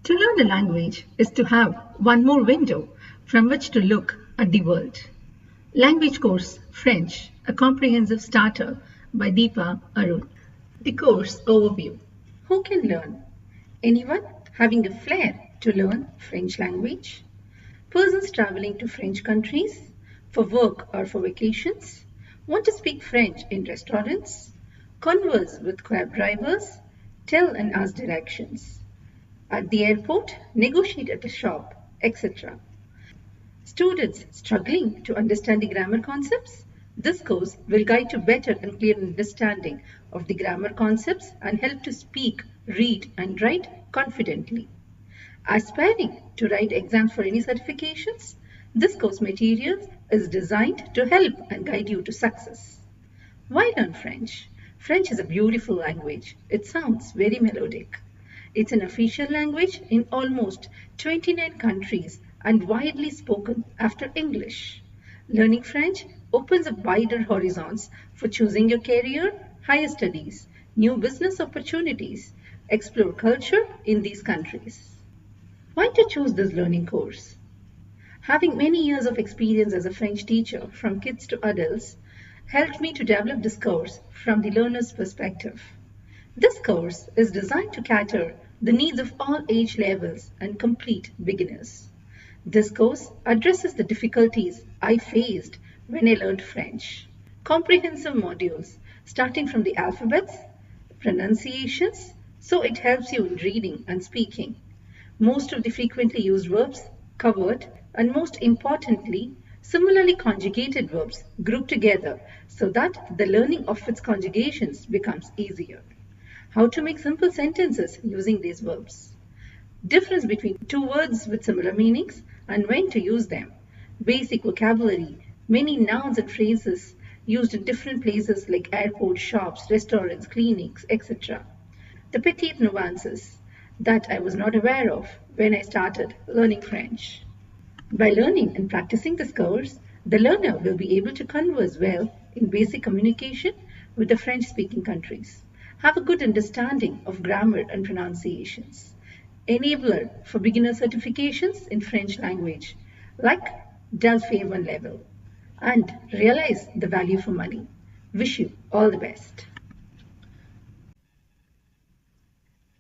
To learn a language is to have one more window from which to look at the world. Language course French, a comprehensive starter by Deepa Arun. The course overview. Who can learn? Anyone having a flair to learn French language? Persons traveling to French countries for work or for vacations? Want to speak French in restaurants? Converse with cab drivers? Tell and ask directions. At the airport, negotiate at a shop, etc. Students struggling to understand the grammar concepts? This course will guide to better and clear understanding of the grammar concepts and help to speak, read and write confidently. Aspiring to write exams for any certifications? This course material is designed to help and guide you to success. Why learn French? French is a beautiful language. It sounds very melodic. It's an official language in almost 29 countries and widely spoken after English. Learning French opens up wider horizons for choosing your career, higher studies, new business opportunities, explore culture in these countries. Why to choose this learning course? Having many years of experience as a French teacher from kids to adults helped me to develop this course from the learner's perspective. This course is designed to cater the needs of all age levels and complete beginners. This course addresses the difficulties I faced when I learned French. Comprehensive modules starting from the alphabets, pronunciations, so it helps you in reading and speaking. Most of the frequently used verbs covered, and most importantly, similarly conjugated verbs grouped together so that the learning of its conjugations becomes easier. How to make simple sentences using these verbs. Difference between two words with similar meanings and when to use them. Basic vocabulary, many nouns and phrases used in different places like airports, shops, restaurants, clinics, etc. The petite nuances that I was not aware of when I started learning French. By learning and practicing this course, the learner will be able to converse well in basic communication with the French-speaking countries. Have a good understanding of grammar and pronunciations. Enabler for beginner certifications in French language, like DELFA 1 level. And realize the value for money. Wish you all the best.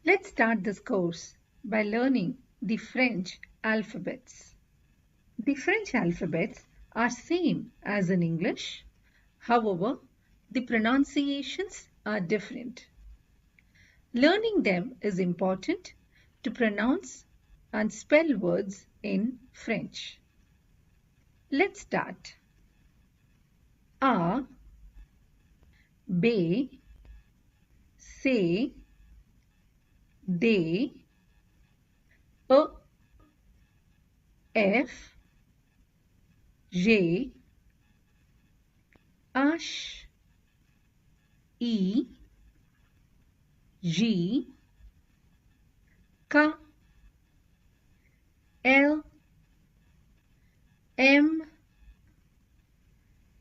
Let's start this course by learning the French alphabets. The French alphabets are same as in English. However, the pronunciations are different. Learning them is important to pronounce and spell words in French. Let's start. A, B, C, D, E, F, G, H, I, J, K, L, M,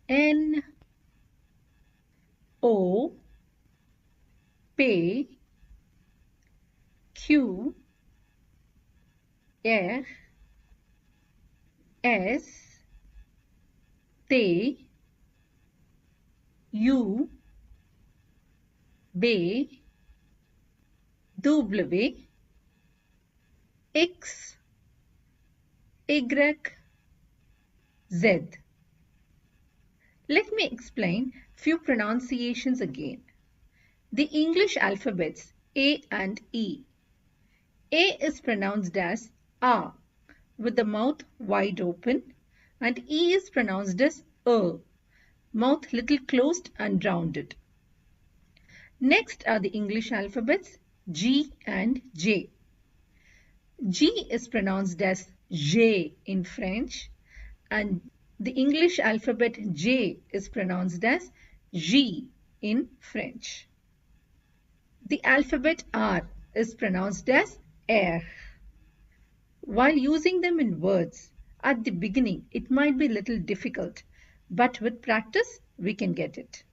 N, O, P, Q, R, S, T, U, B, W, X, Y, Z. Let me explain few pronunciations again. The English alphabets A and E. A is pronounced as A with the mouth wide open, and E is pronounced as mouth little closed and rounded. Next are the English alphabets G and J. G is pronounced as J in French, and the English alphabet J is pronounced as J in French. The alphabet R is pronounced as R. While using them in words, at the beginning it might be a little difficult, but with practice we can get it.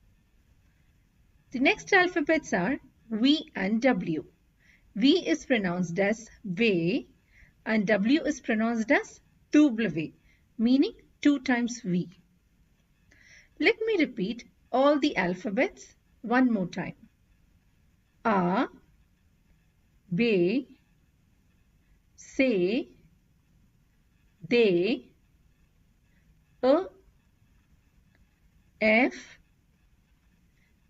The next alphabets are V and W. V is pronounced as ve and W is pronounced as double, meaning 2 times V. Let me repeat all the alphabets one more time. A, B, C, D, E, F,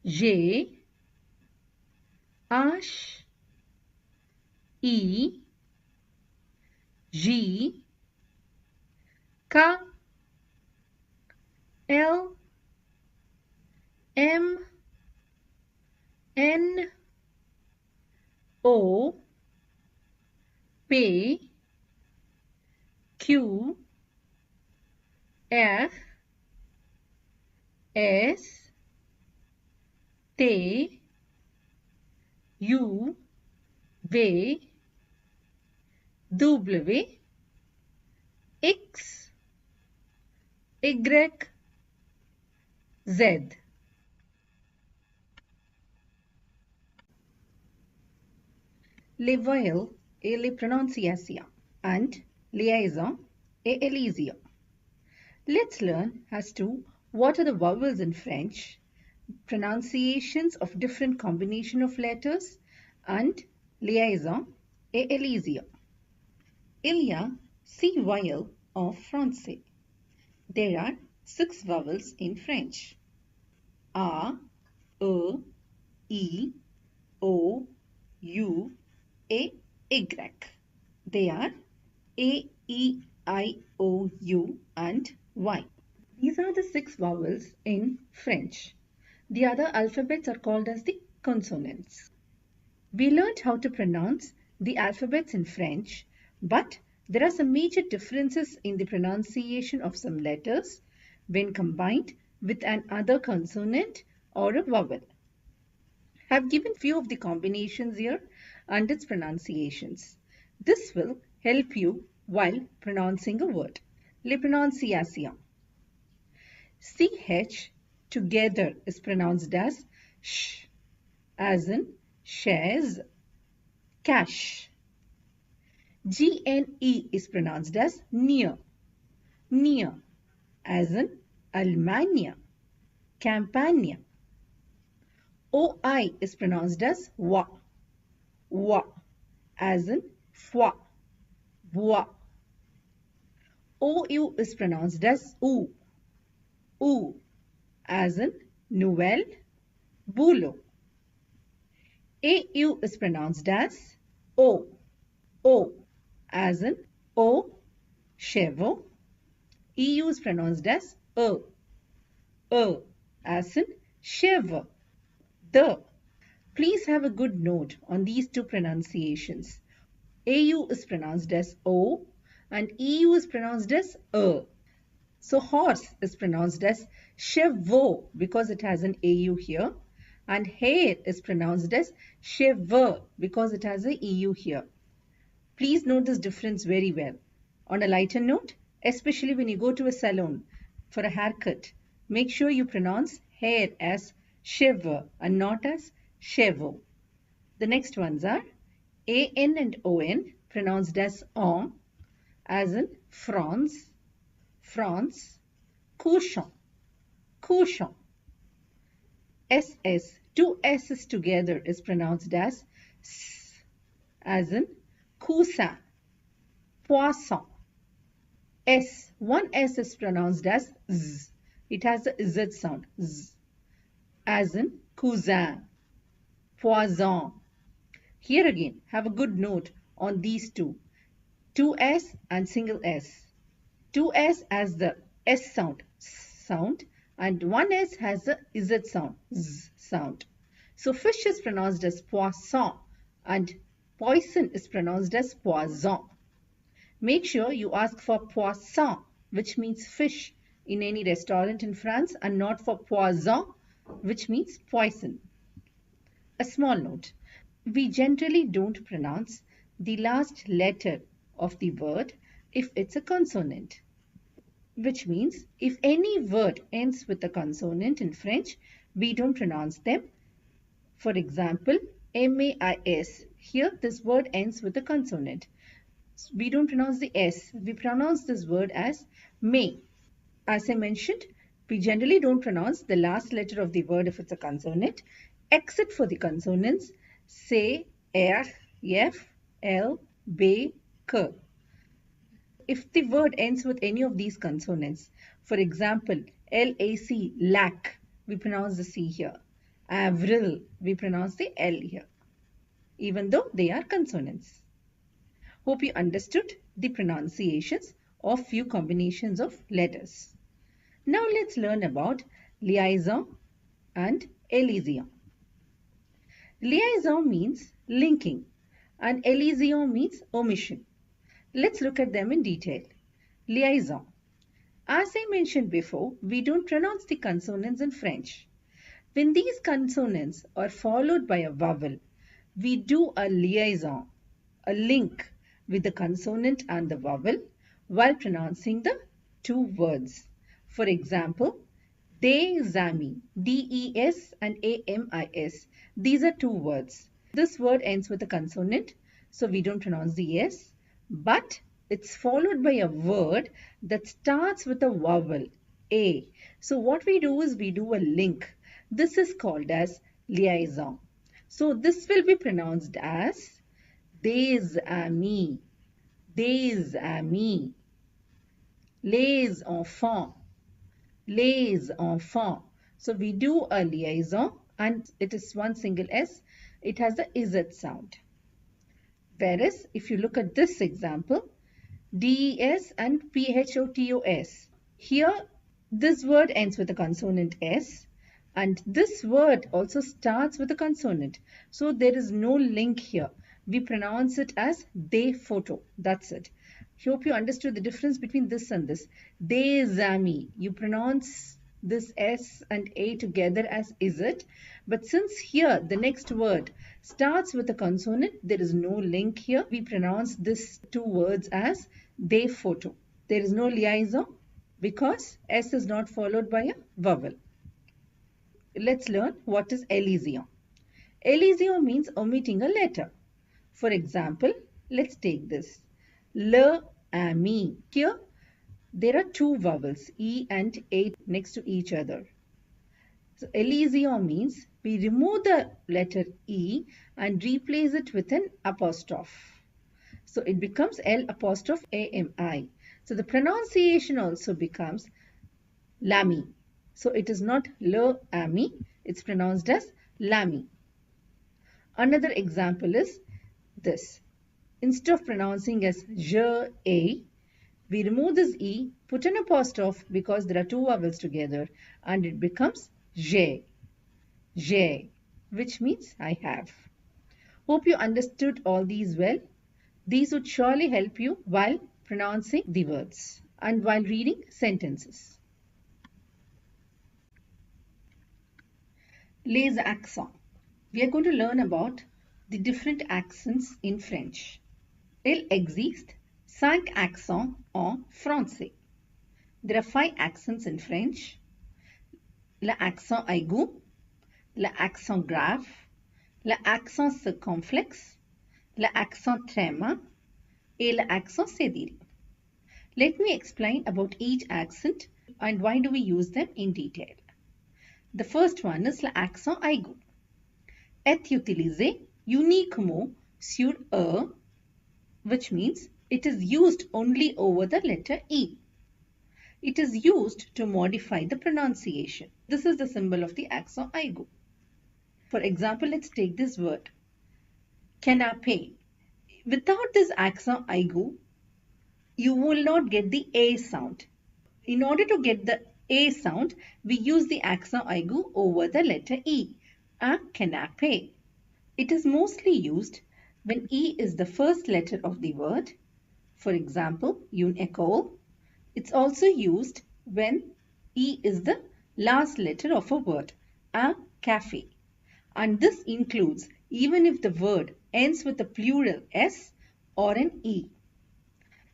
G, H, E, G, K, L, M, N, O, P, Q, R, S, T, U, V, W, X, Y, Z. Les voyelles et les prononciations and liaison et elision. Let's learn as to what are the vowels in French, pronunciations of different combination of letters and liaison et elision. Il y a 6 vowels en français. There are 6 vowels in French. A, E, I, O, U, A, Y. They are A, E, I, O, U and Y. These are the 6 vowels in French. The other alphabets are called as the consonants. We learned how to pronounce the alphabets in French, but there are some major differences in the pronunciation of some letters when combined with an other consonant or a vowel. I have given few of the combinations here and its pronunciations. This will help you while pronouncing a word. Les prononciations. CH together is pronounced as sh, as in shares, cash. GNE is pronounced as near, near, as in Allemagne, Campania. OI is pronounced as wa, wa, as in foi, bois. OU is pronounced as ou, ou, as in nouvelle, boulot. AU is pronounced as O, O, as in O, chevaux. EU is pronounced as as in cheveux. The. Please have a good note on these two pronunciations. AU is pronounced as O and EU is pronounced as So horse is pronounced as chevaux because it has an AU here, and hair is pronounced as cheveux because it has an EU here. Please note this difference very well. On a lighter note, especially when you go to a salon for a haircut, make sure you pronounce hair as cheveux and not as chevaux. The next ones are AN and ON pronounced as on, as in France, France, cochon, cochon. SS, two S's together is pronounced as S, as in coussin, poisson. S, one S is pronounced as Z. It has a Z sound, Z, as in cousin, poison. Here again, have a good note on these two. 2S and single S. 2S has the S sound, and 1S has the Z sound, Z sound. So fish is pronounced as poisson and poison is pronounced as poison. Make sure you ask for poisson, which means fish, in any restaurant in France, and not for poison, which means poison. A small note. We generally don't pronounce the last letter of the word if it's a consonant, which means if any word ends with a consonant in French, we don't pronounce them. For example, MAIS. Here this word ends with a consonant. We don't pronounce the S. We pronounce this word as may. As I mentioned, we generally don't pronounce the last letter of the word if it's a consonant, except for the consonants C, R, F, L, B, K. If the word ends with any of these consonants, for example, LAC, lack, we pronounce the C here. Avril, we pronounce the L here, even though they are consonants. Hope you understood the pronunciations of few combinations of letters. Now let's learn about liaison and elision. Liaison means linking and elision means omission. Let's look at them in detail. Liaison. As I mentioned before, we don't pronounce the consonants in French. When these consonants are followed by a vowel, we do a liaison, a link with the consonant and the vowel while pronouncing the two words. For example, des amis, D-E-S and A-M-I-S. These are two words. This word ends with a consonant, so we don't pronounce the S, but it's followed by a word that starts with a vowel, A. So what we do is we do a link. This is called as liaison. So this will be pronounced as des amis, des amis, les enfants, les enfants. So we do a liaison and it is one single S. It has the Z sound. Whereas if you look at this example, DES and PHOTOS. Here this word ends with a consonant S and this word also starts with a consonant. So there is no link here. We pronounce it as de photo. That's it. Hope you understood the difference between this and this. Des amis. You pronounce this S and A together as is it. But since here the next word starts with a consonant, there is no link here. We pronounce these two words as de photo. There is no liaison because S is not followed by a vowel. Let's learn what is elision. Elision means omitting a letter. For example, let's take this. Le ami. Here there are two vowels, E and A, next to each other. So elision means we remove the letter E and replace it with an apostrophe. So it becomes L apostrophe A-M-I. So the pronunciation also becomes lami. So it is not le ami, it's pronounced as lami. Another example is this. Instead of pronouncing as je, a, we remove this E, put an apostrophe because there are two vowels together and it becomes j'ai, which means I have. Hope you understood all these well. These would surely help you while pronouncing the words and while reading sentences. Les accents. We are going to learn about the different accents in French. Il existe 5 accents en français. There are 5 accents in French. L'accent aigu, l'accent grave, l'accent circonflexe, l'accent tréma, et l'accent cédille. Let me explain about each accent and why do we use them in detail. The first one is l'accent aigu. Est utilisé uniquement sur E, which means it is used only over the letter E. It is used to modify the pronunciation. This is the symbol of the accent aigu. For example, let's take this word, canapé. Without this accent aigu, you will not get the A sound. In order to get the A sound, we use the accent aigu over the letter E. Un canapé. It is mostly used when E is the first letter of the word. For example, une école. It's also used when E is the last letter of a word. Un café. And this includes even if the word ends with a plural S or an E.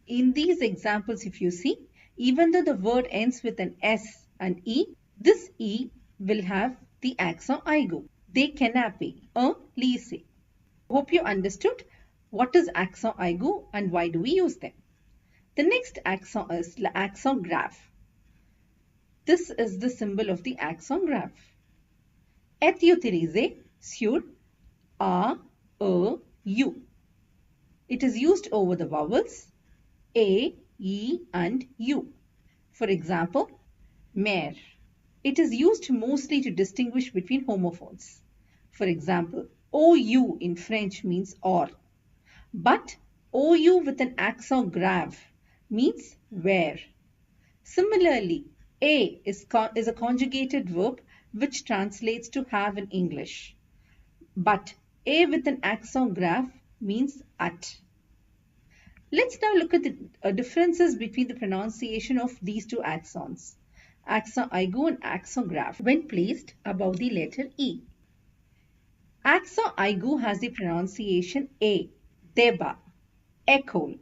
In these examples, if you see, even though the word ends with an S and E, this E will have the accent aigu. Des canapés, un lycée. Hope you understood what is accent aigu and why do we use them. The next accent is the accent grave. This is the symbol of the accent grave. Est utilisé sur a, e, u. It is used over the vowels a, e and u. For example, mère. It is used mostly to distinguish between homophones. For example, OU in French means or, but OU with an accent grave means where. Similarly, a is a conjugated verb which translates to have in English, but a with an accent grave means at. Let's now look at the differences between the pronunciation of these two accents, accent aigu and accent grave, when placed above the letter E. Accent aigu has the pronunciation A, deba, echo,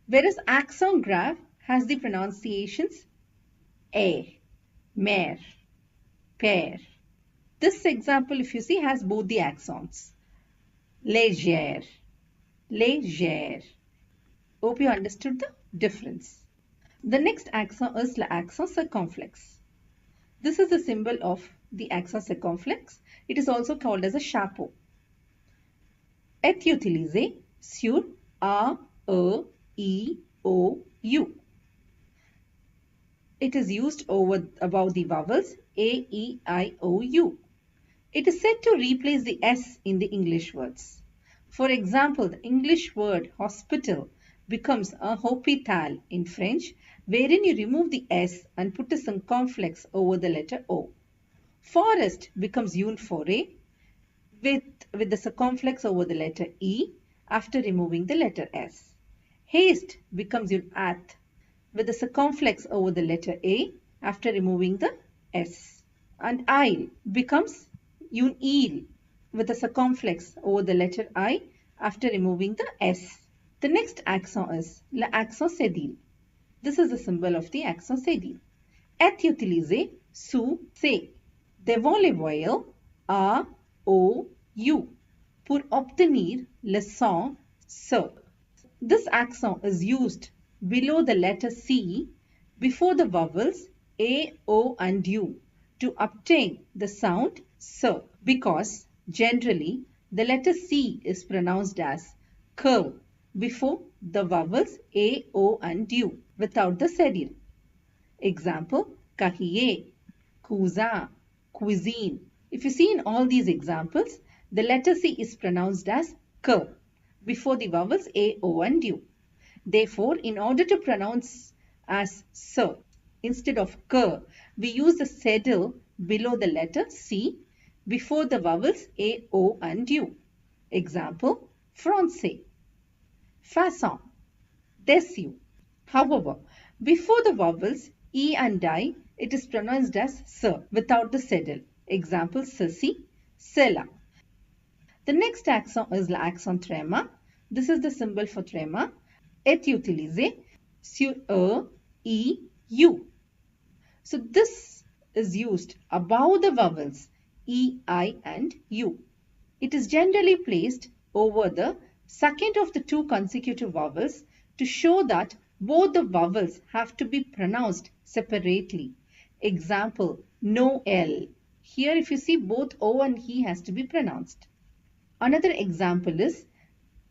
whereas accent grave has the pronunciations A, mer, père. This example, if you see, has both the accents, légère, légère. Hope you understood the difference. The next accent is the accent circumflex. This is the symbol of the accent circumflex. It is also called as a chapeau. Est utilisé sur a, e, I, o, u. It is used above the vowels a, e, I, o, u. It is said to replace the s in the English words. For example, the English word hospital becomes a hôpital in French, wherein you remove the s and put a circumflex over the letter o. Forest becomes une forêt with the circumflex over the letter e after removing the letter s. Haste becomes une hâte with the circumflex over the letter a after removing the s. And isle becomes une île with the circumflex over the letter I after removing the s. The next accent is l'accent cédille. This is the symbol of the accent cédille. Est utilisé sous C, devant les voyelles A, O, U, pour obtenir le son S. This accent is used below the letter C before the vowels A, O and U to obtain the sound S, because generally the letter C is pronounced as K before the vowels A, O and U without the cédille. Example, cahier, cousin, cuisine. If you see in all these examples, the letter C is pronounced as K before the vowels A, O and U. Therefore, in order to pronounce as S instead of K, we use the cédille below the letter C before the vowels A, O and U. Example, français, façon, dessus. However, before the vowels E and I, it is pronounced as S without the cédille. Example, ceci, cela. The next accent is l'accent tréma. This is the symbol for tréma. Est utilisé sur E, I, U. So this is used above the vowels E, I and U. It is generally placed over the second of the two consecutive vowels to show that both the vowels have to be pronounced separately. Example, Noel. Here if you see, both O and E has to be pronounced. Another example is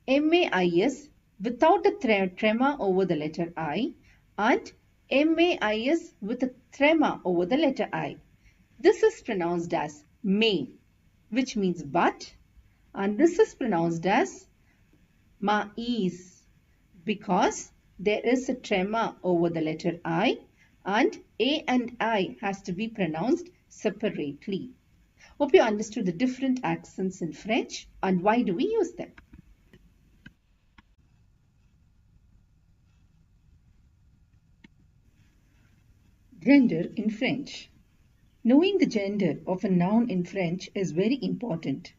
MAIS without a trema over the letter I and MAIS with a trema over the letter I. This is pronounced as May, which means but, and this is pronounced as Mais because there is a trema over the letter I and A and I has to be pronounced separately. Hope you understood the different accents in French and why do we use them. Gender in French. Knowing the gender of a noun in French is very important.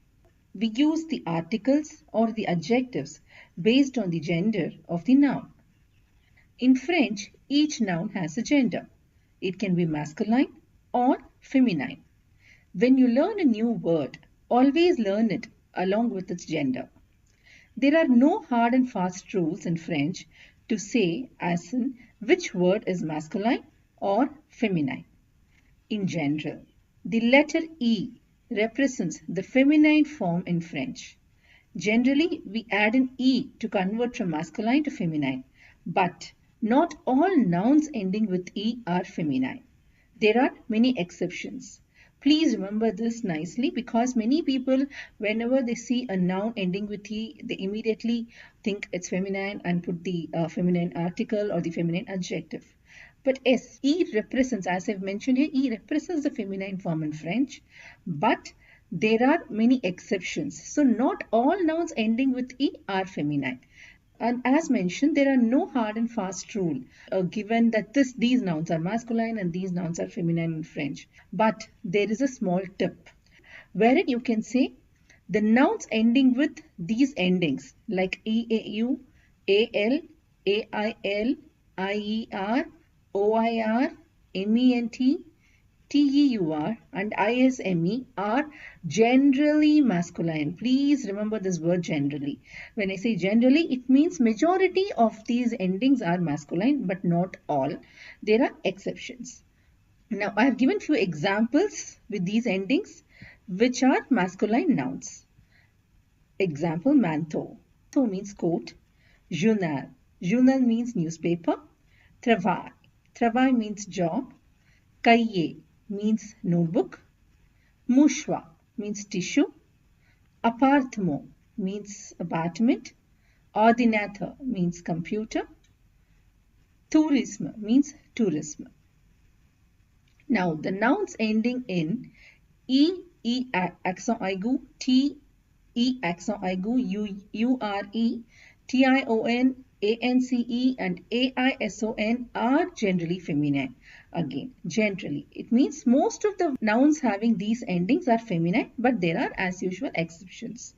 We use the articles or the adjectives based on the gender of the noun. In French, each noun has a gender. It can be masculine or feminine. When you learn a new word, always learn it along with its gender. There are no hard and fast rules in French to say as in which word is masculine or feminine. In general, the letter E represents the feminine form in French. Generally, we add an E to convert from masculine to feminine, but not all nouns ending with E are feminine. There are many exceptions. Please remember this nicely because many people, whenever they see a noun ending with E, they immediately think it's feminine and put the feminine article or the feminine adjective. But yes, E represents, as I've mentioned here, E represents the feminine form in French, but there are many exceptions. So not all nouns ending with E are feminine. And as mentioned, there are no hard and fast rule given that these nouns are masculine and these nouns are feminine in French. But there is a small tip wherein you can say the nouns ending with these endings like EAU, AL, AIL, IER, OIR, MENT, TEUR and ISME are generally masculine. Please remember this word generally. When I say generally, it means majority of these endings are masculine, but not all. There are exceptions. Now, I have given few examples with these endings, which are masculine nouns. Example, manteau. Manteau means coat. Journal. Journal means newspaper. Travail. Travail means job. Cahier means notebook. Mouchoir means tissue. Appartement means apartment. Ordinateur means computer. Tourisme means tourism. Now, the nouns ending in accent aigu, T, E accent aigu, URE, TION, ANCE and AISON are generally feminine. Again, generally. It means most of the nouns having these endings are feminine, but there are as usual exceptions.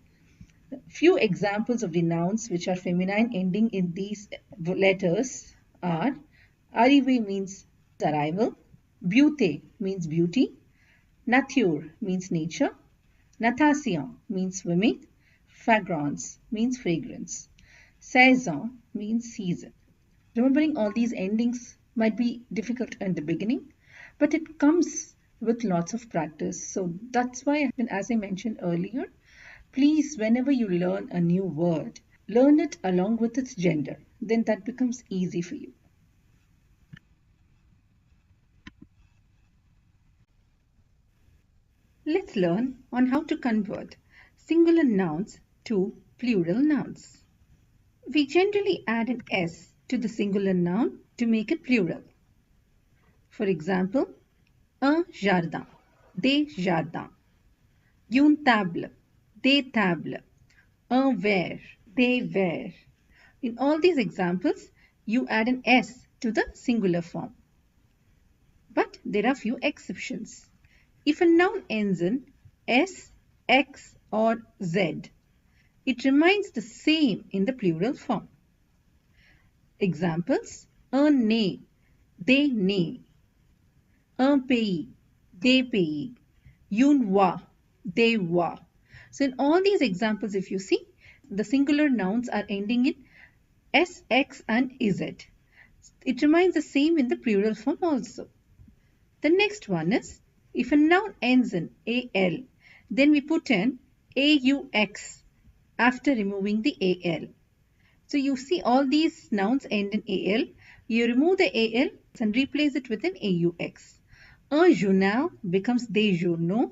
Few examples of the nouns which are feminine ending in these letters are arrivé means arrival, beauté means beauty, nature means nature, natation means swimming, fragrance means fragrance, saison means season. Remembering all these endings might be difficult in the beginning, but it comes with lots of practice. So that's why, as I mentioned earlier, please, whenever you learn a new word, learn it along with its gender. Then that becomes easy for you. Let's learn on how to convert singular nouns to plural nouns. We generally add an S to the singular noun to make it plural. For example, un jardin, des jardins, une table, des tables, un verre, des verres. In all these examples, you add an S to the singular form. But there are few exceptions. If a noun ends in S, X or Z, it remains the same in the plural form. Examples, un nez, des nez, un pays, des pays, une voix, des voix. So in all these examples, if you see, the singular nouns are ending in S, X and Z. It remains the same in the plural form also. The next one is, if a noun ends in AL, then we put in AUX after removing the AL. So you see all these nouns end in AL. You remove the AL and replace it with an AUX. Un journal becomes des journaux.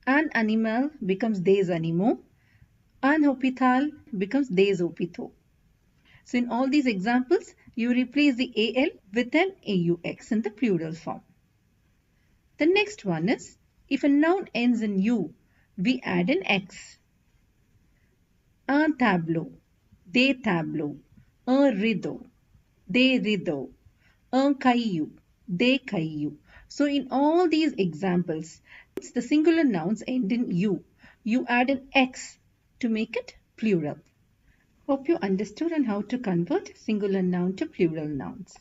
Un animal becomes des animaux. Un hôpital becomes des hôpitaux. So in all these examples, you replace the AL with an AUX in the plural form. The next one is, if a noun ends in U, we add an X. Un tableau, des tableaux, un rideau, des rideaux, un caillou, des cailloux. So in all these examples, the singular nouns end in U. You add an X to make it plural. Hope you understood on how to convert singular noun to plural nouns.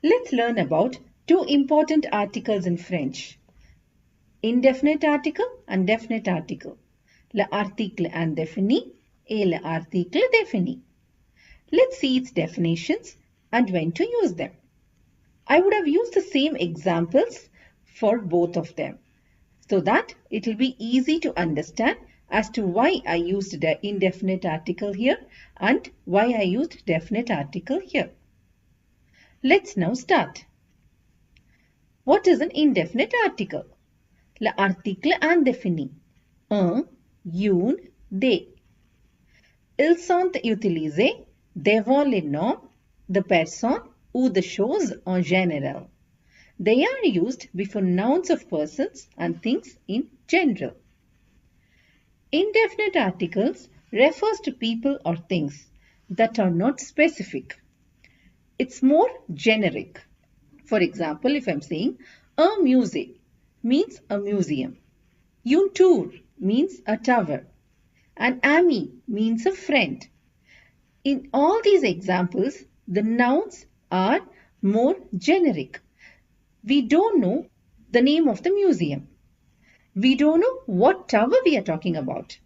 Let's learn about two important articles in French. Indefinite article and definite article. L'article indéfini et l'article défini. Let's see its definitions and when to use them. I would have used the same examples for both of them so that it will be easy to understand as to why I used the indefinite article here and why I used definite article here. Let's now start. What is an indefinite article? L'article indéfini. Un, une, des. Ils sont utilisés devant les noms de personnes ou de choses en général. They are used before nouns of persons and things in general. Indefinite articles refers to people or things that are not specific. It's more generic. For example, if I'm saying a musée means a museum. Une tour means a tower. An ami means a friend. In all these examples, the nouns are more generic. We don't know the name of the museum. We don't know what tower we are talking about.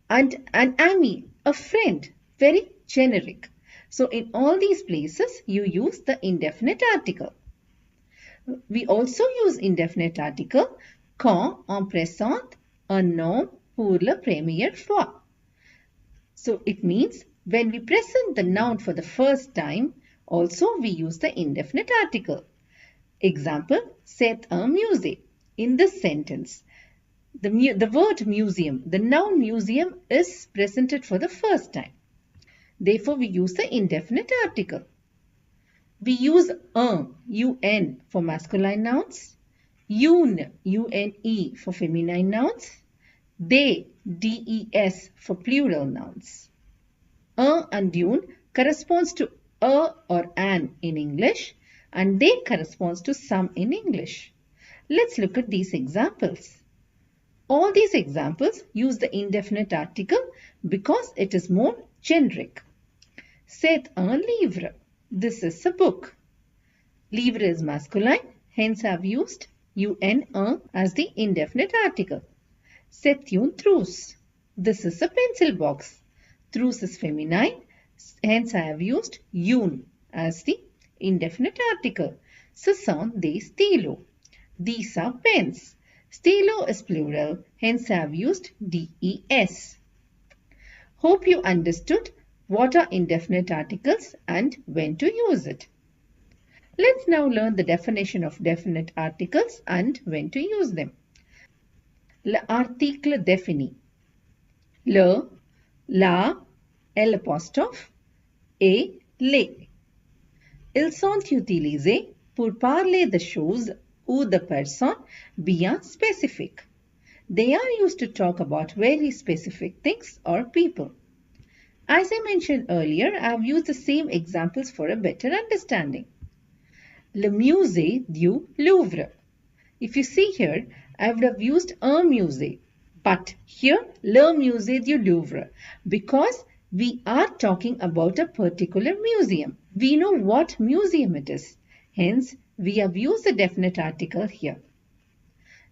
And an ami, a friend, very generic. So in all these places, you use the indefinite article. We also use indefinite article quand on présente un nom pour la première fois. So it means when we present the noun for the first time, also we use the indefinite article. Example, c'est un musée. In this sentence, the word museum, the noun museum is presented for the first time. Therefore, we use the indefinite article. We use un for masculine nouns, une, une for feminine nouns, des, des for plural nouns. Un and une corresponds to a or an in English and they corresponds to some in English. Let's look at these examples. All these examples use the indefinite article because it is more generic. C'est un livre. This is a book. Livre is masculine, hence I have used un as the indefinite article. C'est une trousse. This is a pencil box. Trousse is feminine, hence I have used une as the indefinite article. Ce sont des stylos. These are pens. Stylo is plural, hence I have used des. Hope you understood what are indefinite articles and when to use it. Let's now learn the definition of definite articles and when to use them. L'article défini. Le, la, l'apostrophe et les. Ils sont utilisés pour parler de choses ou de personnes bien spécifiques. They are used to talk about very specific things or people. As I mentioned earlier, I have used the same examples for a better understanding. Le musée du Louvre. If you see here, I would have used un musée, but here le musée du Louvre because we are talking about a particular museum. We know what museum it is. Hence, we have used the definite article here.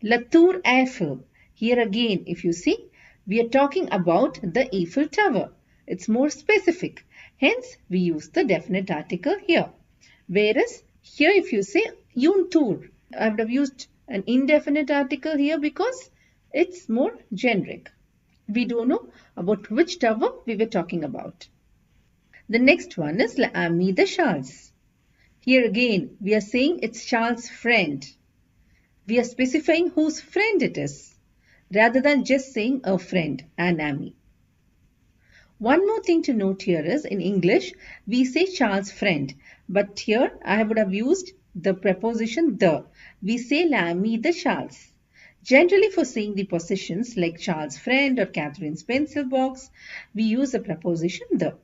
La Tour Eiffel. Here again, if you see, we are talking about the Eiffel Tower. It's more specific. Hence, we use the definite article here. Whereas, here if you say une tour, I would have used an indefinite article here because it's more generic. We don't know about which tower we were talking about. The next one is l'ami de Charles. Here again, we are saying it's Charles' friend. We are specifying whose friend it is, rather than just saying a friend, an ami. One more thing to note here is, in English, we say Charles' friend, but here I would have used the preposition the. We say l'ami de Charles. Generally, for saying the possessions like Charles' friend or Catherine's pencil box, we use the preposition the.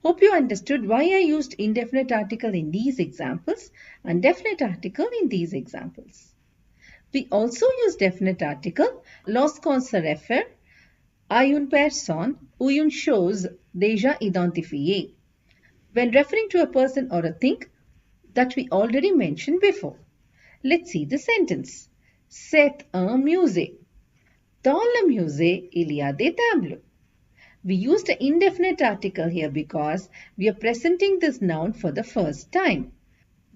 Hope you understood why I used indefinite article in these examples and definite article in these examples. We also use definite article lorsqu'on se réfère à une personne ou une chose déjà identifiée, when referring to a person or a thing that we already mentioned before. Let's see the sentence. C'est un musée. Dans le musée, il y a des tableaux. We used an indefinite article here because we are presenting this noun for the first time.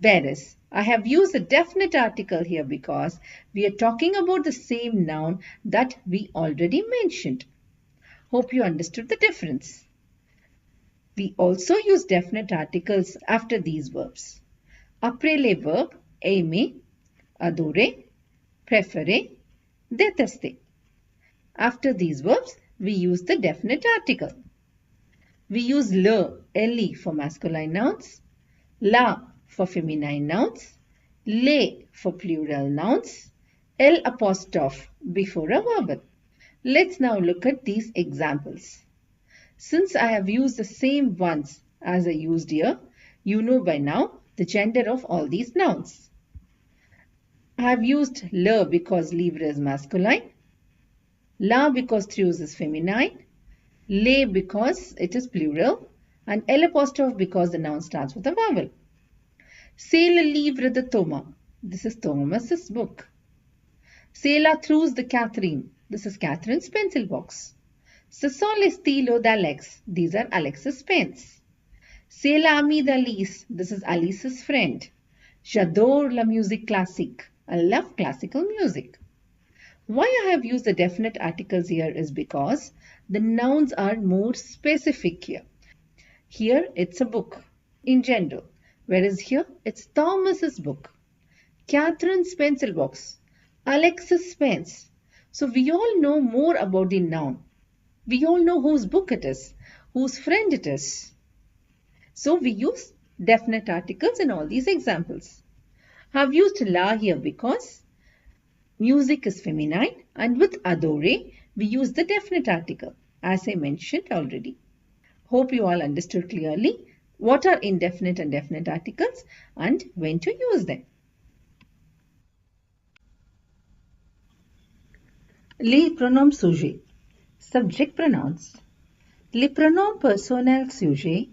Whereas I have used a definite article here because we are talking about the same noun that we already mentioned. Hope you understood the difference. We also use definite articles after these verbs. Après les verbes aimer, adorer, préférer, détester. After these verbs, we use the definite article. We use le for masculine nouns, la for feminine nouns, les for plural nouns, l apostrophe before a vowel. Let's now look at these examples. Since I have used the same ones as I used here, you know by now the gender of all these nouns. I have used le because livre is masculine, la because trios is feminine, les because it is plural, and l apostrophe because the noun starts with a vowel. C'est le livre de Thomas. This is Thomas's book. C'est la trousse de Catherine. This is Catherine's pencil box. Ce sont les stylos d'Alex. These are Alex's pens. C'est l'ami d'Alice. This is Alice's friend. J'adore la musique classique. I love classical music. Why I have used the definite articles here is because the nouns are more specific here. Here it's a book in general, whereas here it's Thomas's book, Catherine's pencil box, Alex's pens. So we all know more about the noun. We all know whose book it is, whose friend it is. So we use definite articles in all these examples. I've used la here because music is feminine, and with adore we use the definite article as I mentioned already. Hope you all understood clearly what are indefinite and definite articles and when to use them. Les pronoms sujets. Subject pronouns. Les pronoms personnels sujets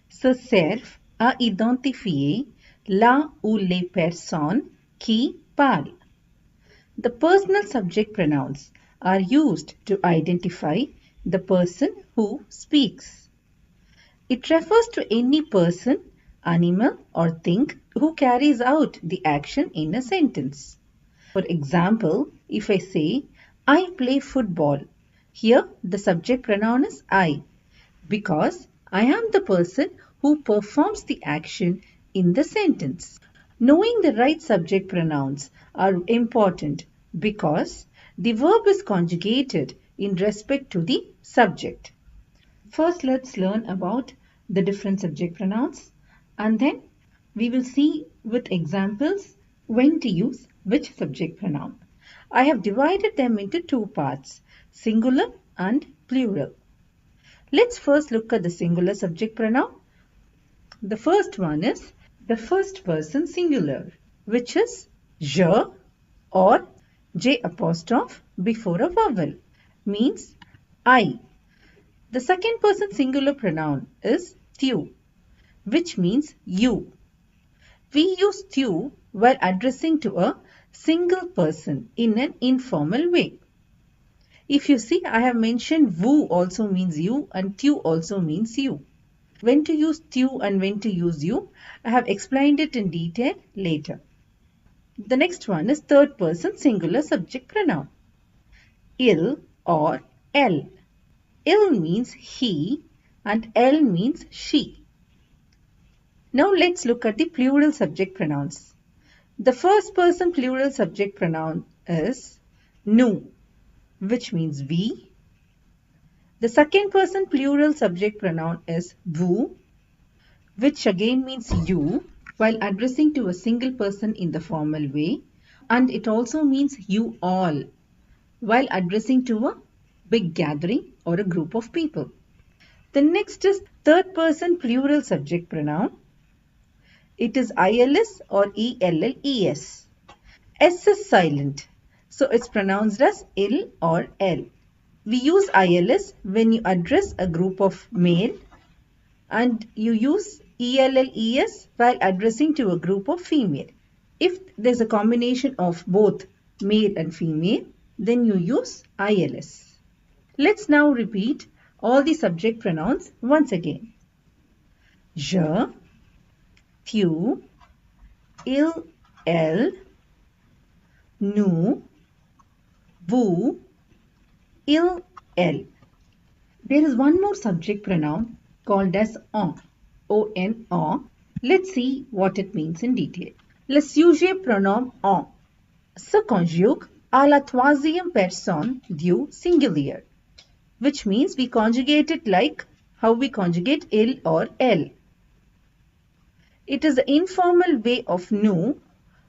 se servent à identifier la ou les personnes qui parlent. The personal subject pronouns are used to identify the person who speaks. It refers to any person, animal, or thing who carries out the action in a sentence. For example, if I say, I play football, here the subject pronoun is I, because I am the person who performs the action in the sentence. Knowing the right subject pronouns are important because the verb is conjugated in respect to the subject. First, let's learn about the different subject pronouns, and then we will see with examples when to use which subject pronoun. I have divided them into two parts, singular and plural. Let's first look at the singular subject pronoun. The first one is the first person singular, which is je or J apostrophe before a vowel, means I. The second person singular pronoun is tu, which means you. We use tu while addressing to a single person in an informal way. If you see, I have mentioned vous also means you and tu also means you. When to use tu and when to use you, I have explained it in detail later. The next one is third person singular subject pronoun. Il or elle. Il means he and elle means she. Now let's look at the plural subject pronouns. The first person plural subject pronoun is nous, which means we. The second person plural subject pronoun is vous, which again means you while addressing to a single person in the formal way, and it also means you all while addressing to a big gathering or a group of people. The next is third person plural subject pronoun. It is ILS or ELLES. S is silent, so it's pronounced as il or el. We use ILS when you address a group of male, and you use ELLES while addressing to a group of female. If there's a combination of both male and female, then you use ILS. Let's now repeat all the subject pronouns once again. Je, tu, il, elle, nous, vous, il, elle. There is one more subject pronoun called as on, O-N-O. Let's see what it means in detail. Le sujet pronom on se conjugue à la troisième personne du singulier, which means we conjugate it like how we conjugate il or elle. It is the informal way of nous,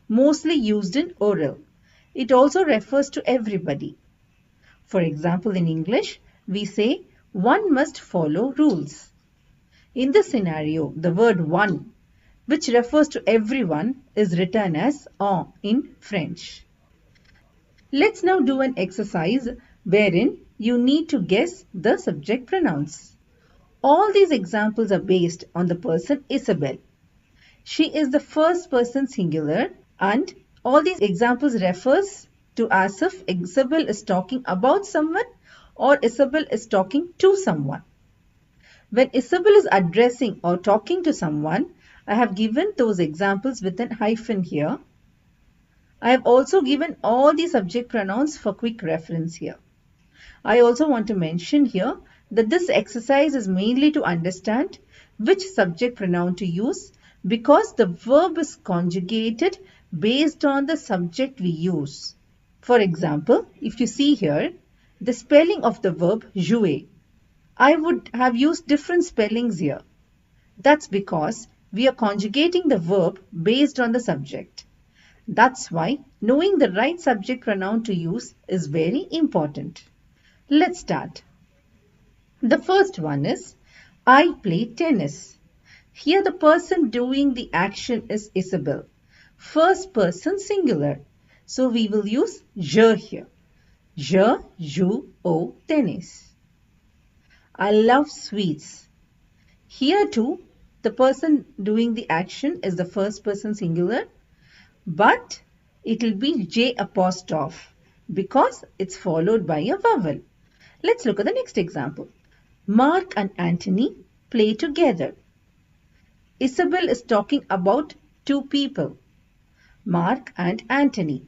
mostly used in oral. It also refers to everybody. For example, in English, we say one must follow rules. In this scenario, the word one, which refers to everyone, is written as on in French. Let's now do an exercise wherein you need to guess the subject pronouns. All these examples are based on the person Isabel. She is the first person singular, and all these examples refers to as if Isabel is talking about someone or Isabel is talking to someone. When Isabel is addressing or talking to someone, I have given those examples with an hyphen here. I have also given all the subject pronouns for quick reference here. I also want to mention here that this exercise is mainly to understand which subject pronoun to use, because the verb is conjugated based on the subject we use. For example, if you see here, the spelling of the verb jouer, I would have used different spellings here. That's because we are conjugating the verb based on the subject. That's why knowing the right subject pronoun to use is very important. Let's start. The first one is, I play tennis. Here the person doing the action is Isabel. First person singular. So we will use je here. Je joue au tennis. I love sweets. Here too, the person doing the action is the first person singular, but it will be J apostrophe because it's followed by a vowel. Let's look at the next example. Mark and Anthony play together. Isabel is talking about two people, Mark and Anthony.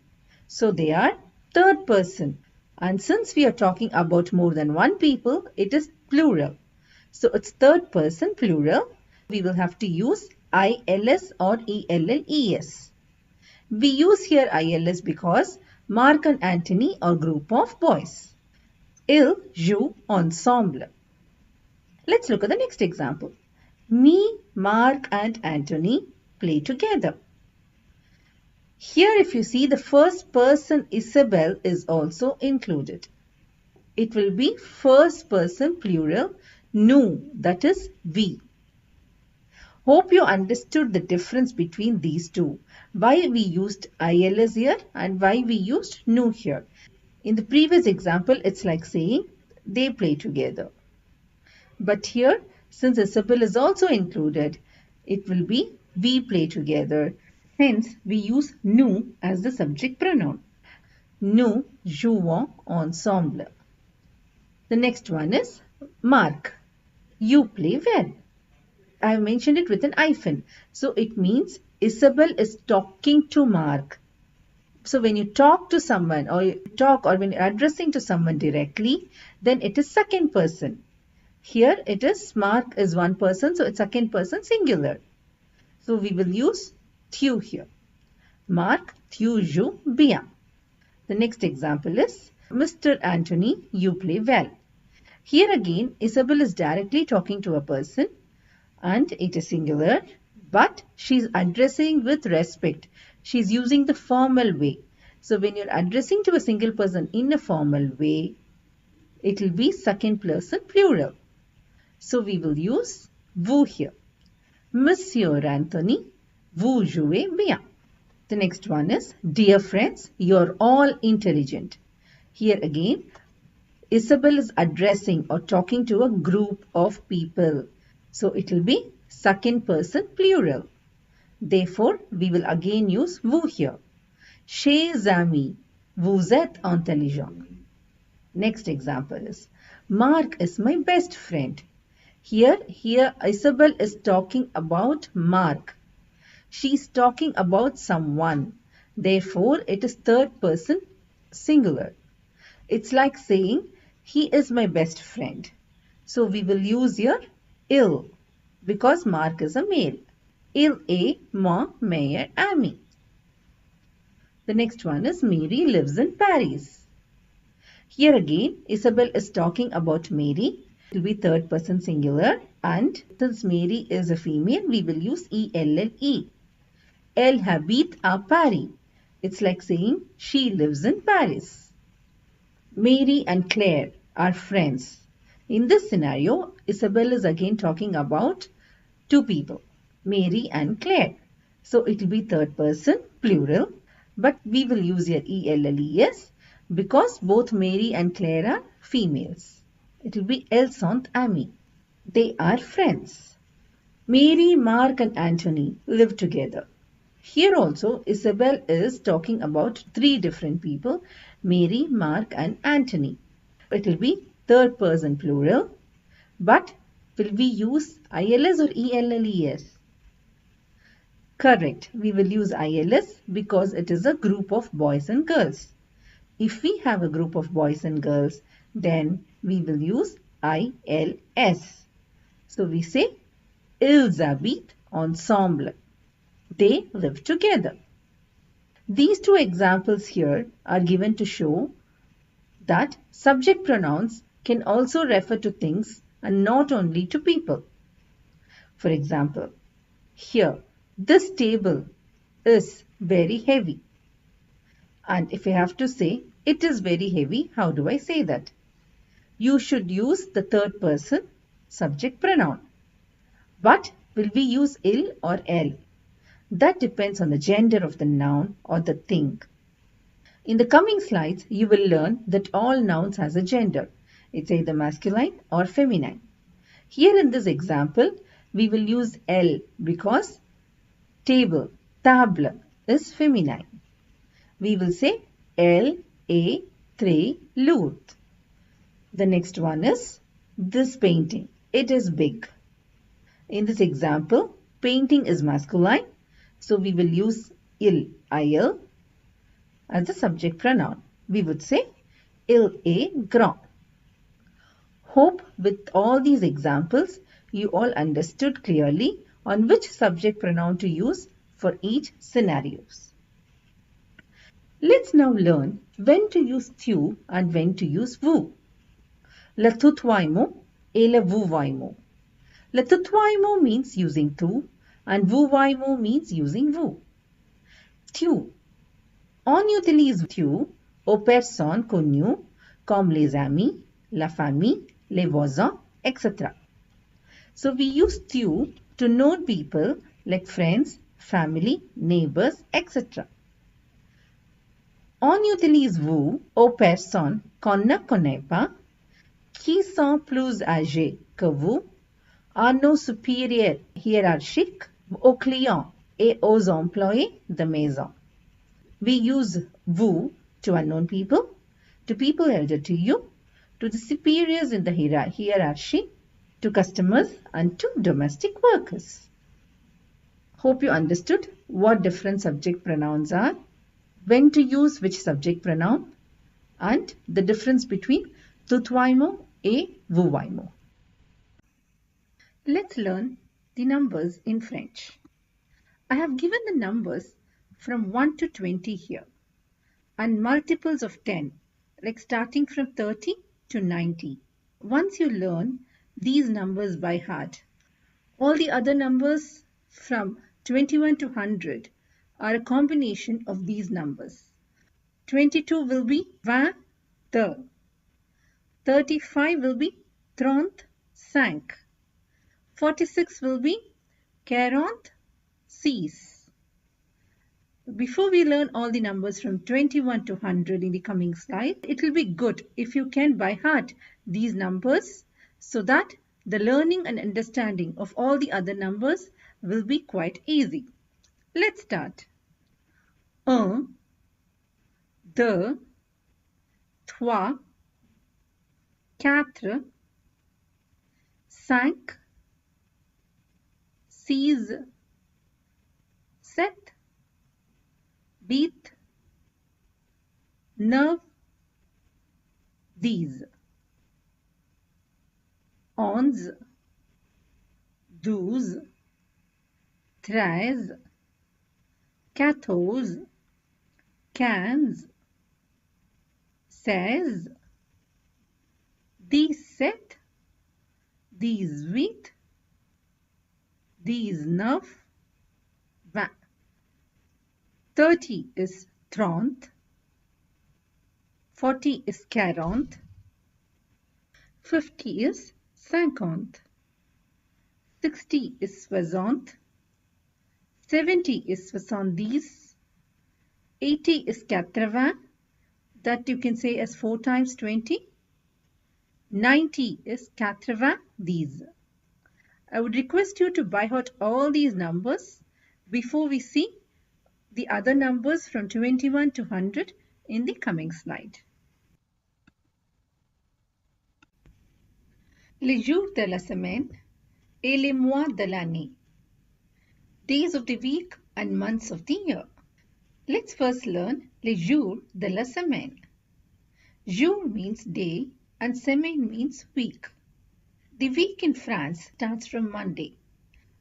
So they are third person. And since we are talking about more than one people, it is plural. So it's third person plural. We will have to use ILS or ELLES. We use here ILS because Mark and Anthony are group of boys. Ils jouent ensemble. Let's look at the next example. Me, Mark and Anthony play together. Here if you see, the first person Isabel is also included. It will be first person plural nous, that is we. Hope you understood the difference between these two. Why we used ILS here and why we used nous here. In the previous example, it's like saying they play together. But here, since Isabel is also included, it will be we play together. Hence, we use nous as the subject pronoun. Nous jouons ensemble. The next one is Mark. You play well. I have mentioned it with an hyphen. So it means Isabel is talking to Mark. So when you talk to someone or when you're addressing to someone directly, then it is second person. Here it is Mark is one person, so it's second person singular. So we will use tu here. Mark, tu joues bien. The next example is Mr. Anthony, you play well. Here again, Isabel is directly talking to a person and it is singular, but she's addressing with respect. She's using the formal way. So when you're addressing to a single person in a formal way, it will be second person plural. So we will use vous here. Monsieur Anthony, vous jouez bien. The next one is, dear friends, you're all intelligent. Here again, Isabel is addressing or talking to a group of people. So it will be second person plural. Therefore, we will again use vous here. Chers amis, Vous êtes intelligent. Next example is, Mark is my best friend. Here Isabel is talking about Mark. She is talking about someone. Therefore, it is third person singular. It's like saying, he is my best friend. So we will use here il because Mark is a male. Il est mon meilleur ami. The next one is Mary lives in Paris. Here again, Isabel is talking about Mary. It will be third person singular, and since Mary is a female, we will use elle. Elle habite à Paris. It's like saying she lives in Paris. Mary and Claire are friends. In this scenario, Isabel is again talking about two people, Mary and Claire. So it will be third person plural, but we will use here ELLES because both Mary and Claire are females. It will be elles sont amies. They are friends. Mary, Mark and Anthony live together. Here also Isabel is talking about three different people, Mary, Mark and Anthony. It will be third person plural, but will we use ILS or ELLES? Correct, we will use ILS because it is a group of boys and girls. If we have a group of boys and girls, then we will use ILS. So we say, ils habitent ensemble. They live together. These two examples here are given to show that subject pronouns can also refer to things and not only to people. For example, here, this table is very heavy. And if I have to say, it is very heavy, how do I say that? You should use the third person subject pronoun. But will we use il or elle? That depends on the gender of the noun or the thing. In the coming slides, you will learn that all nouns has a gender. It's either masculine or feminine. Here in this example, we will use elle because table, table is feminine. We will say elle est très lourde. The next one is this painting. It is big. In this example, painting is masculine. So we will use il as the subject pronoun. We would say il est grand. Hope with all these examples you all understood clearly on which subject pronoun to use for each scenarios. Let's now learn when to use tu and when to use vous. Le tutoiement et le vouvoiement. Le tutoiement means using tu and vouvoiement means using vous. Tu. On utilise tu aux personnes connues comme les amis, la famille, les voisins, etc. So we use tu to known people like friends, family, neighbors, etc. On utilise vous aux personnes qu'on ne connaît pas, qui sont plus âgées que vous, à nos supérieurs hiérarchiques, aux clients et aux employés de maison. We use vous to unknown people, to people elder to you, to the superiors in the hierarchy, to customers and to domestic workers. Hope you understood what different subject pronouns are, when to use which subject pronoun, and the difference between tutoiement et vouvoiement. Let's learn the numbers in French. I have given the numbers from 1 to 20 here and multiples of 10, like starting from 30 to 90. Once you learn these numbers by heart, all the other numbers from 21 to 100 are a combination of these numbers. 22 will be 20, 35 will be 35, 46 will be 46. Before we learn all the numbers from 21 to 100 in the coming slide, it will be good if you can by heart these numbers so that the learning and understanding of all the other numbers will be quite easy. Let's start. 1, deux, trois, quatre, cinq, six, sept, huit, neuf, dix, onze, douze, treize, quatorze, quinze, 16, 17, 18, 19, 20. 30 is 30, 40 is 40, 50 is 50, 60 is 60, 70 is 70, 80 is 80, that you can say as 4 times 20. 90 is 90. I would request you to by heart all these numbers before we see the other numbers from 21 to 100 in the coming slide. Les jours de la semaine et les mois de l'année. Days of the week and months of the year. Let's first learn les jours de la semaine. Jour means day and semaine means week. The week in France starts from Monday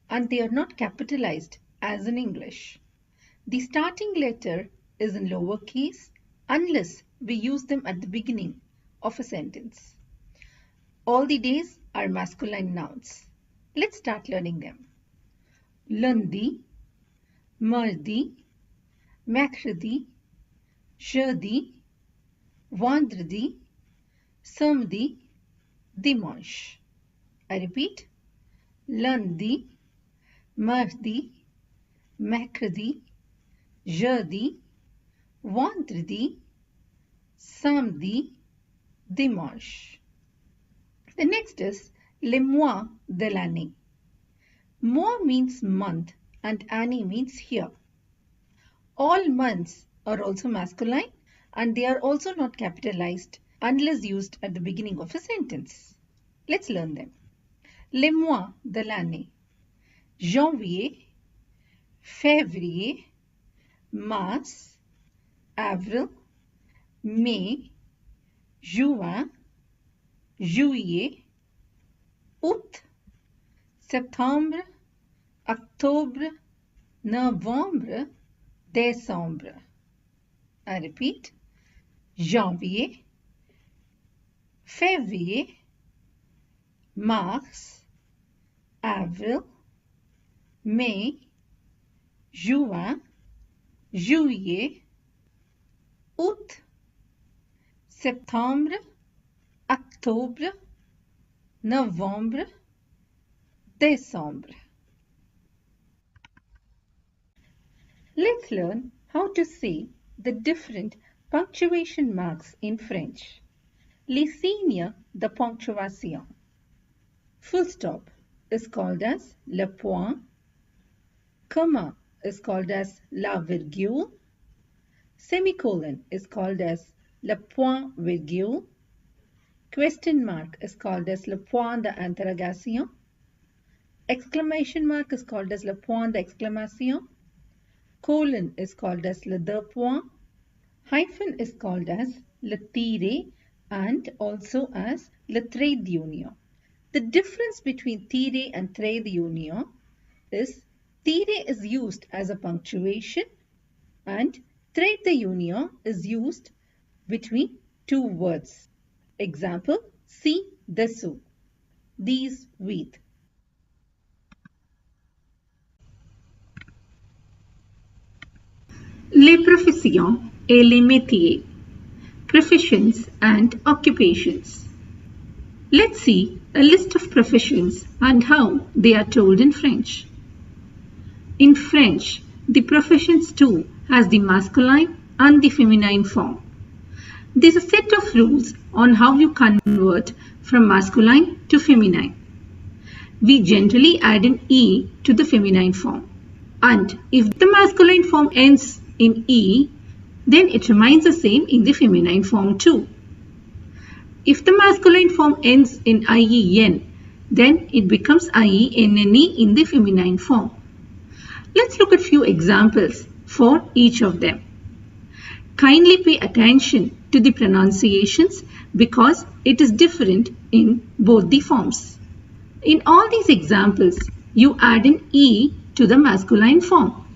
and they are not capitalized as in English. The starting letter is in lowercase unless we use them at the beginning of a sentence. All the days are masculine nouns. Let's start learning them. Lundi, mardi, mercredi, jeudi, vendredi, samedi, dimanche. I repeat, lundi, mardi, mercredi, jeudi, vendredi, samedi, dimanche. The next is les mois de l'année. Mois means month and année means year. All months are also masculine and they are also not capitalized unless used at the beginning of a sentence. Let's learn them. Les mois de l'année. Janvier, février, mars, avril, mai, juin, juillet, août, septembre, octobre, novembre, décembre. I repeat, janvier, février, mars, avril, mai, juin, juillet, août, septembre, octobre, novembre, décembre. Let's learn how to say the different punctuation marks in French. Les signes de ponctuation. Full stop is called as le point. Comma is called as la virgule. Semicolon is called as le point virgule. Question mark is called as le point d'interrogation. Exclamation mark is called as le point d'exclamation. Colon is called as le deux points. Hyphen is called as le tiret and also as le trait d'union. The difference between tiret and trait d'union is tiret is used as a punctuation and trait d'union is used between two words. Example, ci-dessous, these with. Les professions et les métiers. Professions and occupations. Let's see a list of professions and how they are told in French. In French, the professions too has the masculine and the feminine form. There's a set of rules on how you convert from masculine to feminine. We generally add an E to the feminine form. And if the masculine form ends in E, then it remains the same in the feminine form too. If the masculine form ends in IEN, then it becomes IENNE in the feminine form. Let's look at few examples for each of them. Kindly pay attention to the pronunciations because it is different in both the forms. In all these examples, you add an E to the masculine form.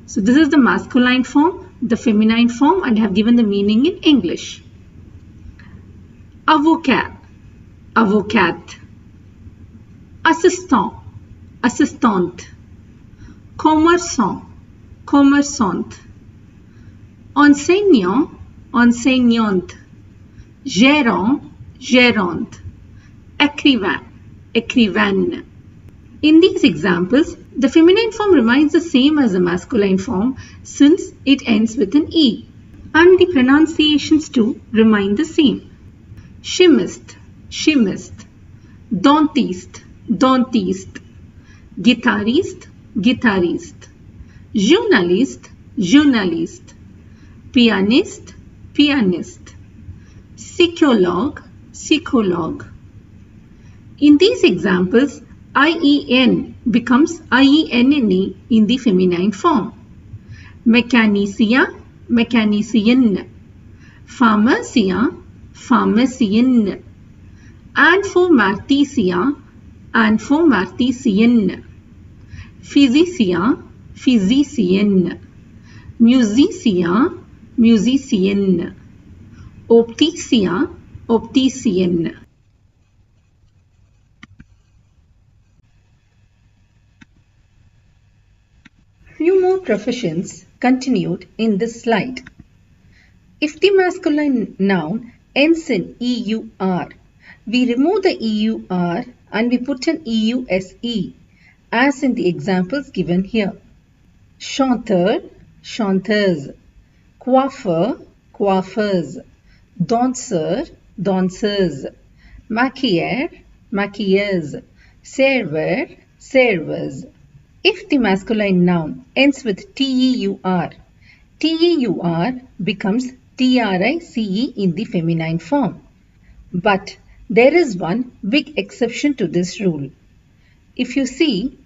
So this is the masculine form, the feminine form, and I have given the meaning in English. Avocat, avocate. Assistant, assistante. Commerçant, commerçante. Enseignant, enseignante. Gérant, gérante. Écrivain, écrivaine. In these examples, the feminine form remains the same as the masculine form since it ends with an E, and the pronunciations too remain the same. Chimiste, chimiste. Dentiste, dentiste. Guitariste, guitariste. Journaliste, journaliste. Pianiste, pianiste. Psychologue, psychologue. In these examples, IEN becomes IENNE in the feminine form. Mécanicien, mécanicienne. Pharmacien, pharmacienne. Informaticien, informaticienne. Physicien, physicienne. Musicien, musicienne. Opticien, opticienne. Few more professions continued in this slide. If the masculine noun ends in EUR, we remove the EUR and we put an EUSE as in the examples given here. Chanteur, chanteuse. Coiffeur, coiffeuse. Danseur, danseuse. Maquilleur, maquilleuse. Serveur, serveuse. If the masculine noun ends with TEUR, TEUR becomes TRICE in the feminine form. But there is one big exception to this rule. If you see,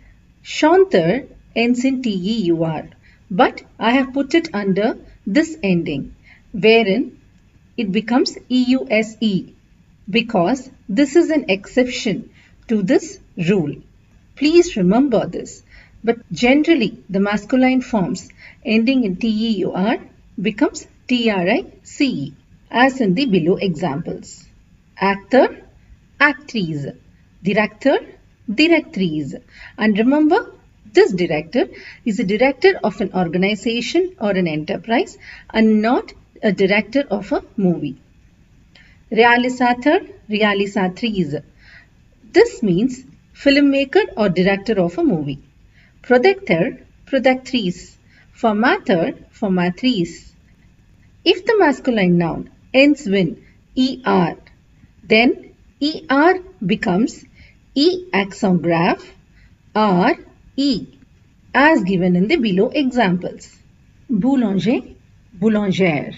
chanteur ends in TEUR, but I have put it under this ending, wherein it becomes EUSE, because this is an exception to this rule. Please remember this. But generally, the masculine forms ending in TEUR becomes TRICE, as in the below examples. Actor, actrice. Director, directrice. And remember, this director is a director of an organization or an enterprise and not a director of a movie. Realisateur, realisatrice. This means filmmaker or director of a movie. Producteur, productrice. Formateur, formatrice. If the masculine noun ends with ER, then ER becomes E accent grave or E, as given in the below examples. Boulanger, boulangère.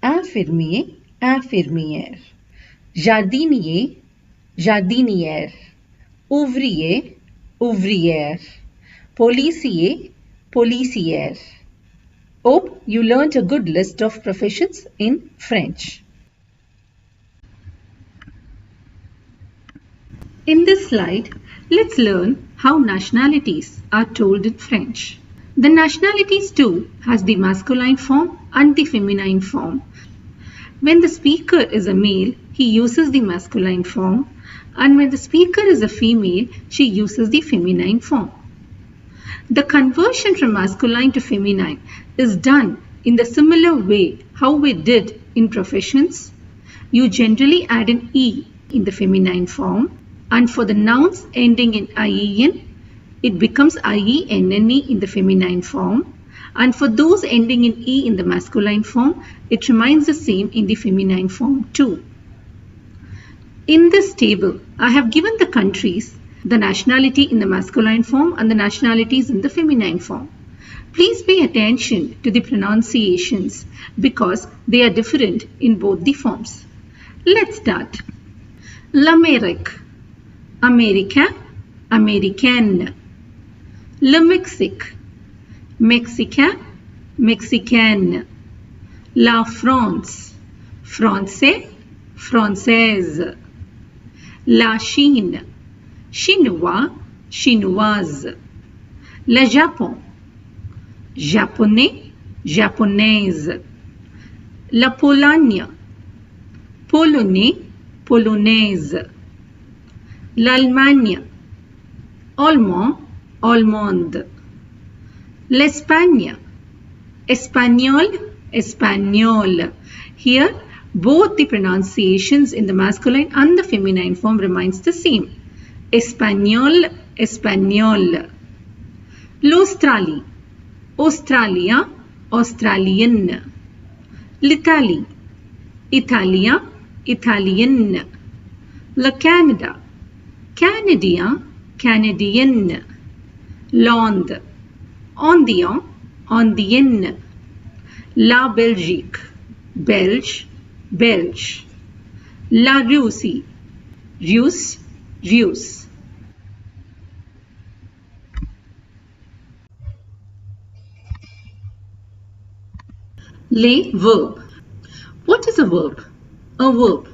Infirmier, infirmière. Jardinier, jardinière. Ouvrier, ouvrière. Policier, policière. Hope you learnt a good list of professions in French. In this slide, let's learn how nationalities are told in French. The nationalities too has the masculine form and the feminine form. When the speaker is a male, he uses the masculine form, and when the speaker is a female, she uses the feminine form. The conversion from masculine to feminine is done in the similar way how we did in professions. You generally add an E in the feminine form, and for the nouns ending in IEN, it becomes IENNE in the feminine form, and for those ending in E in the masculine form, it remains the same in the feminine form too. In this table, I have given the countries, the nationality in the masculine form and the nationalities in the feminine form. Please pay attention to the pronunciations because they are different in both the forms. Let's start. L'Amérique, America, American. Le Mexique, Mexicain, Mexicaine. La France, Français, Française. La Chine, Chinois, Chinoise. Le Japon, Japonais, Japonaise. La Pologne, Polonais, Polonaise. L'Allemagne, Allemand, Allemande. L'Espagne, Espagnol, Espagnol. Here, both the pronunciations in the masculine and the feminine form remains the same. Espagnol, Espagnol. L'Australie, Australia, Australian. L'Italie, Italia, Italian. Le Canada, Canadien, Canadian. L'Onde, Ondien, Ondienne. La Belgique, Belge, Belge. La Russie, Russe, Russe. Les verbes. What is a verb? Un verbe,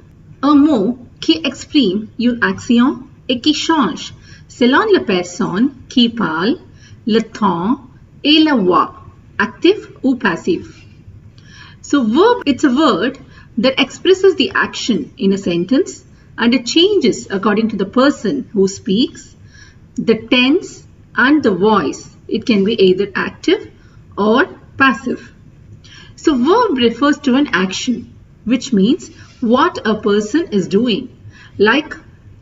un mot qui exprime une action et qui change selon la personne qui parle, le temps et la voix, active ou passive. So verb, it's a word that expresses the action in a sentence and it changes according to the person who speaks, the tense and the voice. It can be either active or passive. So verb refers to an action, which means what a person is doing, like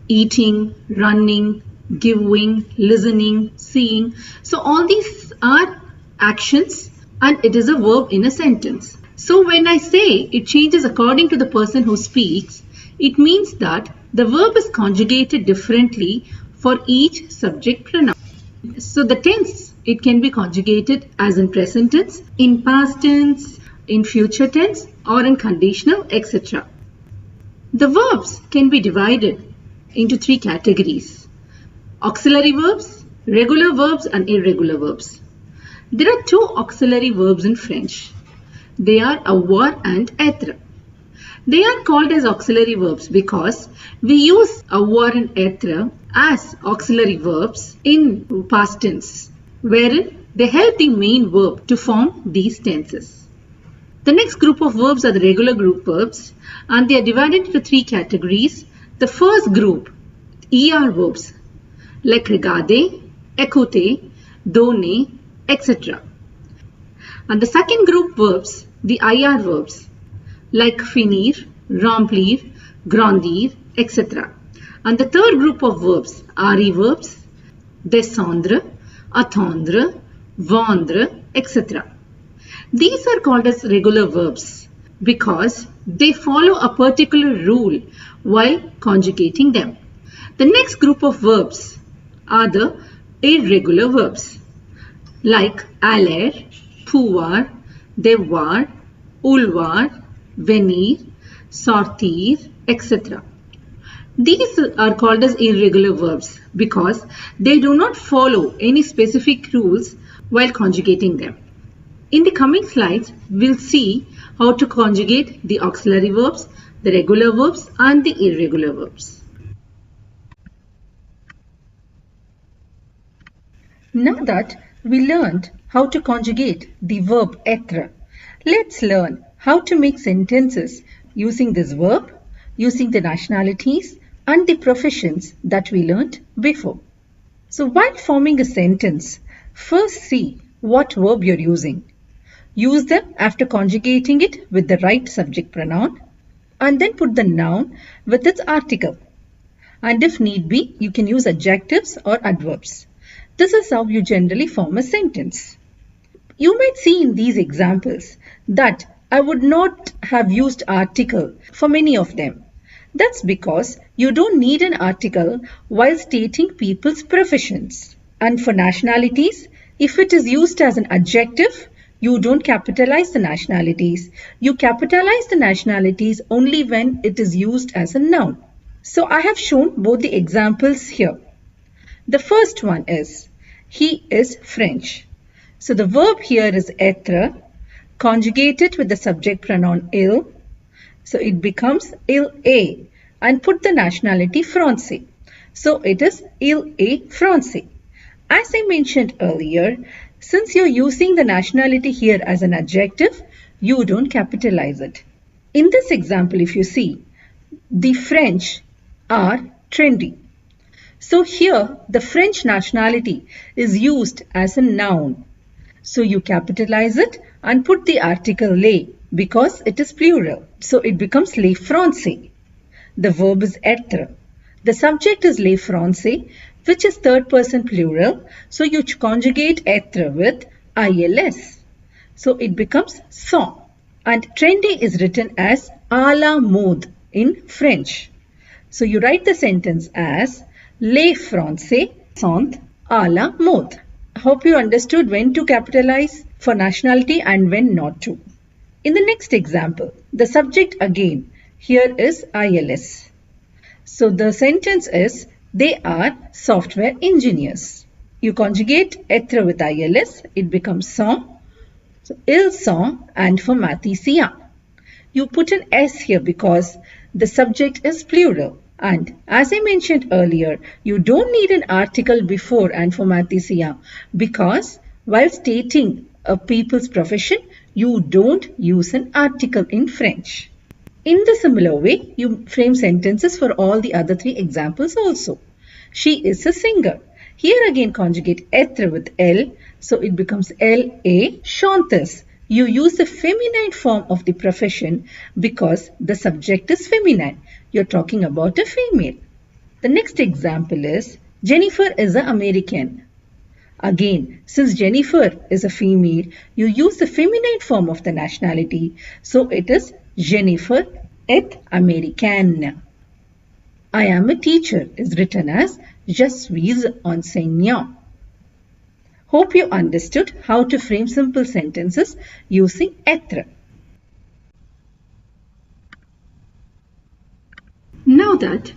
eating, running, giving, listening, seeing. So all these are actions and it is a verb in a sentence. So when I say it changes according to the person who speaks, it means that the verb is conjugated differently for each subject pronoun. So the tense, it can be conjugated as in present tense, in past tense, in future tense or in conditional, etc. The verbs can be divided into three categories: auxiliary verbs, regular verbs and irregular verbs. There are two auxiliary verbs in French. They are avoir and être. They are called as auxiliary verbs because we use avoir and être as auxiliary verbs in past tense, wherein they help the main verb to form these tenses. The next group of verbs are the regular group verbs and they are divided into three categories. The first group, ER verbs like regarder, écouter, donner, etc. And the second group verbs, the IR verbs like finir, remplir, grandir, etc. And the third group of verbs, RE verbs, descendre, attendre, vendre, etc. These are called as regular verbs because they follow a particular rule while conjugating them. The next group of verbs are the irregular verbs like aller, pouvoir, devoir, vouloir, venir, sortir, etc. These are called as irregular verbs because they do not follow any specific rules while conjugating them. In the coming slides, we'll see how to conjugate the auxiliary verbs, the regular verbs and the irregular verbs. Now that we learned how to conjugate the verb être, let's learn how to make sentences using this verb, using the nationalities and the professions that we learned before. So while forming a sentence, first see what verb you're using. Use them after conjugating it with the right subject pronoun and then put the noun with its article. And if need be, you can use adjectives or adverbs. This is how you generally form a sentence. You might see in these examples that I would not have used article for many of them. That's because you don't need an article while stating people's professions. And for nationalities, If it is used as an adjective, you don't capitalize the nationalities. You capitalize the nationalities only when it is used as a noun. So I have shown both the examples here. The first one is, he is French. So the verb here is être, conjugated with the subject pronoun il. So it becomes il est, and put the nationality Francais. So it is il est Francais. As I mentioned earlier, since you're using the nationality here as an adjective, you don't capitalize it. In this example, if you see, the French are trendy. So here, the French nationality is used as a noun. So you capitalize it and put the article les because it is plural. So it becomes les Français. The verb is être. The subject is les Français, which is third person plural. So you conjugate être with ILS. So it becomes sont. And trendy is written as à la mode in French. So you write the sentence as les Français sont à la mode. Hope you understood when to capitalize for nationality and when not to. In the next example, the subject again here is ILS. So the sentence is, they are software engineers. You conjugate être with ILS, it becomes sont. So ils sont informaticiens. You put an S here because the subject is plural. And as I mentioned earlier, you don't need an article before informaticien because while stating a people's profession, you don't use an article in French. In the similar way, you frame sentences for all the other three examples also. She is a singer. Here again conjugate être with elle, so it becomes elle est chanteuse. You use the feminine form of the profession because the subject is feminine. You're talking about a female. The next example is, Jennifer is an American. Again, since Jennifer is a female, you use the feminine form of the nationality. So it is Jennifer est américaine. I am a teacher is written as je suis enseignant. Hope you understood how to frame simple sentences using être. Now that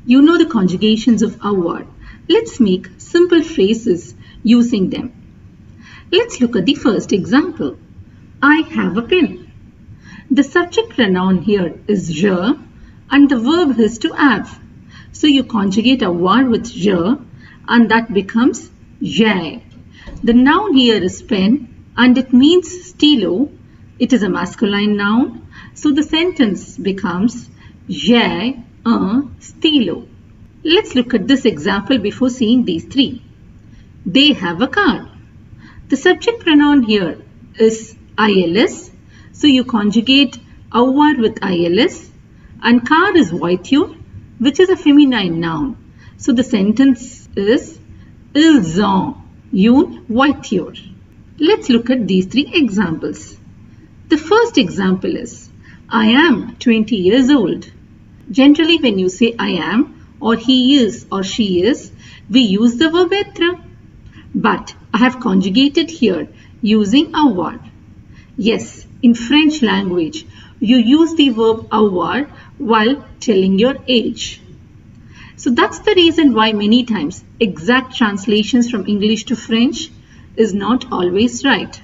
you know the conjugations of avoir, let's make simple phrases using them. Let's look at the first example. I have a pen. The subject pronoun here is je and the verb is to have. So you conjugate avoir with je and that becomes j'ai. The noun here is pen and it means stylo. It is a masculine noun. So the sentence becomes j'ai un stylo. Let's look at this example before seeing these three. They have a car. The subject pronoun here is ILS. So you conjugate avoir with ILS and car is voiture, which is a feminine noun. So the sentence is ils ont une voiture. Let's look at these three examples. The first example is, I am 20 years old. Generally, when you say I am or he is or she is, we use the verb être. But I have conjugated here using avoir. Yes, in French language, you use the verb avoir while telling your age. So that's the reason why many times exact translations from English to French is not always right.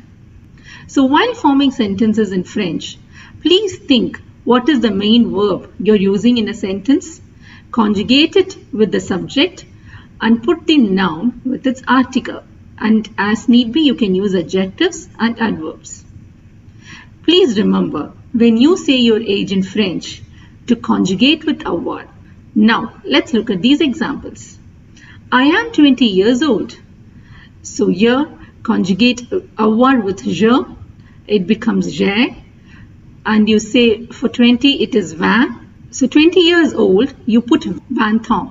So while forming sentences in French, please think what is the main verb you're using in a sentence, conjugate it with the subject and put the noun with its article. And as need be, you can use adjectives and adverbs. Please remember, when you say your age in French, to conjugate with avoir. Now, let's look at these examples. I am 20 years old. So here, conjugate avoir with je. It becomes j'ai. And you say for 20, it is 20. So 20 years old, you put 20 ans.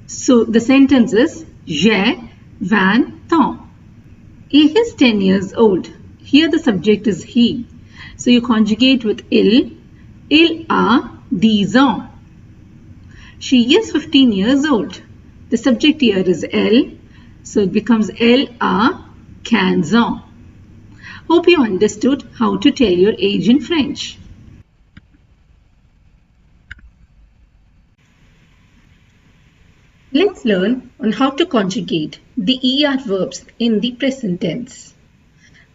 So the sentence is j'ai 20 ans. He is 10 years old. Here the subject is he. So you conjugate with il. Il a 10 ans. She is 15 years old. The subject here is elle. So it becomes elle a 15 ans. Hope you understood how to tell your age in French. Let's learn on how to conjugate the ER verbs in the present tense.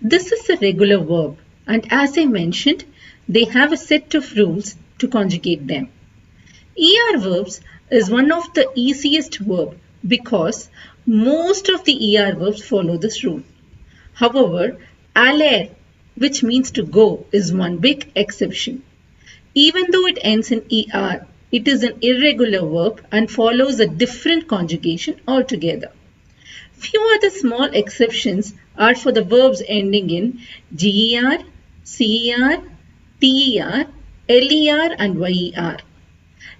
This is a regular verb, and as I mentioned, they have a set of rules to conjugate them. ER verbs is one of the easiest verb because most of the ER verbs follow this rule. However, aller, which means to go, is one big exception. Even though it ends in ER, it is an irregular verb and follows a different conjugation altogether. Few other small exceptions are for the verbs ending in GER, CER, TER, LER and YER.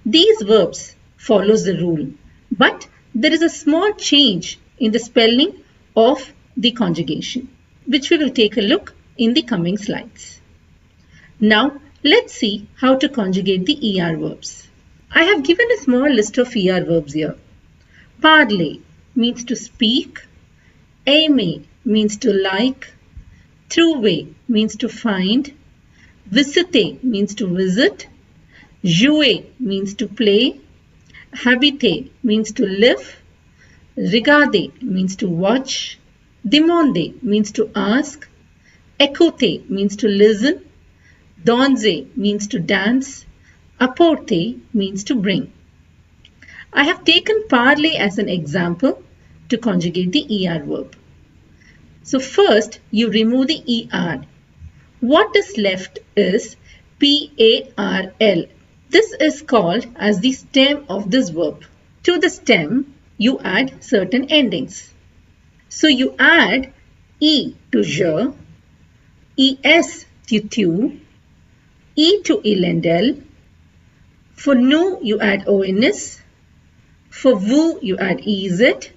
These verbs follows the rule, but there is a small change in the spelling of the conjugation, which we will take a look in the coming slides. Now, let's see how to conjugate the ER verbs. I have given a small list of ER verbs here. Parler means to speak, aimer means to like, trouver means to find, visiter means to visit, jouer means to play, habiter means to live, regarder means to watch, demander means to ask, écouter means to listen, danser means to dance, apporter means to bring. I have taken parler as an example to conjugate the ER verb. So first you remove the ER. What is left is PARL. This is called as the stem of this verb. To the stem, you add certain endings. So you add E to je, ES to tu, E to illendel. For nous, you add ONS. For vous, you add EZ.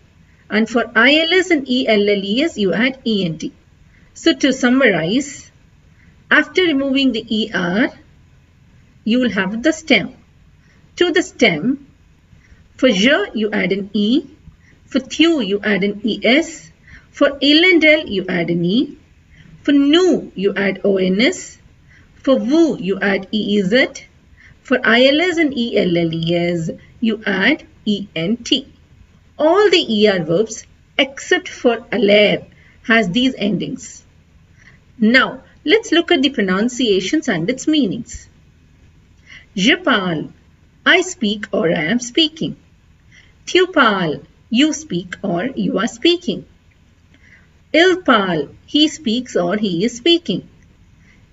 And for ILS and ELLES, you add ENT. So to summarize, after removing the ER, you will have the stem. To the stem, for je, you add an E. For tu, you add an ES. For illendel, you add an E. For nous, you add ONS. For vous, you add EEZ. For ILS and ELLES, you add ENT. All the ER verbs except for aller has these endings. Now, let's look at the pronunciations and its meanings. Je parle, I speak or I am speaking. Tu parles, you speak or you are speaking. Il parle, he speaks or he is speaking.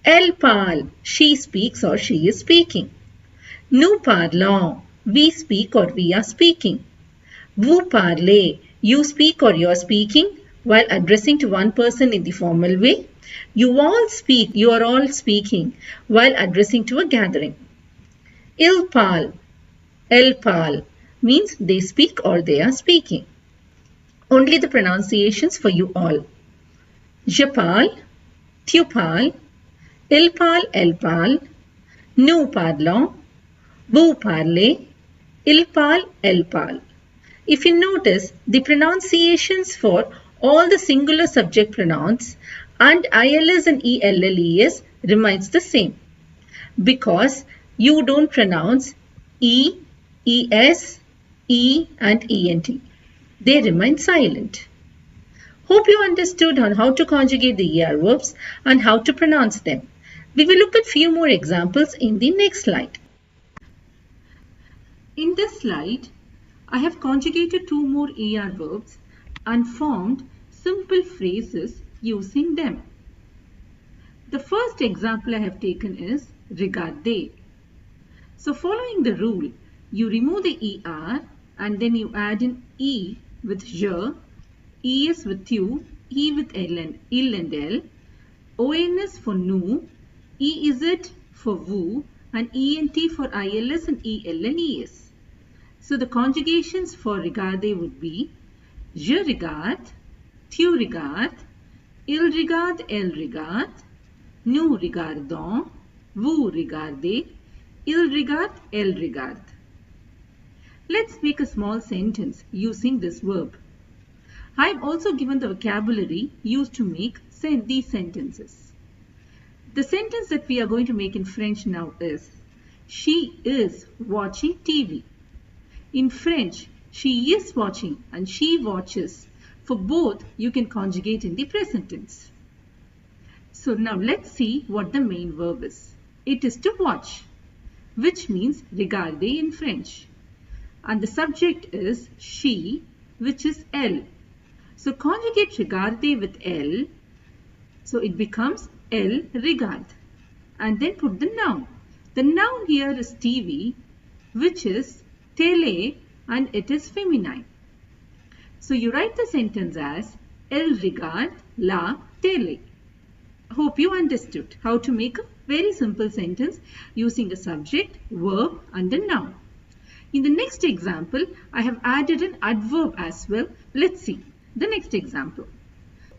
Elle parle, she speaks or she is speaking. Nous parlons, we speak or we are speaking. Vous parlez, you speak or you are speaking while addressing to one person in the formal way. You all speak, you are all speaking while addressing to a gathering. Il parle, elle parle means they speak or they are speaking. Only the pronunciations for you all. Je parle, tu parles, il parle, elle parle, nous parlons, vous parlez, il parle, elle parle. If you notice, the pronunciations for all the singular subject pronouns and ILS and ELLES remains the same because you don't pronounce E, ES, E and ENT. They remain silent. Hope you understood on how to conjugate the ER verbs and how to pronounce them. We will look at few more examples in the next slide. In this slide, I have conjugated two more ER verbs and formed simple phrases using them. The first example I have taken is regarder. So following the rule, you remove the ER and then you add an E with je, ES with tu, E with il and el, ONS for nous, EZ for vous and ENT for ILS and ELLES. So the conjugations for regarder would be je regarde, tu regardes, il regarde, elle regarde, nous regardons, vous regardez, il regarde, elle regarde. Let's make a small sentence using this verb. I have also given the vocabulary used to make these sentences. The sentence that we are going to make in French now is, she is watching TV. In French, she is watching and she watches. For both, you can conjugate in the present tense. So now let's see what the main verb is. It is to watch, which means regarder in French. And the subject is she, which is elle. So conjugate regarder with elle. So it becomes elle regarde. And then put the noun. The noun here is TV, which is télé, and it is feminine. So you write the sentence as elle regarde la télé. Hope you understood how to make a very simple sentence using a subject, verb and a noun. In the next example, I have added an adverb as well. Let's see the next example.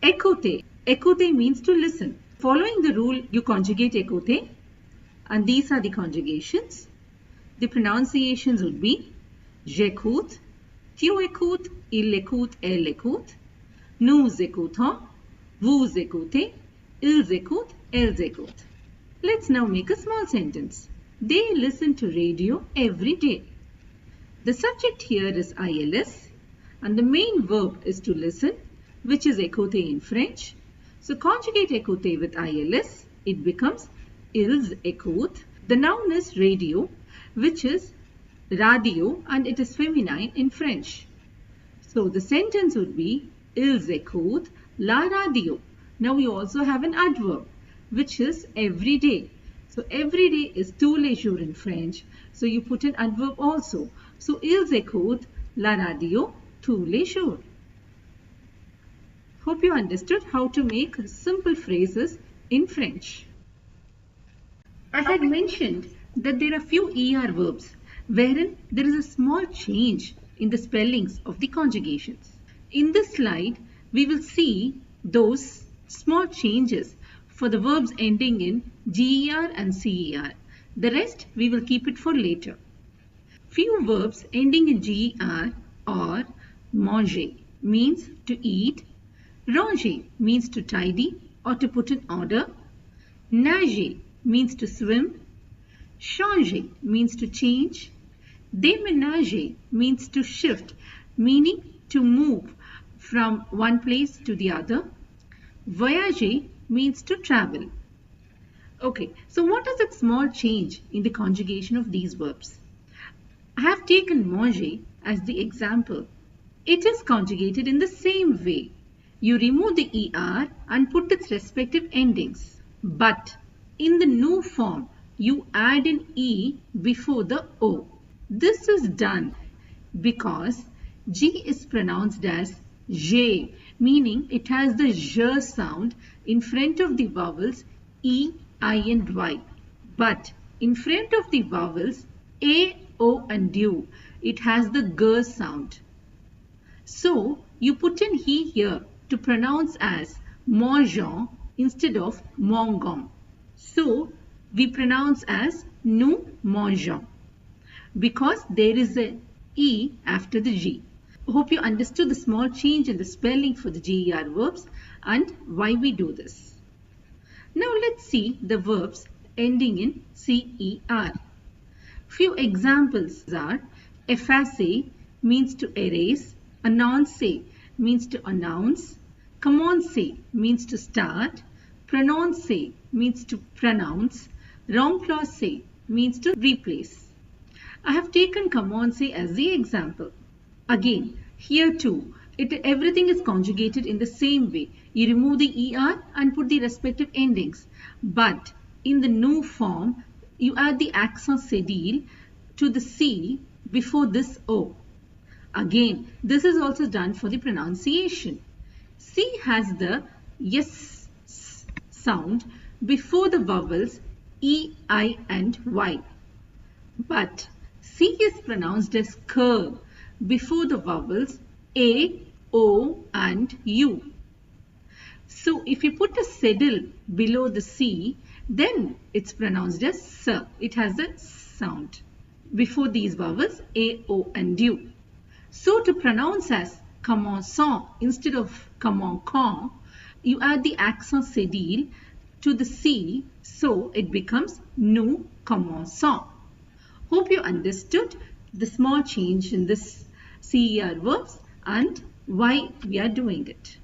Écouter. Écouter means to listen. Following the rule, you conjugate écouter, and these are the conjugations. The pronunciations would be j'écoute, tu écoutes, il écoute, elle écoute, nous écoutons, vous écoutez, ils écoutent, elles écoutent. Let's now make a small sentence. They listen to radio every day. The subject here is ILS and the main verb is to listen, which is écouter in French. So conjugate écouter with ILS, it becomes ils écoutent. The noun is radio, which is radio, and it is feminine in French. So the sentence would be ils écoutent la radio. Now we also have an adverb, which is every day. So every day is tous les jours in French. So you put an adverb also. So ils écoutent la radio tous les jours. Hope you understood how to make simple phrases in French. I had mentioned that there are few ER verbs wherein there is a small change in the spellings of the conjugations. In this slide, we will see those small changes for the verbs ending in GER and CER. The rest we will keep it for later. Few verbs ending in GER are manger, means to eat, ranger means to tidy or to put in order, nager means to swim, changer means to change, déménager means to shift, meaning to move from one place to the other, voyager means to travel. Okay, so what is that small change in the conjugation of these verbs? I have taken manger as the example. It is conjugated in the same way. You remove the ER and put its respective endings. But in the new form, you add an E before the O. This is done because G is pronounced as J, meaning it has the J sound in front of the vowels E, I and Y. But in front of the vowels A, O and U, it has the G sound. So you put an he here to pronounce as mangeons instead of mangeons. So we pronounce as nous mangeons because there is an E after the G. Hope you understood the small change in the spelling for the GER verbs and why we do this. Now let's see the verbs ending in CER. Few examples are effacer means to erase, annoncer means to announce, commencer means to start, prononcer means to pronounce, remplacer means to replace. I have taken commencer as the example. Again, here too, everything is conjugated in the same way. You remove the ER and put the respective endings. But in the new form, you add the accent cédille to the C before this O. Again, this is also done for the pronunciation. C has the yes sound before the vowels E, I and Y. But C is pronounced as K before the vowels A, O and U. So if you put a cédille below the C, then it's pronounced as S. It has the sound before these vowels A, O and U. So to pronounce as commençant instead of commençant, you add the accent cédille to the C, so it becomes nous commençons. Hope you understood the small change in this CER verbs and why we are doing it.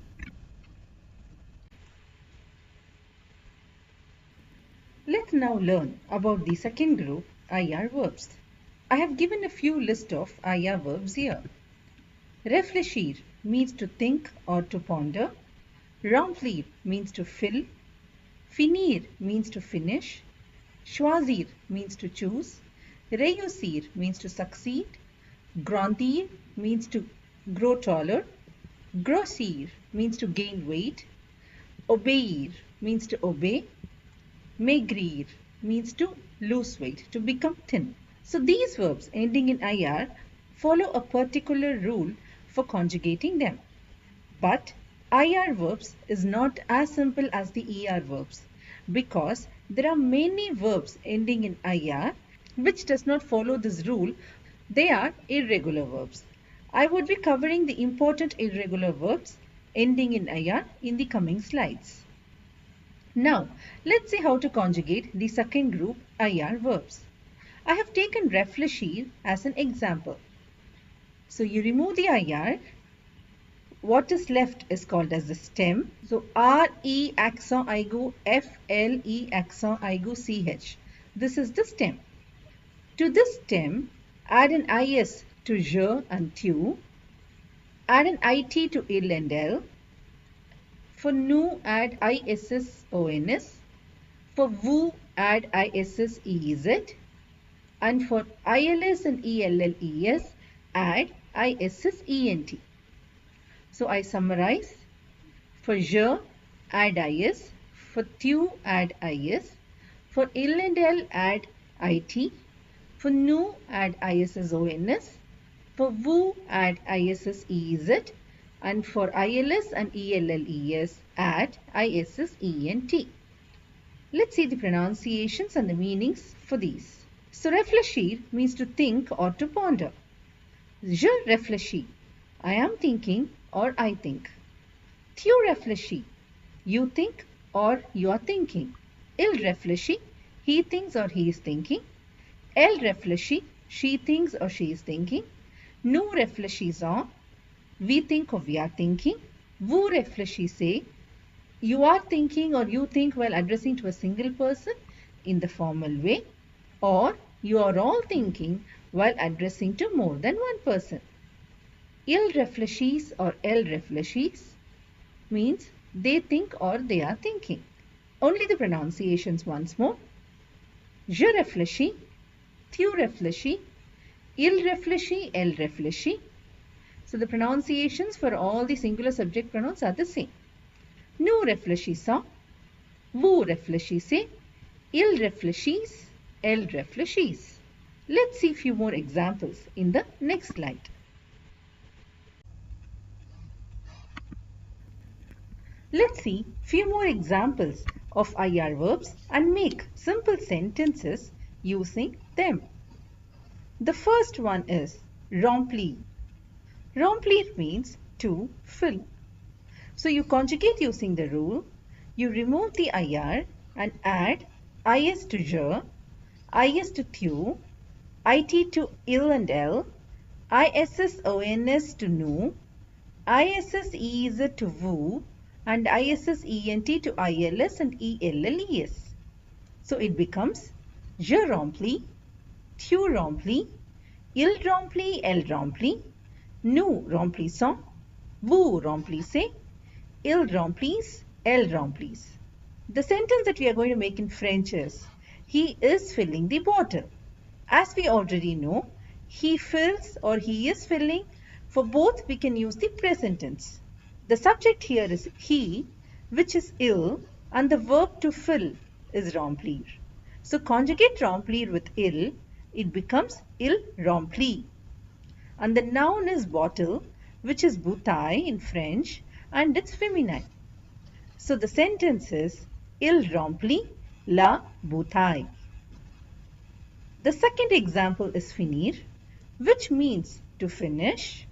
Let's now learn about the second group, IR verbs. I have given a few list of IR verbs here. Réfléchir means to think or to ponder. Remplir means to fill. Finir means to finish. Choisir means to choose. Réussir means to succeed. Grandir means to grow taller. Grossir means to gain weight. Obéir means to obey. Maigrir means to lose weight, to become thin. So these verbs ending in IR follow a particular rule for conjugating them. But IR verbs is not as simple as the ER verbs because there are many verbs ending in IR which does not follow this rule. They are irregular verbs. I would be covering the important irregular verbs ending in IR in the coming slides. Now, let's see how to conjugate the second group IR verbs. I have taken réfléchir as an example. So you remove the IR. What is left is called as the stem. So RE accent aigu FLE accent aigu CH. This is the stem. To this stem, add an IS to je and tu. Add an IT to il and l. For nous, add ISSONS. For vous, add ISSEZ. And for ILS and ELLES, add ISSENT. So I summarize. For je, add IS. For tu, add IS. For il and l, add IT. For nous, add ISSONS. For vous, add ISSEZ. And for ILS and ELLES, add ISSENT. Let's see the pronunciations and the meanings for these. So réfléchir means to think or to ponder. Je réfléchis. I am thinking or I think. Tu réfléchis. You think or you are thinking. Il réfléchit. He thinks or he is thinking. Elle réfléchit. She thinks or she is thinking. Nous réfléchissons. We think or we are thinking. Vous réfléchissez. You are thinking or you think while addressing to a single person in the formal way, or you are all thinking while addressing to more than one person. Il réfléchit or elle réfléchit means they think or they are thinking. Only the pronunciations once more. Je réfléchis. Tu réfléchis. Il réfléchit. Elle réfléchit. So the pronunciations for all the singular subject pronouns are the same. Nous réfléchissons. Vous réfléchissez. Il réfléchit. Elle réfléchit. Let's see a few more examples in the next slide. Let's see few more examples of IR verbs and make simple sentences using them. The first one is remplir. Remplir means to fill. So you conjugate using the rule. You remove the IR and add IS to je, IS to tu, IT to il and l, ISSONS to nous, ISSEZ to vous, and ISSENT to ILS and ELLES. So it becomes je remplis, tu remplis, il remplit, elle remplit, nous remplissons, vous remplissez, il remplit, elle remplit. The sentence that we are going to make in French is, he is filling the bottle. As we already know, he fills or he is filling. For both we can use the present tense. The subject here is he, which is il, and the verb to fill is remplir. So conjugate remplir with il, it becomes il remplit. And the noun is bottle, which is bouteille in French, and it's feminine. So the sentence is il remplit la bouteille. The second example is finir, which means to finish.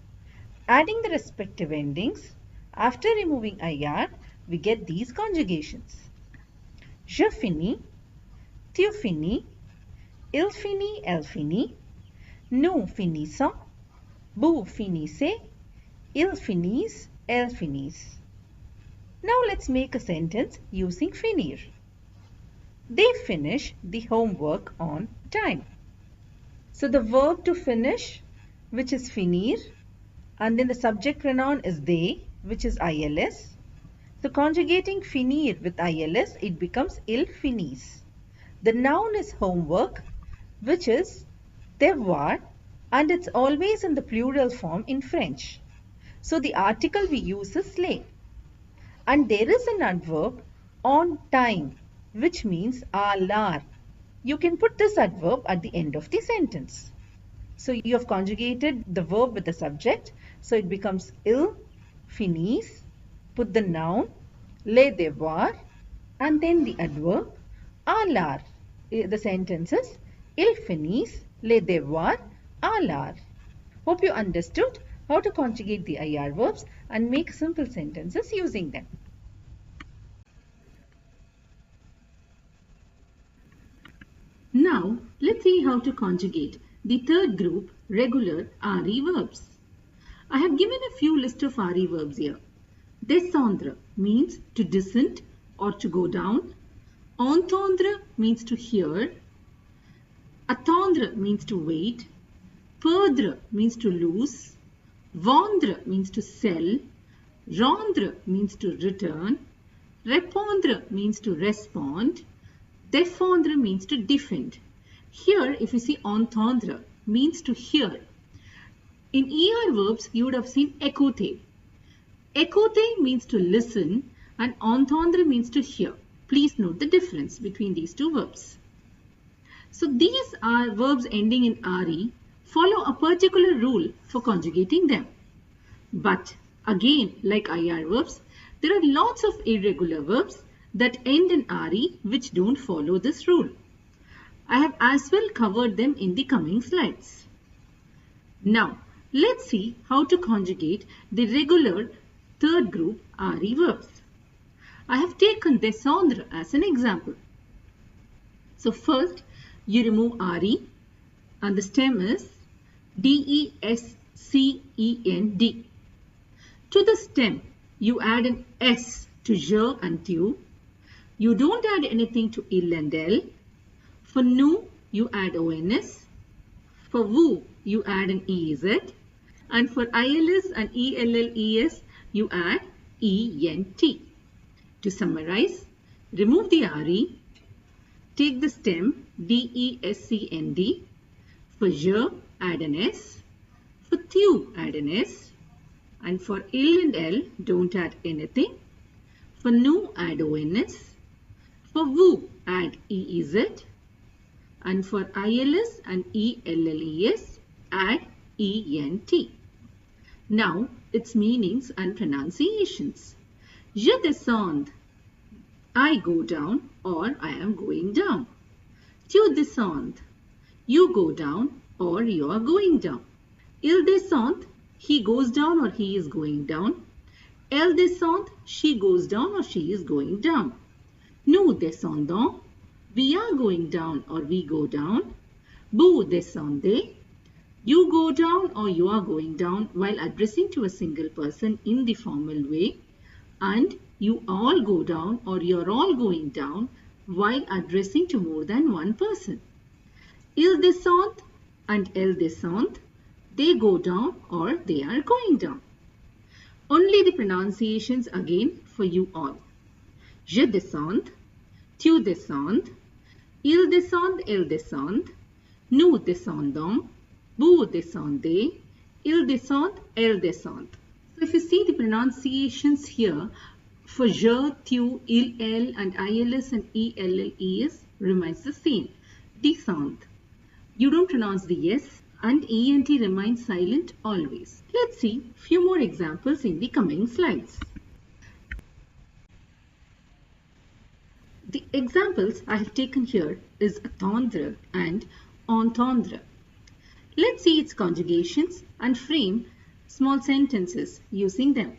Adding the respective endings, after removing IR, we get these conjugations. Je finis, tu finis, il finit, elle finit, nous finissons, vous finissez, ils finissent, elles finissent. Now let's make a sentence using finir. They finish the homework on time. So the verb to finish, which is finir, and then the subject pronoun is they, which is ILS. So conjugating finir with ILS, it becomes il finissent. The noun is homework, which is devoir, and it's always in the plural form in French. So the article we use is les. And there is an adverb on time, which means à l'heure. You can put this adverb at the end of the sentence. So you have conjugated the verb with the subject. So it becomes il finissent, put the noun, les devoirs, and then the adverb à l'heure. The sentence is ils finissent les devoirs à l'heure. Hope you understood how to conjugate the IR verbs and make simple sentences using them. Now, let's see how to conjugate the third group, regular RE verbs. I have given a few list of RE verbs here. Descendre means to descend or to go down. Entendre means to hear. Attendre means to wait. Perdre means to lose. Vendre means to sell. Rendre means to return. Répondre means to respond. Défendre means to defend. Here, if you see entendre means to hear. In ER verbs, you would have seen écouter. Écouter means to listen and entendre means to hear. Please note the difference between these two verbs. So these are verbs ending in RE follow a particular rule for conjugating them. But again, like IR verbs, there are lots of irregular verbs that end in RE which don't follow this rule. I have as well covered them in the coming slides. Now, let's see how to conjugate the regular third group RE verbs. I have taken descendre as an example. So first, you remove RE and the stem is DESCEND. To the stem, you add an S to je and tu. You don't add anything to il and elle. For nous, you add ONS. For vous, you add an EZ. And for ILS and ELLES, you add ENT. To summarize, remove the RE. Take the stem DESCEND. For je, add an S. For tu, add an S. And for il and elle, don't add anything. For nous, add ONS. For vous, add EEZ. And for ILS and ELLES, add ENT. Now, its meanings and pronunciations. Je descends, I go down or I am going down. Tu descends, you go down or you are going down. Il descend, he goes down or he is going down. Elle descend, she goes down or she is going down. Nous descendons, we are going down or we go down. Vous descendez, you go down or you are going down while addressing to a single person in the formal way. And you all go down or you are all going down while addressing to more than one person. Il descend and elle descend, they go down or they are going down. Only the pronunciations again for you all. Je descends, tu descends, il descend, elle descend, nous descendons, vous descendez, il descend, elle descend. So if you see the pronunciations here for je, tu, il, elle and ILS and ELLES remains the same. Descend. You don't pronounce the S and ENT remains silent always. Let's see few more examples in the coming slides. The examples I have taken here is attendre and entendre. Let's see its conjugations and frame small sentences using them.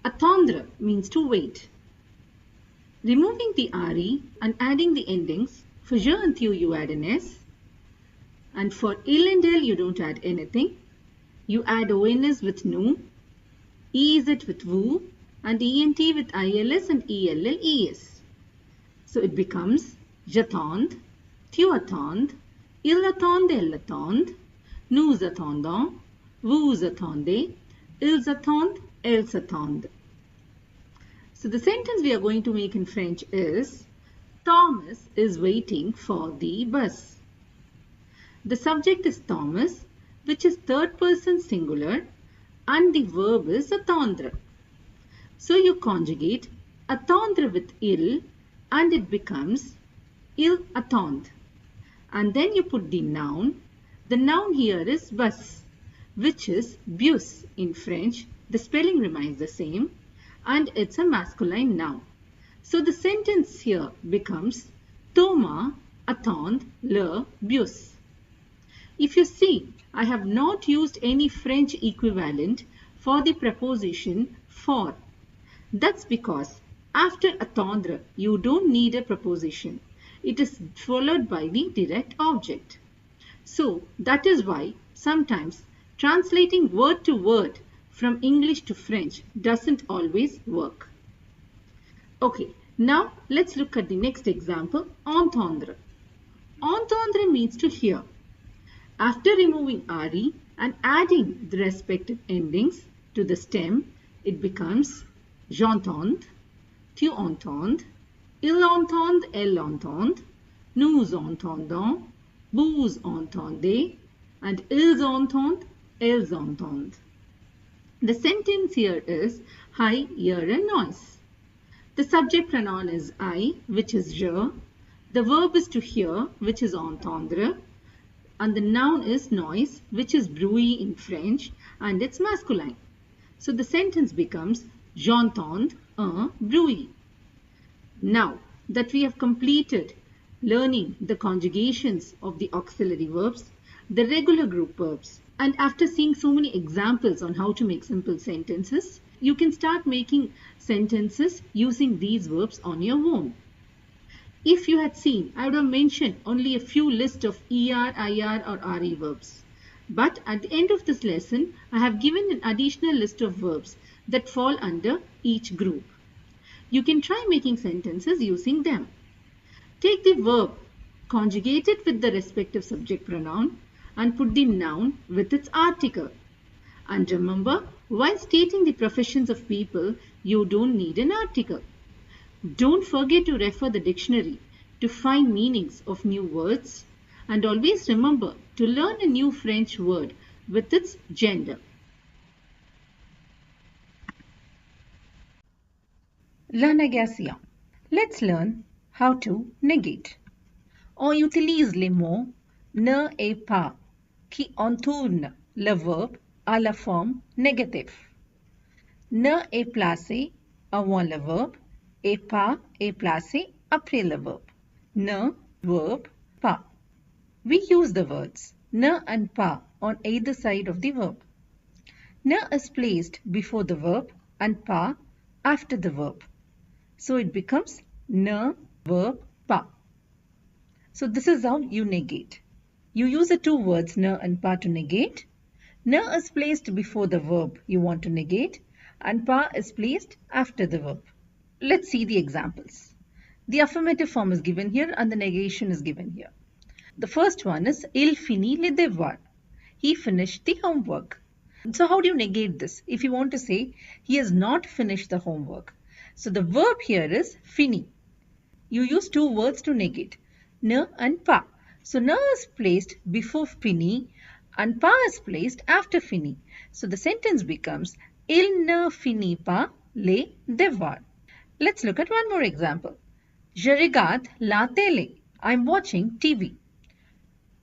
Attendre means to wait. Removing the RE and adding the endings. For je and thu you add an S. And for il and il you don't add anything. You add ONS with nu, EZ with VU, and ENT with ILS and ELLES. So it becomes j'attends, tu attends, il attend, elle attend, nous attendons, vous attendez, ils attendent, elles attendent. So the sentence we are going to make in French is Thomas is waiting for the bus. The subject is Thomas, which is third person singular, and the verb is attendre. So you conjugate attendre with il and it becomes il attend. And then you put the noun. The noun here is bus, which is bus in French. The spelling remains the same and it's a masculine noun. So the sentence here becomes Thomas attend le bus. If you see, I have not used any French equivalent for the preposition for. That's because after attendre, you don't need a preposition. It is followed by the direct object. So that is why sometimes translating word to word from English to French doesn't always work. Okay, now let's look at the next example, entendre. Entendre means to hear. After removing RE and adding the respective endings to the stem, it becomes j'entends, tu entends, il entend, elle entend, nous entendons, vous entendez, and ils entendent, elles entendent. The sentence here is I hear a noise. The subject pronoun is I, which is je. The verb is to hear, which is entendre. And the noun is noise, which is bruit in French, and it's masculine. So the sentence becomes j'entends un bruit. Now that we have completed learning the conjugations of the auxiliary verbs, the regular group verbs, and after seeing so many examples on how to make simple sentences, you can start making sentences using these verbs on your own. If you had seen, I would have mentioned only a few lists of ER, IR or RE verbs. But at the end of this lesson, I have given an additional list of verbs that fall under each group. You can try making sentences using them. Take the verb, conjugate it with the respective subject pronoun and put the noun with its article. And remember, while stating the professions of people, you don't need an article. Don't forget to refer the dictionary to find meanings of new words, and always remember to learn a new French word with its gender. La négation. Let's learn how to negate. On utilise les mots ne et pas qui entourent le verbe à la forme négative. Ne est placé avant le verbe et pas est placé après le verbe. Ne, verb, pas. We use the words ne and pas on either side of the verb. Ne is placed before the verb and pas after the verb. So it becomes ne, verb, pas. So this is how you negate. You use the two words ne and pas to negate. Ne is placed before the verb you want to negate and pas is placed after the verb. Let's see the examples. The affirmative form is given here and the negation is given here. The first one is il finit les devoirs. He finished the homework. So how do you negate this? If you want to say he has not finished the homework. So the verb here is fini. You use two words to negate, ne and pas. So ne is placed before fini and pas is placed after fini. So the sentence becomes il ne finit pas les devoirs. Let's look at one more example. Je regarde la télé. I'm watching TV.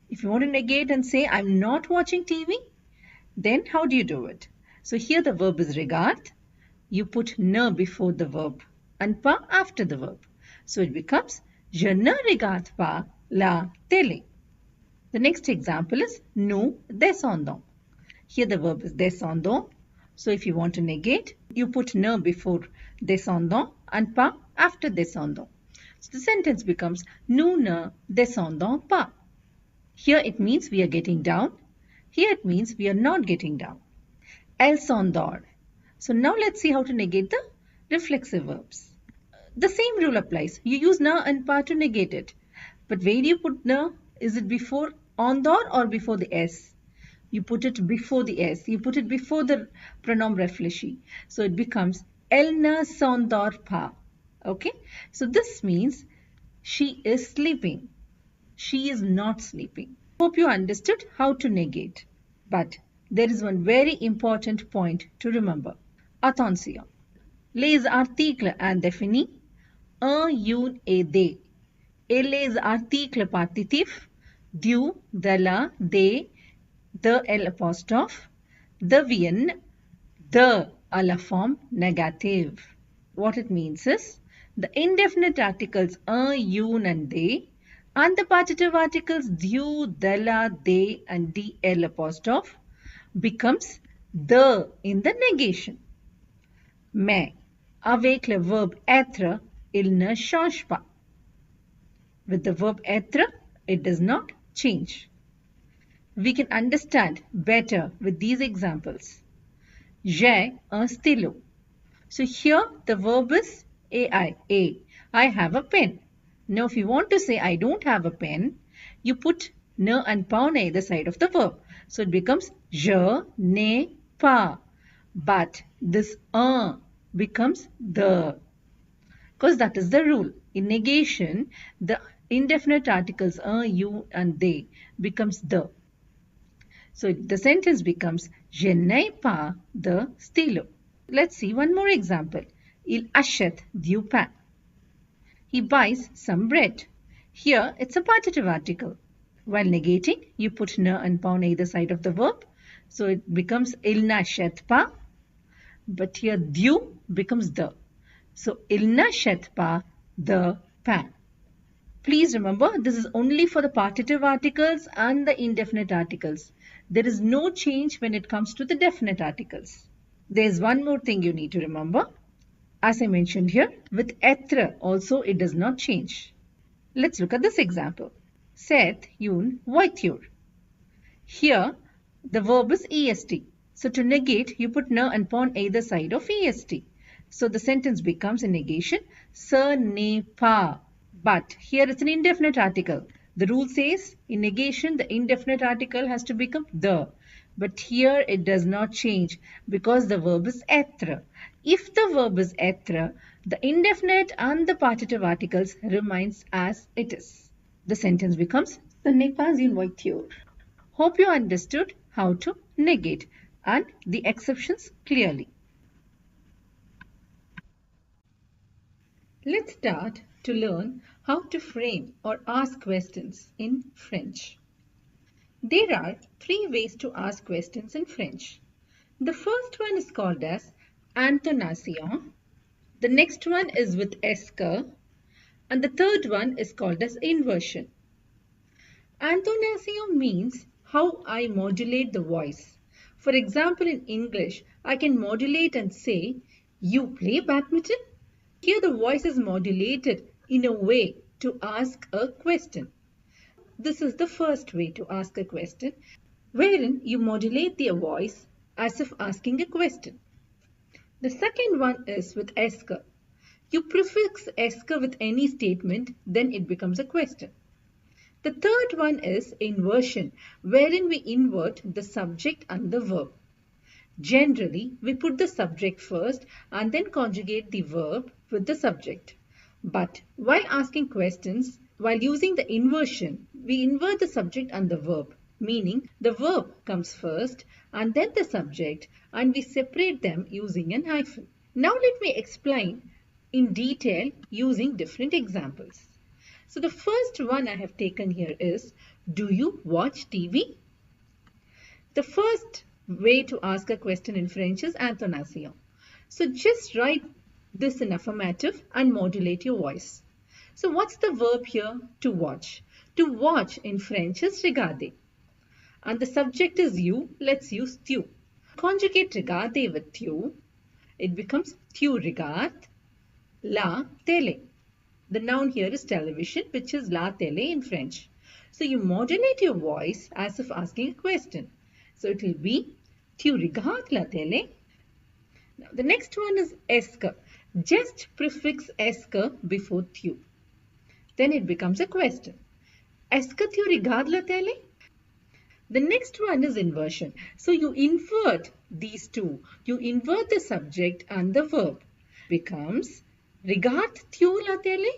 If you want to negate and say I'm not watching TV, then how do you do it? So here the verb is regard. You put ne before the verb and pas after the verb. So it becomes je ne regarde pas la télé. The next example is nous descendons. Here the verb is descendant. So if you want to negate, you put ne before descendant and pas after descendant. So the sentence becomes nous ne descendons pas. Here it means we are getting down. Here it means we are not getting down. Elle s'endort. So now let's see how to negate the reflexive verbs. The same rule applies. You use na and pa to negate it. But where do you put na? Is it before ondor or before the s? You put it before the s. You put it before the pronoun réfléchi. So it becomes elle ne s'endort pas. Okay? So this means she is sleeping. She is not sleeping. Hope you understood how to negate. But there is one very important point to remember. Attention. Les articles indéfinis, un, une et des, et les articles partitifs, du, de la, des, de l'apostrophe, deviennent de à la forme négative. What it means is, the indefinite articles un, une and des, and the partitive articles du, de la, des and the l'apostrophe becomes de in the negation. Mais avec le verbe être, il ne change pas. With the verb être, it does not change. We can understand better with these examples. J'ai un stylo. So here the verb is ai, a. I have a pen. Now if you want to say I don't have a pen, you put ne and pas on either side of the verb. So it becomes je n'ai pas. But this un becomes the. Because that is the rule. In negation, the indefinite articles you and they becomes the. So the sentence becomes je n'ai pas de stylo. Let's see one more example. Il achète du pain. He buys some bread. Here it's a partitive article. While negating, you put ne and pas on either side of the verb. So it becomes il n'achète pas. But here du becomes the. So, il n'achète pas de pain. Please remember, this is only for the partitive articles and the indefinite articles. There is no change when it comes to the definite articles. There is one more thing you need to remember. As I mentioned here, with être also it does not change. Let's look at this example. C'est une voiture. Here, the verb is est. So to negate, you put ne and pas on either side of est. So the sentence becomes a negation, ce n'est pas. But here it's an indefinite article. The rule says in negation, the indefinite article has to become the. But here it does not change because the verb is être. If the verb is être, the indefinite and the partitive articles remains as it is. The sentence becomes, ce n'est pas une voiture. Hope you understood how to negate and the exceptions clearly. Let's start to learn how to frame or ask questions in French. There are three ways to ask questions in French. The first one is called as intonation. The next one is with est que. And the third one is called as inversion. Intonation means how I modulate the voice. For example, in English, I can modulate and say, you play badminton? Here the voice is modulated in a way to ask a question. This is the first way to ask a question, wherein you modulate the voice as if asking a question. The second one is with est que. You prefix est que with any statement, then it becomes a question. The third one is inversion, wherein we invert the subject and the verb. Generally, we put the subject first and then conjugate the verb with the subject. But while asking questions, while using the inversion, we invert the subject and the verb, meaning the verb comes first and then the subject, and we separate them using an hyphen. Now let me explain in detail using different examples. So the first one I have taken here is, do you watch TV? The first way to ask a question in French is intonation. So just write this in affirmative and modulate your voice. So what's the verb here? To watch. To watch in French is regarder. and the subject is you, let's use tu. Conjugate regarder with tu, it becomes tu regarde la télé. The noun here is television, which is la télé in French. So you modulate your voice as if asking a question. So it will be tu regardes la télé. Now the next one is est que. Just prefix est que before tu. Then it becomes a question. Est-ce que tu regardes la télé? The next one is inversion. So you invert these two. You invert the subject and the verb. Becomes regardes-tu la télé?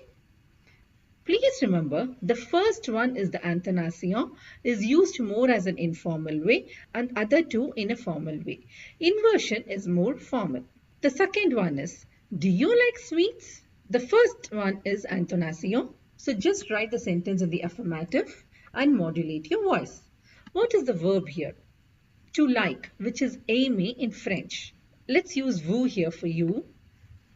Please remember, the first one is the intonation, is used more as an informal way and other two in a formal way. Inversion is more formal. The second one is, do you like sweets? The first one is intonation. So just write the sentence in the affirmative and modulate your voice. What is the verb here? To like, which is aimer in French. Let's use vous here for you.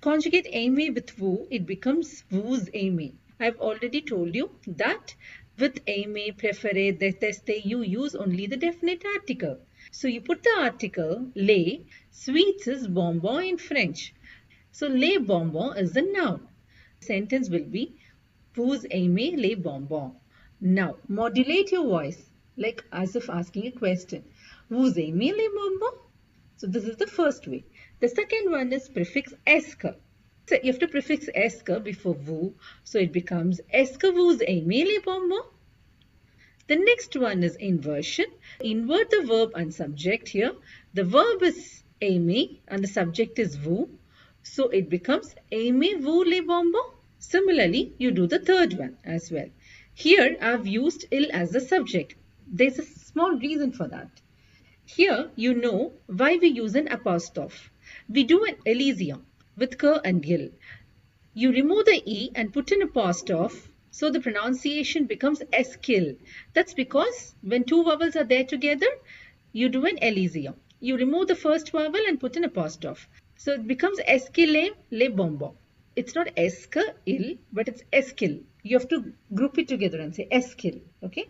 Conjugate aimer with vous, it becomes vous aimez. I've already told you that with aimer, préférer, détester, you use only the definite article. So you put the article les, sweets is bonbon in French. So les bonbons is the noun. Sentence will be vous aimez les bonbons. Now modulate your voice like as if asking a question. Vous aimez les bonbons? So this is the first way. The second one is prefix est que. So you have to prefix est que before vous. So it becomes est que vous aimez les bonbons? The next one is inversion. Invert the verb and subject here. The verb is aimer and the subject is vous. So it becomes aimez-vous les bonbons? Similarly, you do the third one as well. Here I have used il as the subject. There's a small reason for that. Here you know why we use an apostrophe. We do an elision with k and il. You remove the e and put an apostrophe, so the pronunciation becomes esquil. That's because when two vowels are there together, you do an elision. You remove the first vowel and put an apostrophe. So it becomes esquil les bonbons. It's not esque il, but it's esquil. You have to group it together and say esquil. Okay.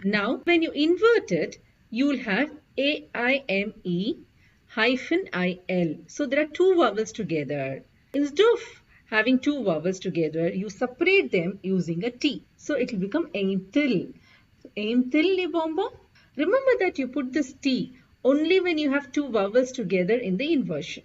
Now when you invert it, you will have aime hyphen il. So there are two vowels together. Instead of having two vowels together, you separate them using a T. So it will become aim-til. Aim-til les bonbons. Remember that you put this T only when you have two vowels together in the inversion.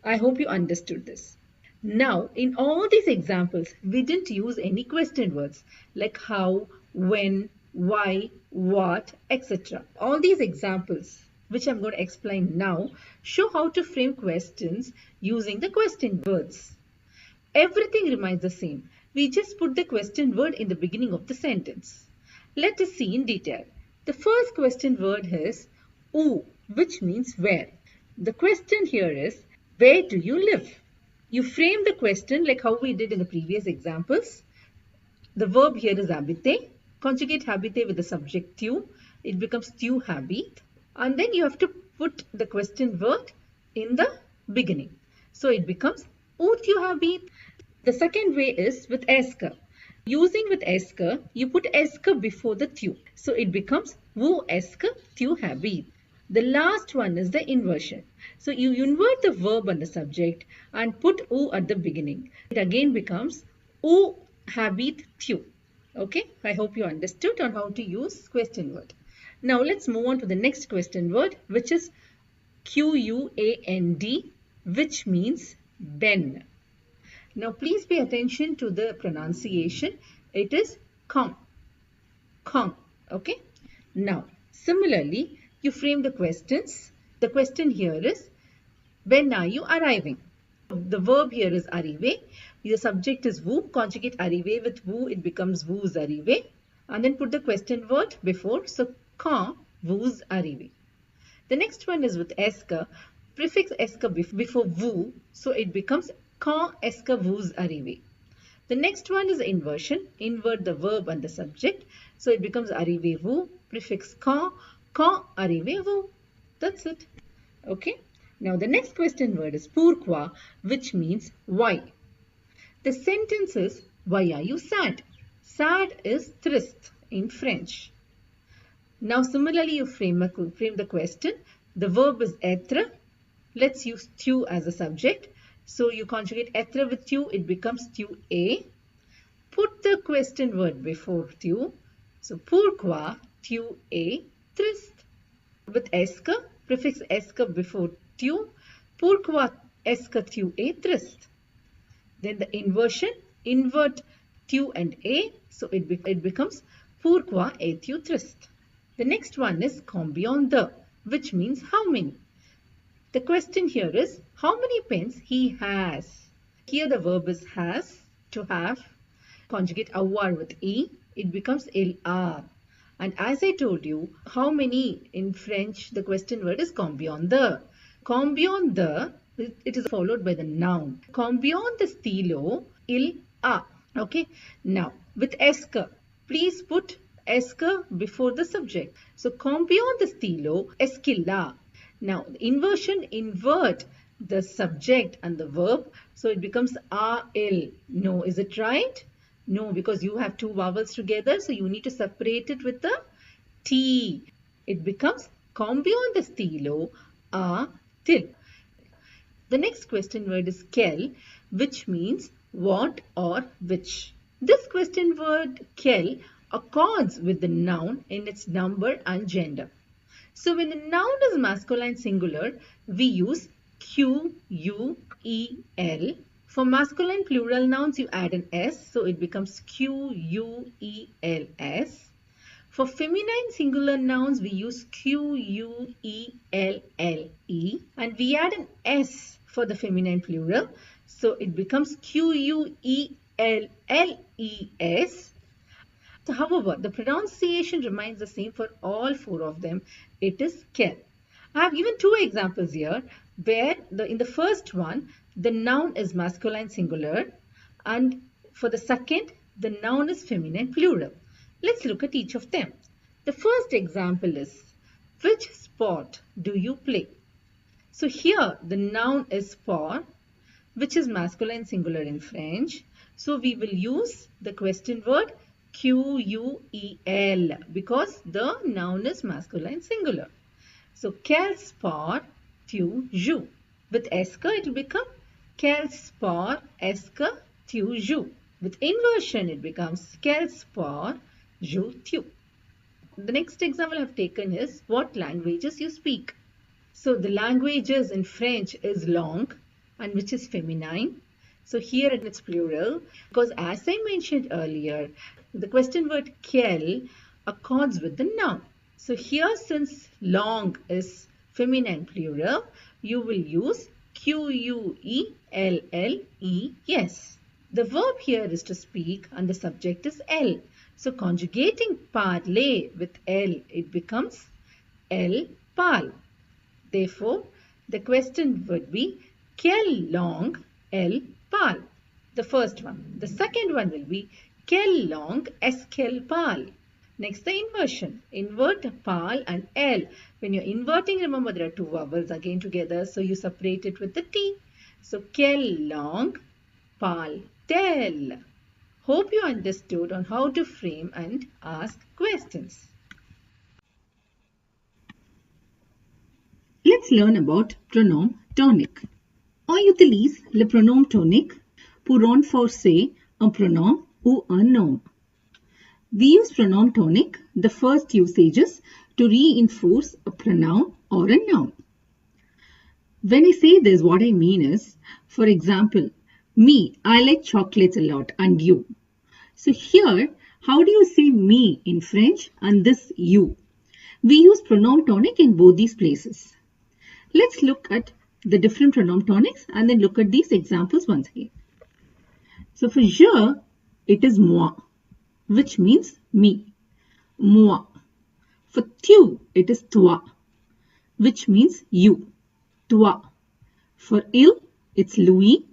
I hope you understood this. Now, in all these examples, we didn't use any question words like how, when, why, what, etc. All these examples, which I'm going to explain now, show how to frame questions using the question words. Everything remains the same. We just put the question word in the beginning of the sentence. Let us see in detail. The first question word is où, which means where. The question here is, where do you live? You frame the question like how we did in the previous examples. The verb here is habiter. Conjugate habiter with the subject tu. It becomes tu habite. And then you have to put the question word in the beginning. So it becomes où tu habites. The second way is with est que. Using with est que, you put est que before the tu. So it becomes où est que tu habites. The last one is the inversion. So you invert the verb and the subject and put où at the beginning. It again becomes où habites-tu. Okay, I hope you understood on how to use question word. Now let's move on to the next question word, which is quand, which means ben. Now please pay attention to the pronunciation. It is quand. Quand. Okay. Now similarly, you frame the questions. The question here is, when are you arriving? The verb here is arriver. The subject is vous. Conjugate arriver with vous. It becomes vous arrivez. And then put the question word before. So quand vous arrivez. The next one is with est que. Prefix est que before vous. So it becomes quand est-ce que vous arrivez. The next one is inversion. Invert the verb and the subject. So it becomes arrivez-vous. Prefix quand arrivez-vous. That's it. Okay. Now the next question word is pourquoi, which means why. The sentence is, why are you sad? Sad is triste in French. Now similarly you frame the question. The verb is être. Let's use tu as a subject. So you conjugate être with tu, it becomes tu es. Put the question word before tu. So pourquoi tu es triste? With est que, prefix est que before tu. Pourquoi est-ce que tu es triste? Then the inversion, invert tu and a, so it becomes pourquoi es-tu triste? The next one is combien de, which means how many. The question here is how many pens he has. Here the verb is has, to have. Conjugate avoir with e, it becomes il a. And as I told you, how many in French, the question word is combien de. Combien de, it is followed by the noun. Combien de stylo il a. Okay. Now, with est que, please put est que before the subject. So, combien de stylo est qu'il a. Now, the inversion, invert the subject and the verb. So, it becomes a il. No, is it right? No, because you have two vowels together. So, you need to separate it with the T. It becomes combien de stylo a-t-il. The next question word is quel, which means what or which. This question word quel accords with the noun in its number and gender. So when the noun is masculine singular, we use Q, U, E, L. For masculine plural nouns, you add an S, so it becomes Q, U, E, L, S. For feminine singular nouns, we use Q, U, E, L, L, E. And we add an S for the feminine plural. So it becomes Q, U, E, L, L, E, S. So, however, the pronunciation remains the same for all four of them. It is quel. I have given two examples here where in the first one, the noun is masculine singular, and for the second, the noun is feminine plural. Let's look at each of them. The first example is, which sport do you play? So here the noun is sport, which is masculine singular in French. So we will use the question word Q-U-E-L because the noun is masculine singular. So quel sport tu joues? With est que it will become quel sport est que tu joues? With inversion it becomes quel sport joues-tu? The next example I have taken is what languages you speak. So the languages in French is langue, and which is feminine. So here it's plural because as I mentioned earlier, the question word quel accords with the noun. So here since langue is feminine plural, you will use Q-U-E-L-L-E-S. The verb here is to speak and the subject is L. So conjugating parler with L, it becomes L parle. Therefore, the question would be quelle langue elle parle? The first one. The second one will be quelle langue est-ce qu'elle parle? Next, the inversion. Invert parle and L. When you're inverting, remember there are two vowels again together. So you separate it with the T. So quelle langue parle-t-elle? Hope you understood on how to frame and ask questions. Let's learn about pronom tonique. On utilise le pronom tonique pour renforcer un pronom ou un nom. We use pronom tonique, the first usages, to reinforce a pronoun or a noun. When I say this, what I mean is, for example, me, I like chocolates a lot, and you. So here, how do you say me in French and this you? We use pronom tonique in both these places. Let's look at the different pronom toniques and then look at these examples once again. So for je, it is moi, which means me, moi. For tu, it is toi, which means you, toi. For il, it's lui,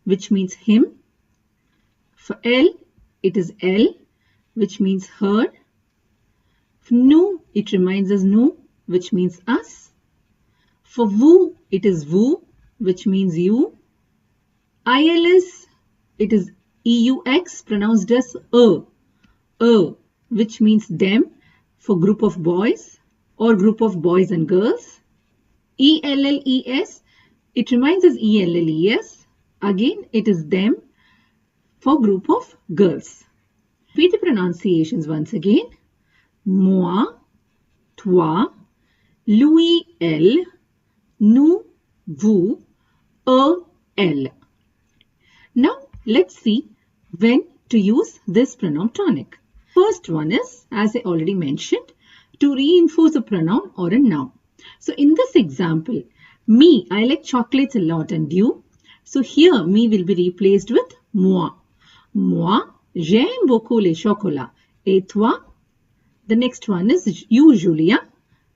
which means him. For elle, it is elle, which means her. For nous, it reminds us nous, which means us. For vous, it is vous, which means you. ILS, it is EUX, pronounced as which means them. for group of boys or group of boys and girls. ELLES, it reminds us ELLES. Again, it is them for group of girls. Repeat the pronunciations once again. Moi, toi, lui, elle, nous, vous, eux, elle. Now, let's see when to use this pronoun tonic. First one is, as I already mentioned, to reinforce a pronoun or a noun. So in this example, me, I like chocolates a lot, and you? So here, me will be replaced with moi. Moi, j'aime beaucoup les chocolats. Et toi? The next one is you, Julia.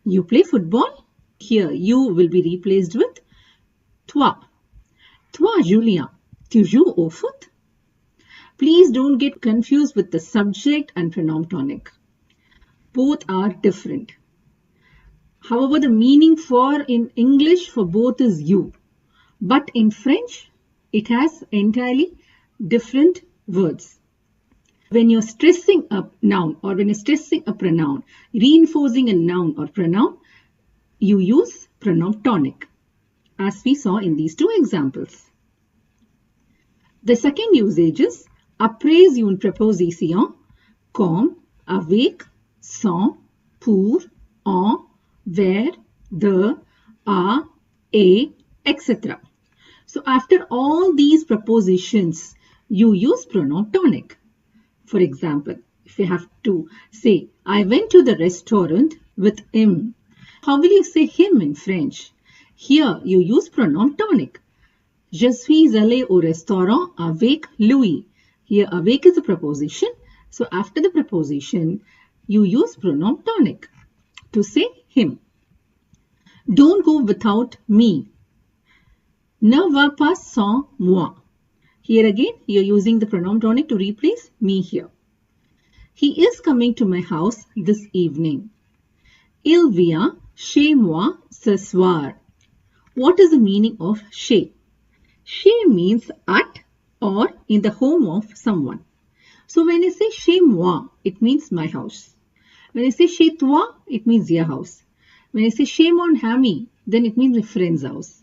You play football? Here, you will be replaced with toi. Toi, Julia, tu joues au foot? Please don't get confused with the subject and pronoun tonic. Both are different. However, the meaning for in English for both is you. But in French, it has entirely different words. When you're stressing a noun or when you're stressing a pronoun, reinforcing a noun or pronoun, you use pronoun tonic, as we saw in these two examples. The second usage is après une préposition comme, avec, sans, pour, en, vers, de, à, et, etc. So after all these prepositions, you use pronoun tonic. For example, if you have to say, I went to the restaurant with him. How will you say him in French? Here you use pronoun tonic. Je suis allé au restaurant avec lui. Here avec is a preposition. So after the preposition, you use pronoun tonic to say him. Don't go without me. Ne va pas sans moi. Here again, you are using the pronoun tonic to replace me here. He is coming to my house this evening. Il vient chez moi ce soir. What is the meaning of chez? Chez means at or in the home of someone. So when I say chez moi, it means my house. When I say chez toi, it means your house. When I say chez mon ami, then it means my friend's house.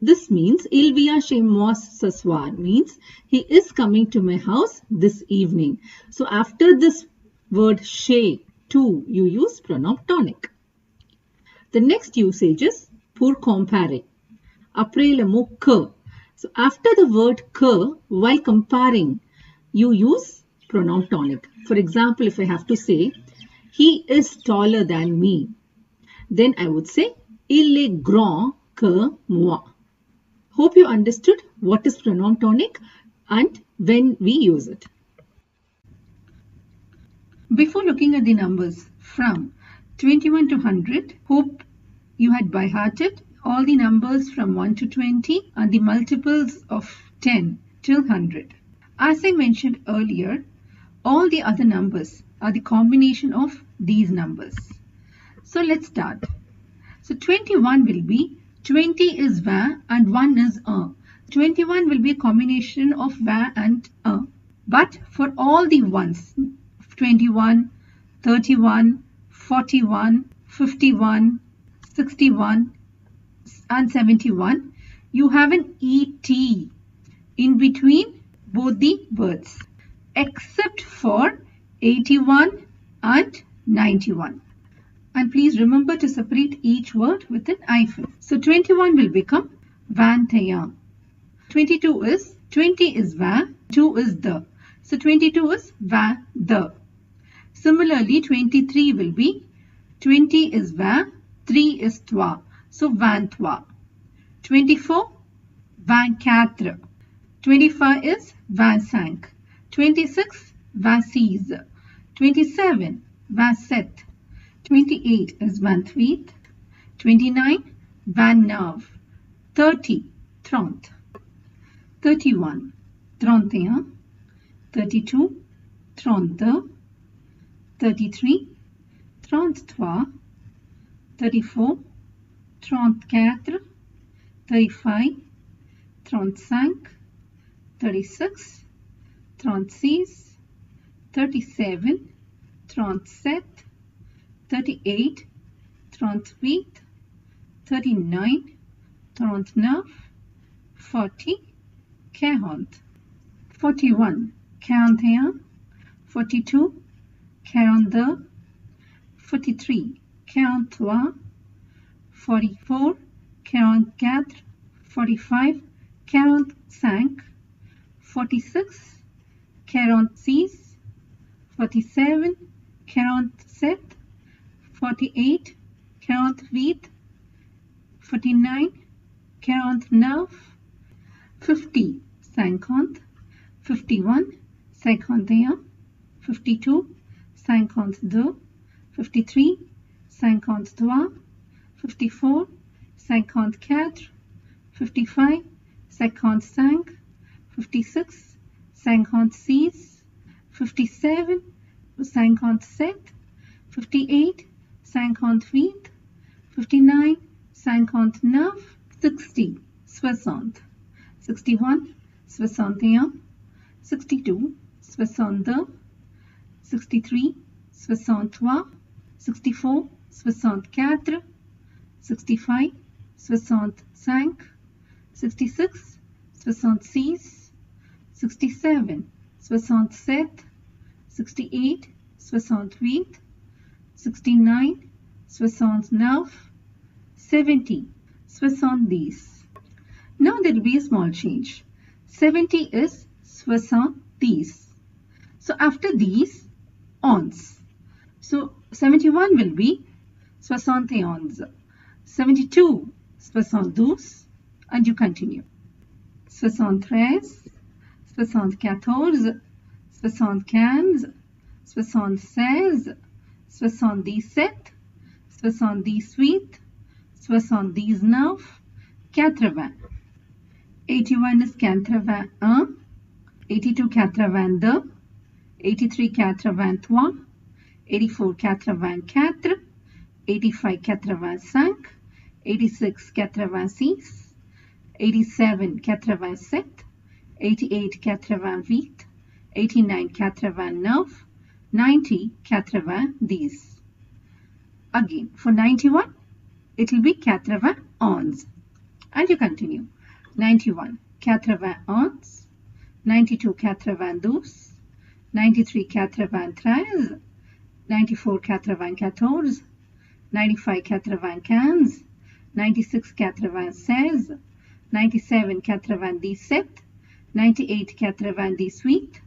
This means il vient chez moi ce soir means he is coming to my house this evening. So after this word chez, to, you use pronoun tonic. The next usage is pour comparer. Après le mot que. So after the word que, while comparing, you use pronoun tonic. For example, if I have to say, he is taller than me, then I would say, il est grand que moi. Hope you understood what is pronoun tonic and when we use it. Before looking at the numbers from 21 to 100, hope you had by hearted all the numbers from 1 to 20 and the multiples of 10 till 100. As I mentioned earlier, all the other numbers are the combination of these numbers. So let's start. So 21 will be 20 is 20 and 1 is 21 will be a combination of 20 and But for all the ones, 21, 31, 41, 51, 61 and 71, you have an ET in between both the words, except for 81 and 91. And please remember to separate each word with an hyphen. So 21 will become 21. 22 is 20 is 2 is the. So 22 is the. Similarly, 23 will be 20 is 3 is toi. So 23. 24 24. 25 is 25. 26 26. 27 27. 28 is 28. 29 29. 30 30. 31 31. 32 32. 33 33. 34 34. 35 35. 36 36. 37 37. 38, 38, 39, 39, 40, 40, 41, 41, 42, 42, 43, 43, 44, 44, 45, 45, 46, 46, 47, 47, 48, 48, 49, 49, 50, 50, 51, 51, 52, 52, 53, 53, 54, 54, 55, 55, 56, 56, 57, 57, 58, 58, 59, 59, 60, 60, 61, 61, 62, 62, 63, 63, 64, 64, 65, 65, 66, 66, 67, 67, 68, 68, 69, 69, 70, 70. Now there will be a small change. 70 is 70. So after these, ons. So 71 will be 71. 72, 72, and you continue. 73, 74, 75, 76, 77, 78, 79, 80. 81 is 81, 82 82, 83 83, 84 84, 85 85, 86 86, 87 87, 88 88, 89 89, 90 90. Again, for 91, it will be 91. And you continue. 91, 91, 92, 92, 93, 93, 94, 94, 95, 95, 96, 96, 97, 97, 98, 98,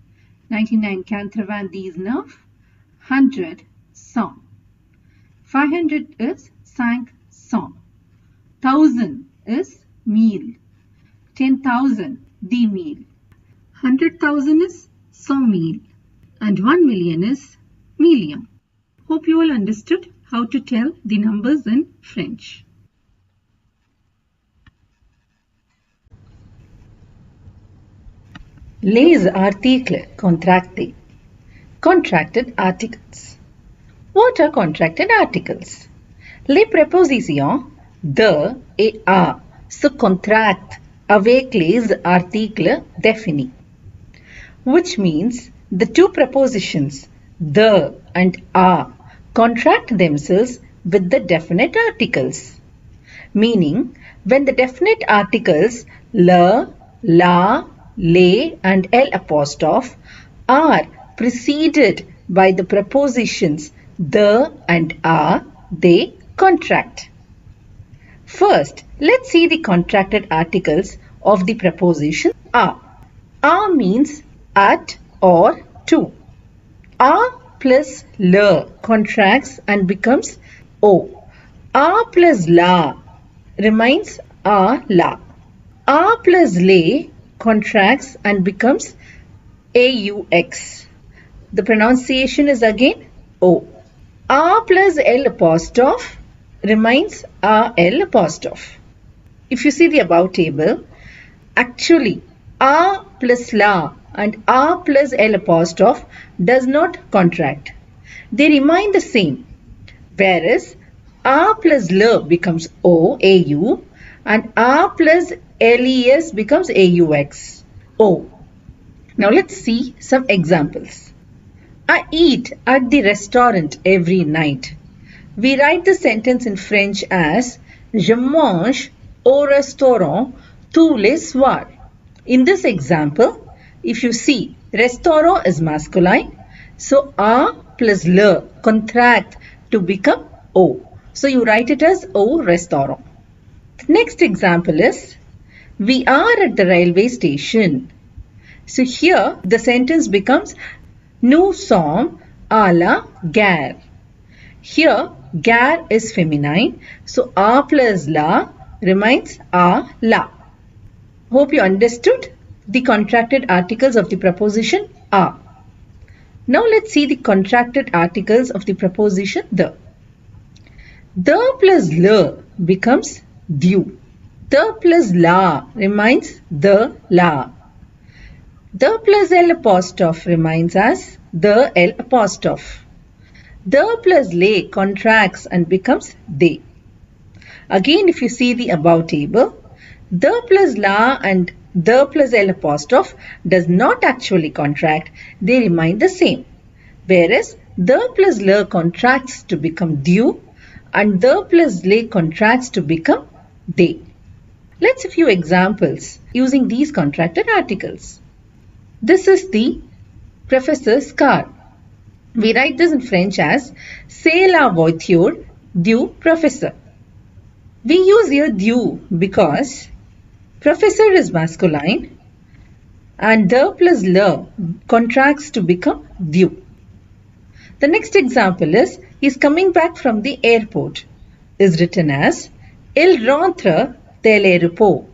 99, 99, 100, 100. 500 is 500. 1000 is meal. 10,000 the meal. 100,000 is 100 meal. And 1 million is million. Hope you all understood how to tell the numbers in French. Les articles contractés. Contracted articles. What are contracted articles? Les prépositions de et à se contractent avec les articles définis, which means the two prepositions the and à contract themselves with the definite articles. Meaning, when the definite articles le, la, les and l apostrophe are preceded by the prepositions the and à, they contract. First, let's see the contracted articles of the preposition à. À means at or to. À plus le contracts and becomes o. À plus la remains à la. À plus les contracts and becomes aux. The pronunciation is again o. À plus l apostrophe remains al apostrophe. If you see the above table, actually a plus la and a plus l apostrophe does not contract. They remain the same. Whereas a plus l becomes o, au, and a plus les becomes aux, o. Now let's see some examples. I eat at the restaurant every night. We write the sentence in French as Je mange au restaurant tous les soirs. In this example, if you see, restaurant is masculine, so a plus le contract to become o. So you write it as au restaurant. The next example is, we are at the railway station. So here the sentence becomes nous sommes à la gare. Here gare is feminine, so a plus la remains a la. Hope you understood the contracted articles of the preposition a. Now let's see the contracted articles of the preposition the. The plus le becomes du. The plus la remains the la. The plus L apostrophe remains as the L apostrophe. The plus lay contracts and becomes they. Again, if you see the above table, the plus la and the plus L apostrophe does not actually contract, they remain the same. Whereas the plus la contracts to become du and the plus lay contracts to become they. Let's see a few examples using these contracted articles. This is the professor's car. We write this in French as c'est la voiture du professeur. We use here du because professor is masculine and the plus le contracts to become du. The next example is he is coming back from the airport is written as il rentre de l'aéroport.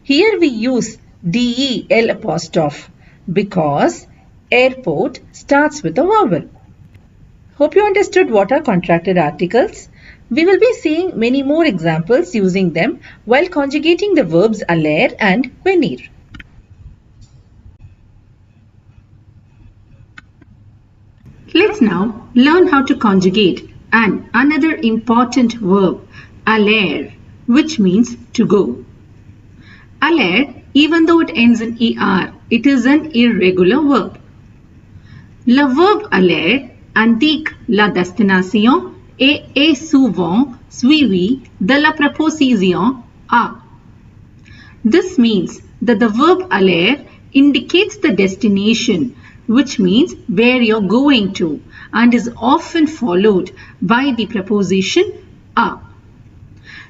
Here we use del apostrophe because airport starts with a vowel. Hope you understood what are contracted articles. We will be seeing many more examples using them while conjugating the verbs aller and venir. Let's now learn how to conjugate another important verb, aller, which means to go. Aller, even though it ends in er, it is an irregular verb. Le verbe aller indique la destination et est souvent suivi de la préposition à. This means that the verb aller indicates the destination, which means where you're going to, and is often followed by the preposition à.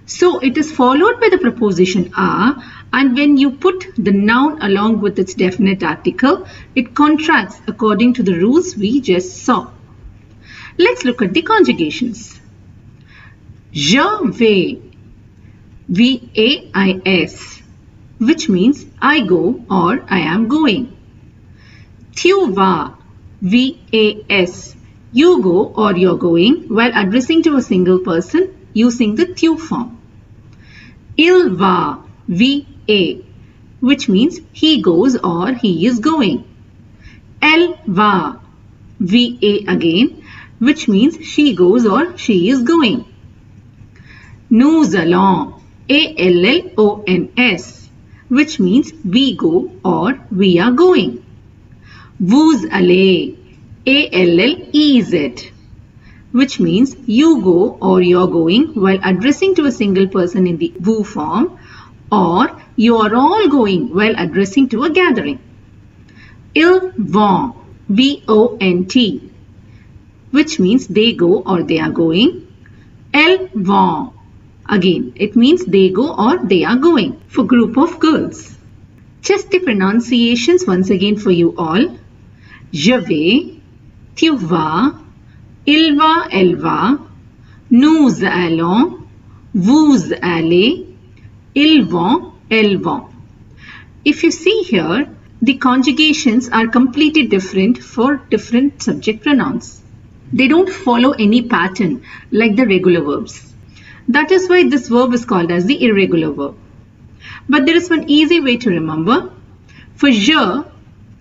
So it is followed by the preposition à, and when you put the noun along with its definite article, it contracts according to the rules we just saw. Let's look at the conjugations. Je vais, V-A-I-S, which means I go or I am going. Tu vas, V-A-S, you go or you're going while addressing to a single person using the tu form. Il va, V-A, which means he goes or he is going. Elle va, V-A again, which means she goes or she is going. Nous allons, A-L-L-O-N-S, which means we go or we are going. Vous allez, A-L-L-E-Z, which means you go or you're going while addressing to a single person in the vous form, or you are all going while addressing to a gathering. Ils vont, V-O-N-T, which means they go or they are going. Elles vont, again it means they go or they are going, for group of girls. Just the pronunciations once again for you all. Je vais, tu vas, il va, elle va, nous allons, vous allez, ils vont, elles vont. If you see here, the conjugations are completely different for different subject pronouns. They don't follow any pattern like the regular verbs. That is why this verb is called as the irregular verb. But there is one easy way to remember. For je,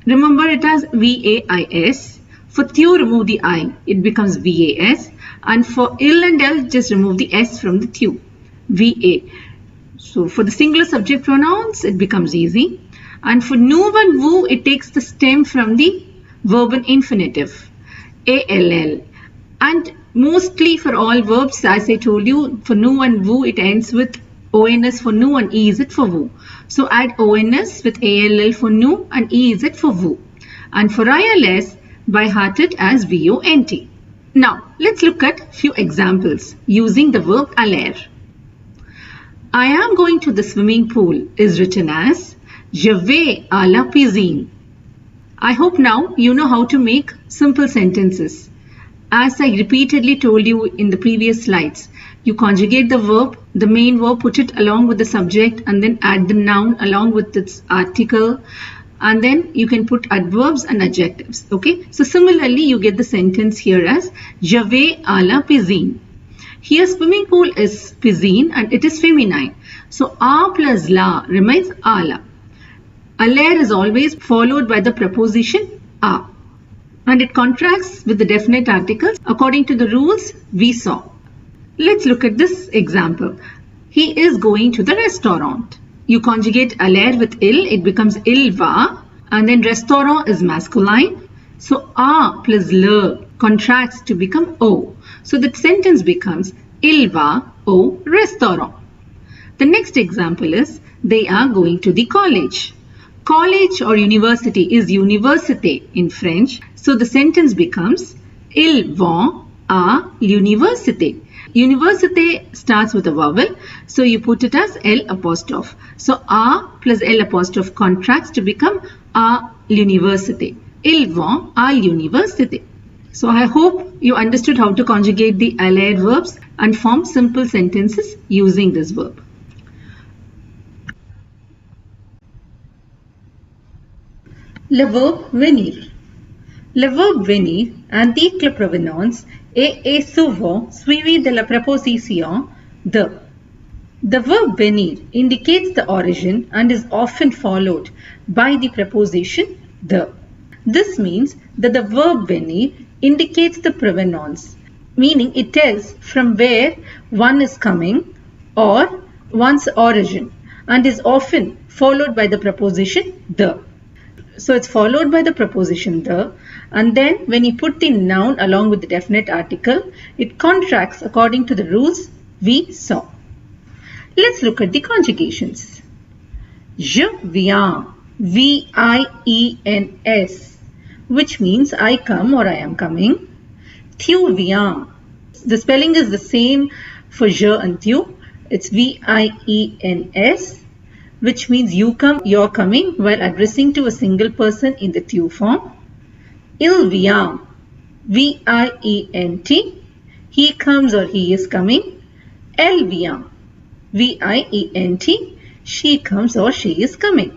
remember it as V-A-I-S. For tu, remove the I, it becomes V-A-S. And for il and el, just remove the S from the tu, V-A. So for the singular subject pronouns, it becomes easy. And for nous and vous, it takes the stem from the verb in infinitive, A-L-L. And Mostly for all verbs, as I told you, for nu and vu, it ends with ons for nu and ez for vu. So add ons with all for nu and ez for vu. And for ILS, by hearted as vont. Now, let's look at few examples using the verb aller. I am going to the swimming pool is written as je vais à la piscine. I hope now you know how to make simple sentences. As I repeatedly told you in the previous slides, you conjugate the verb, the main verb, put it along with the subject and then add the noun along with its article, and then you can put adverbs and adjectives. Okay, so similarly you get the sentence here as je vais à la piscine. Here swimming pool is piscine and it is feminine. So a plus la remains ala. Aller is always followed by the preposition a. And it contracts with the definite articles according to the rules we saw. Let's look at this example. He is going to the restaurant. You conjugate aller with il, it becomes il va, and then restaurant is masculine. So a plus le contracts to become o. So the sentence becomes il va au restaurant. The next example is they are going to the college. College or university is université in French. So the sentence becomes ils vont à l'université. Université starts with a vowel, so you put it as L apostrophe. So a plus L apostrophe contracts to become à l'université. Ils vont à l'université. So I hope you understood how to conjugate the allied verbs and form simple sentences using this verb. Le verbe venir. Le verbe venir indique le provenance et est souvent suivi de la préposition de. The verb venir indicates the origin and is often followed by the preposition de. This means that the verb venir indicates the provenance, meaning it tells from where one is coming or one's origin, and is often followed by the preposition de. So it's followed by the preposition the, and then when you put the noun along with the definite article, it contracts according to the rules we saw. Let's look at the conjugations. Je viens, V-I-E-N-S, which means I come or I am coming. Tu viens, the spelling is the same for je and tu. It's V-I-E-N-S, which means you come, you're coming, while addressing to a single person in the tu form. Il vient, V-I-E-N-T, he comes or he is coming. Elle vient, V-I-E-N-T, she comes or she is coming.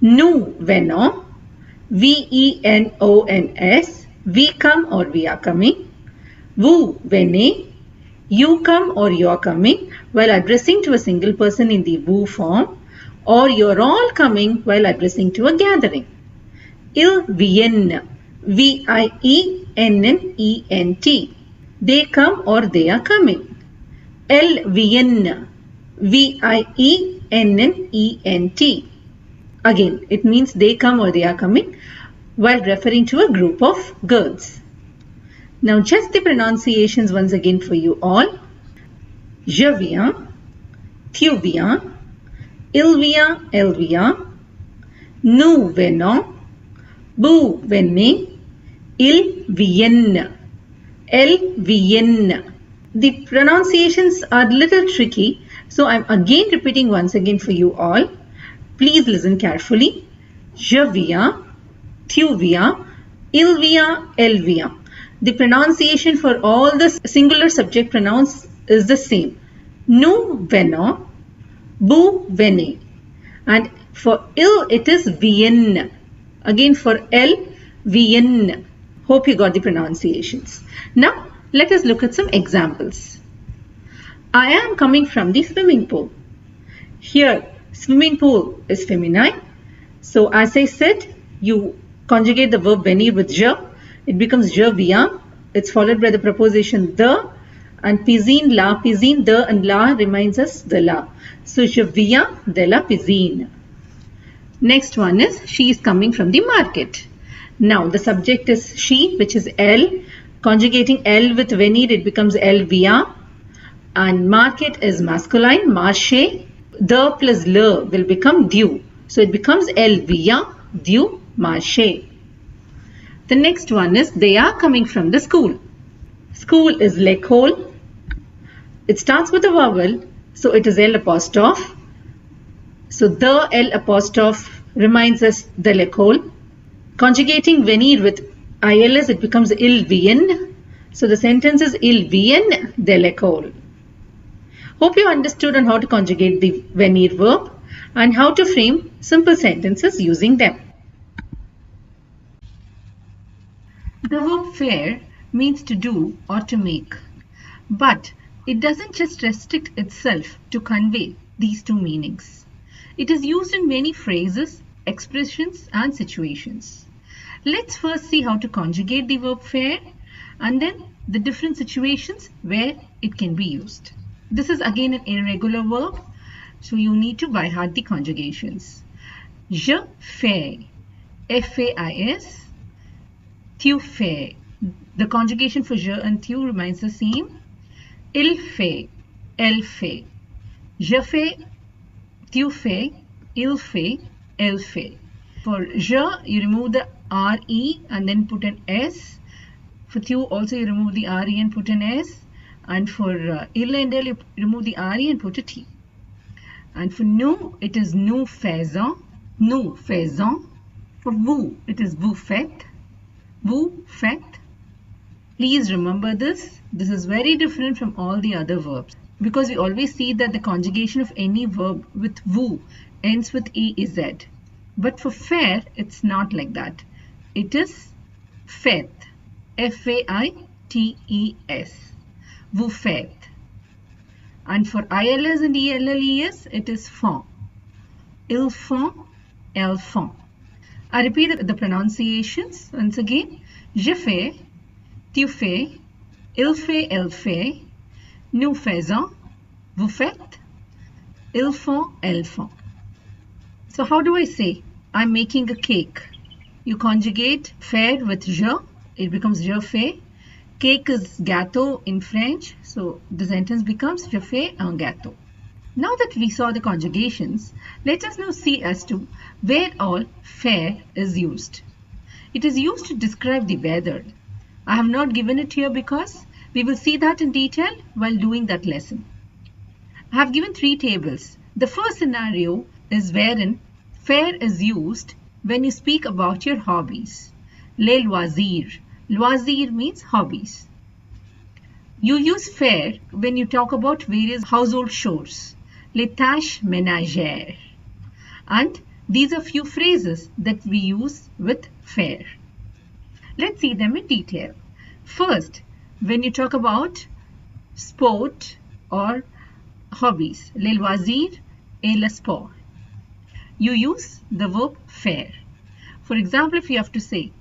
Nous venons, V-E-N-O-N-S, we come or we are coming. Vous venez, you come or you are coming, while addressing to a single person in the vous form, or you're all coming while addressing to a gathering. Ils viennent, V-I-E-N-N-E-N-T, they come or they are coming. Elles viennent, V-I-E-N-N-E-N-T. Again, it means they come or they are coming while referring to a group of girls. Now just the pronunciations once again for you all. Je viens, tu viens, il vient, elle vient, nous venons, vous venez, ils viennent, elles viennent. The pronunciations are a little tricky, so I'm again repeating once again for you all. Please listen carefully. Je viens, tu viens, il vient, elle vient. The pronunciation for all the singular subject pronouns is the same. Nous venons, vous venez. And for il, it is vienne. Again for elle, vienne. Hope you got the pronunciations. Now, let us look at some examples. I am coming from the swimming pool. Here, swimming pool is feminine. So, as I said, you conjugate the verb venir with je. It becomes je viens. It's followed by the preposition de. And piscine, la, piscine, de and la reminds us de la. So, je viens de la piscine. Next one is she is coming from the market. Now, the subject is she, which is elle. Conjugating L with venir, it becomes L via. And market is masculine, marché. The plus le will become du. So it becomes L via, du, marché. The next one is they are coming from the school. School is l'école. It starts with a vowel, so it is L apostrophe. So the L apostrophe reminds us de l'école. Conjugating venir with ILS, it becomes ils viennent. So the sentence is ils viennent de l'école. Hope you understood on how to conjugate the venir verb and how to frame simple sentences using them. The verb faire means to do or to make, but it doesn't just restrict itself to convey these two meanings. It is used in many phrases, expressions and situations. Let's first see how to conjugate the verb faire and then the different situations where it can be used. This is again an irregular verb, so you need to by heart the conjugations. Je fais, F-A-I-S. Tu fais. The conjugation for je and tu remains the same. Il fait, elle fait. Je fais, tu fais, il fait, elle fait. For je, you remove the R-E and then put an S. For tu also you remove the R-E and put an S. And for il and elle you remove the R-E and put a T. And for nous, it is nous faisons, nous faisons. For vous, it is vous faites. Vous faites. Please remember this. This is very different from all the other verbs because we always see that the conjugation of any verb with vous ends with EZ. But for faire, it's not like that. It is faites. F-A-I-T-E-S. Vous faites. And for ILS and ELLES, it is font. Ils font, elles font. I repeat the pronunciations once again. Je fais, tu fais, il fait, elle fait, nous faisons, vous faites, ils font, elles font. So how do I say? I'm making a cake. You conjugate faire with je, it becomes je fais. Cake is gâteau in French, so the sentence becomes je fais un gâteau. Now that we saw the conjugations, let us now see as to where all faire is used. It is used to describe the weather. I have not given it here because we will see that in detail while doing that lesson. I have given three tables. The first scenario is wherein faire is used when you speak about your hobbies. Les loisirs. Loisir means hobbies. You use faire when you talk about various household chores. Les tâches ménagères. And these are few phrases that we use with faire. Let's see them in detail. First, when you talk about sport or hobbies, les loisirs et le sport, you use the verb faire. For example, if you have to say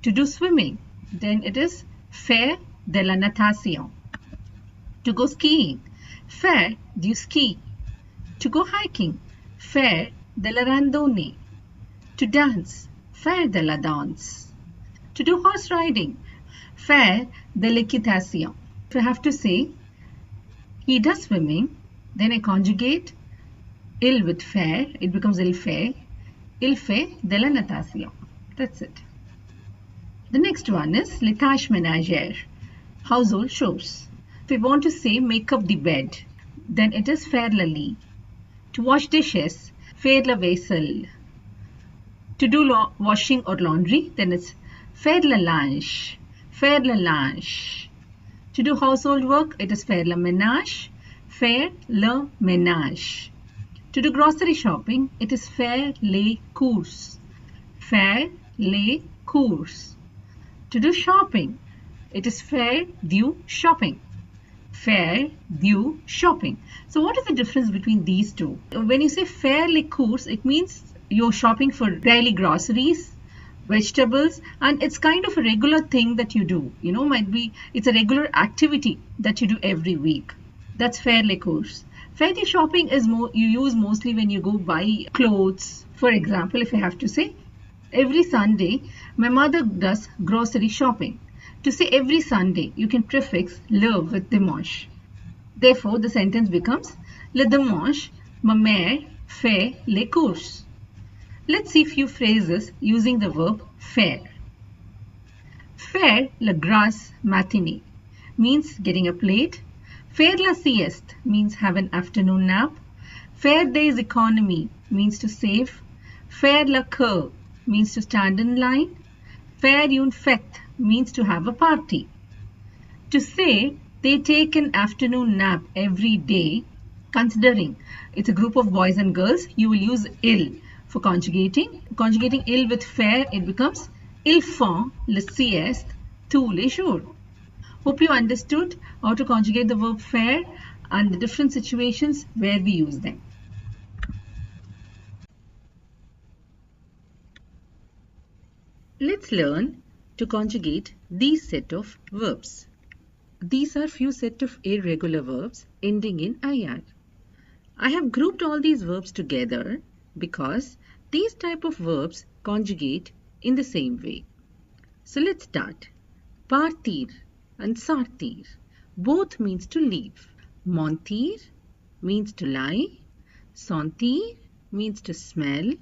to do swimming, then it is faire de la natation. To go skiing, faire du ski. To go hiking, faire de la randonnée. To dance, faire de la danse. To do horse riding, faire de l'équitation. If I have to say he does swimming, then I conjugate il with faire, it becomes il fait de la natation. That's it. The next one is les tâches ménagères, household chores. If we want to say make up the bed, then it is faire le lit. To wash dishes, faire la vaisselle. To do washing or laundry, then it's faire le linge, faire le linge. To do household work, it is faire le ménage, faire le ménage. To do grocery shopping, it is faire les courses, faire les courses. To do shopping, it is faire du shopping, faire du shopping. So what is the difference between these two? When you say faire les courses, it means you're shopping for daily groceries, vegetables, and it's kind of a regular thing that you do. You know, it's a regular activity that you do every week. That's faire les courses. Faire du shopping is you use mostly when you go buy clothes. For example, if I have to say, every Sunday, my mother does grocery shopping. To say every Sunday, you can prefix le with dimanche. Therefore, the sentence becomes le dimanche, ma mère fait les courses. Let's see few phrases using the verb faire. Faire la grasse matinée means getting up late. Faire la sieste means have an afternoon nap. Faire des économies means to save. Faire la queue means to stand in line. Faire une fête means to have a party. To say they take an afternoon nap every day, considering it's a group of boys and girls, you will use il for conjugating. Conjugating il with faire, it becomes ils font la sieste tous les jours. Hope you understood how to conjugate the verb faire and the different situations where we use them. Let's learn to conjugate these set of verbs. These are few set of irregular verbs ending in IR. I have grouped all these verbs together because these type of verbs conjugate in the same way. So let's start. Partir and sortir both means to leave. Mentir means to lie. Sentir means to smell.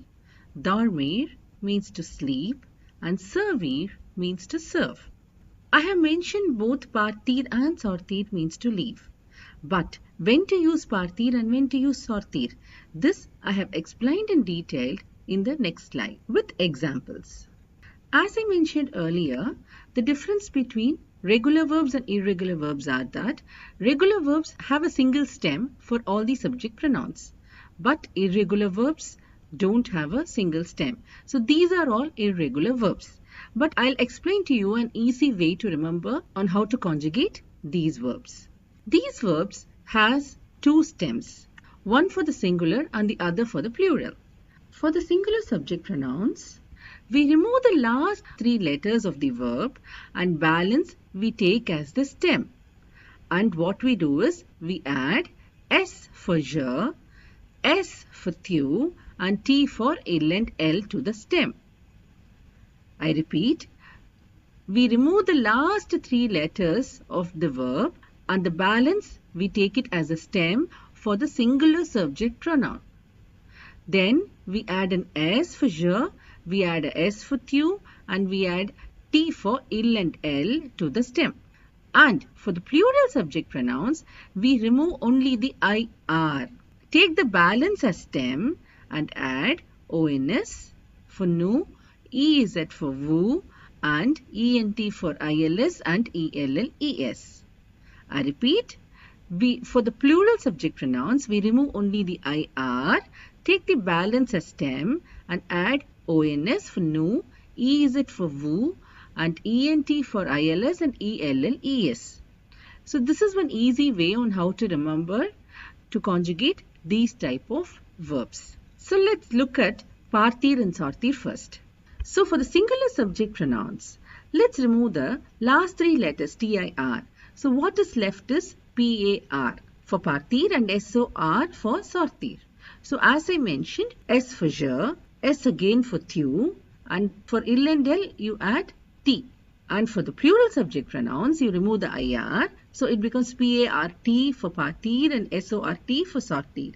Dormir means to sleep. And servir means to serve. I have mentioned both partir and sortir means to leave. But when to use partir and when to use sortir, this I have explained in detail in the next slide with examples. As I mentioned earlier, the difference between regular verbs and irregular verbs are that regular verbs have a single stem for all the subject pronouns, but irregular verbs don't have a single stem. So these are all irregular verbs. But I'll explain to you an easy way to remember on how to conjugate these verbs. These verbs has two stems, one for the singular and the other for the plural. For the singular subject pronouns, we remove the last three letters of the verb and balance we take as the stem. And what we do is we add S for je, S for tu and T for ill and L to the stem. I repeat, we remove the last three letters of the verb and the balance we take it as a stem for the singular subject pronoun. Then we add an S for je, we add a S for tu and we add T for ill and L to the stem. And for the plural subject pronouns, we remove only the IR. Take the balance as stem and add ONS for nu, EZ for woo and ENT for ILS and ELLES. I repeat, for the plural subject pronouns, we remove only the IR, take the balance as stem and add ONS for nu, EZ for woo and ENT for ILS and ELLES. So this is one easy way on how to remember to conjugate these type of verbs. So let's look at partir and sortir first. So for the singular subject pronouns, let's remove the last three letters TIR. So what is left is PAR for partir and SOR for sortir. So as I mentioned, S for je, S again for tu and for ill and L you add T. And for the plural subject pronouns, you remove the IR. So it becomes PART for partir and SORT for sortir.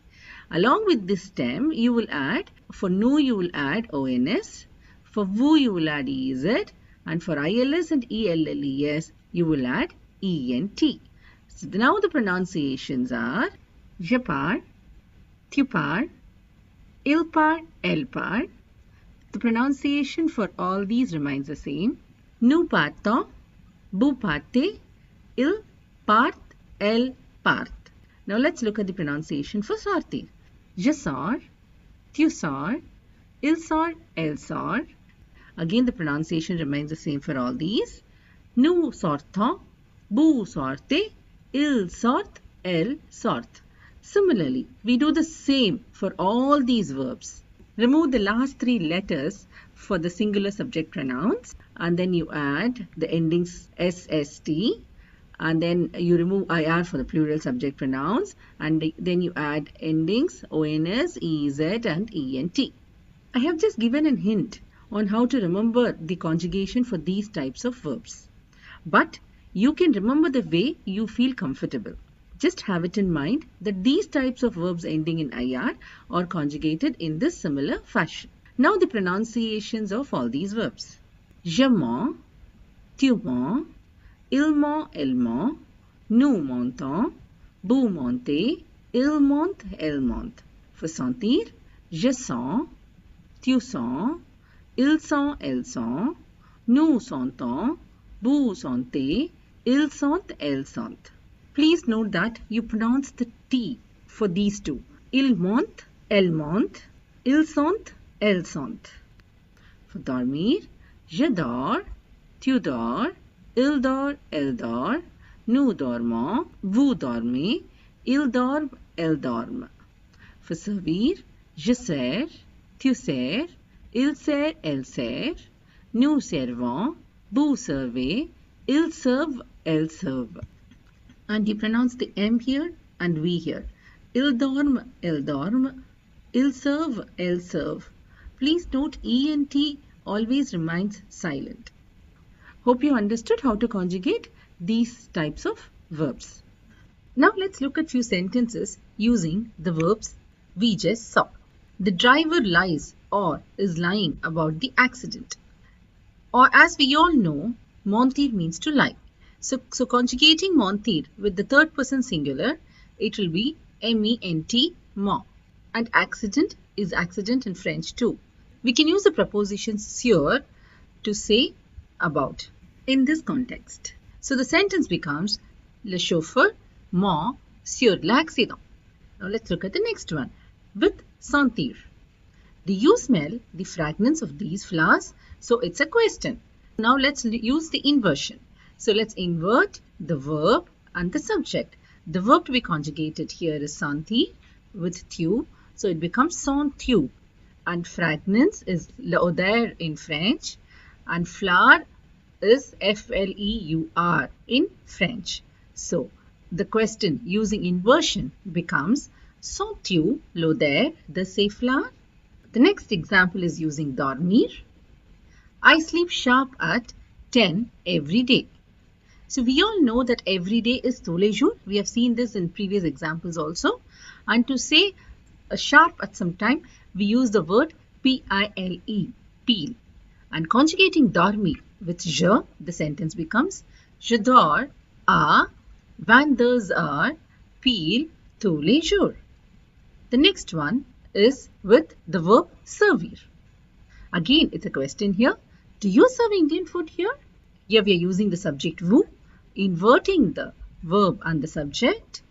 Along with this stem, you will add, for nu you will add ONS, for woo you will add EZ, and for ILS and ELLES you will add ENT. So now the pronunciations are je pars, tu pars, il part, elle part. The pronunciation for all these remains the same. Nous partons, vous partez, il part, elle part. Now let's look at the pronunciation for sortir. Je sors, tu sors, il sort, elle sort. Again the pronunciation remains the same for all these. Nous sortons, vous sortez, il sort, elle sort. Similarly, we do the same for all these verbs. Remove the last three letters for the singular subject pronouns and then you add the endings SST and then you remove IR for the plural subject pronouns and then you add endings ONS, EZ and ENT. I have just given a hint on how to remember the conjugation for these types of verbs. but you can remember the way you feel comfortable. Just have it in mind that these types of verbs ending in IR are conjugated in this similar fashion. Now the pronunciations of all these verbs. Je mens, tu mens, il ment, elle ment, nous mentons, vous mentez, il ment, elle ment. For sentir, je sens, tu sens, il sent, elle sent, nous sentons, vous sentez, ils sentent, elles sentent. Please note that you pronounce the T for these two. Il ment, elle ment, ils sentent, elles sentent. For dormir, je dors, tu dors, il dort, elle dort, nous dormons, vous dormez, ils dorment, elles dorment. For servir, je sers, tu sers, il sert, elle sert, nous servons, vous servez, ils servent, elles servent. And you pronounce the M here and V here. Il dorme, elles dorment, ils servent, elles servent. Please note E and T always remains silent. Hope you understood how to conjugate these types of verbs. Now let's look at few sentences using the verbs we just saw. The driver lies or is lying about the accident. Or as we all know, mentir means to lie. So conjugating mentir with the third person singular, it will be M-E-N-T, ment. And accident is accident in French too. We can use the preposition sur to say about in this context. So the sentence becomes Le chauffeur ment sur l'accident. Now let's look at the next one with sentir. Do you smell the fragrance of these flowers? So it's a question. Now let's use the inversion. So let's invert the verb and the subject. The verb to be conjugated here is sentir with tu. So it becomes sent tu. And fragrance is l'odeur in French. And flower is F-L-E-U-R in French. So the question using inversion becomes sens tu l'odeur de ces fleurs? The next example is using dormir. I sleep sharp at 10 every day. So we all know that every day is tous les jours. We have seen this in previous examples also. And to say sharp at some time, we use the word P-I-L-E, pile. And conjugating dormir with je, the sentence becomes Je dors à 22h pile tous les jours. The next one is with the verb servir. Again, it's a question here. Do you serve Indian food here? Here we are using the subject vous, inverting the verb and the subject.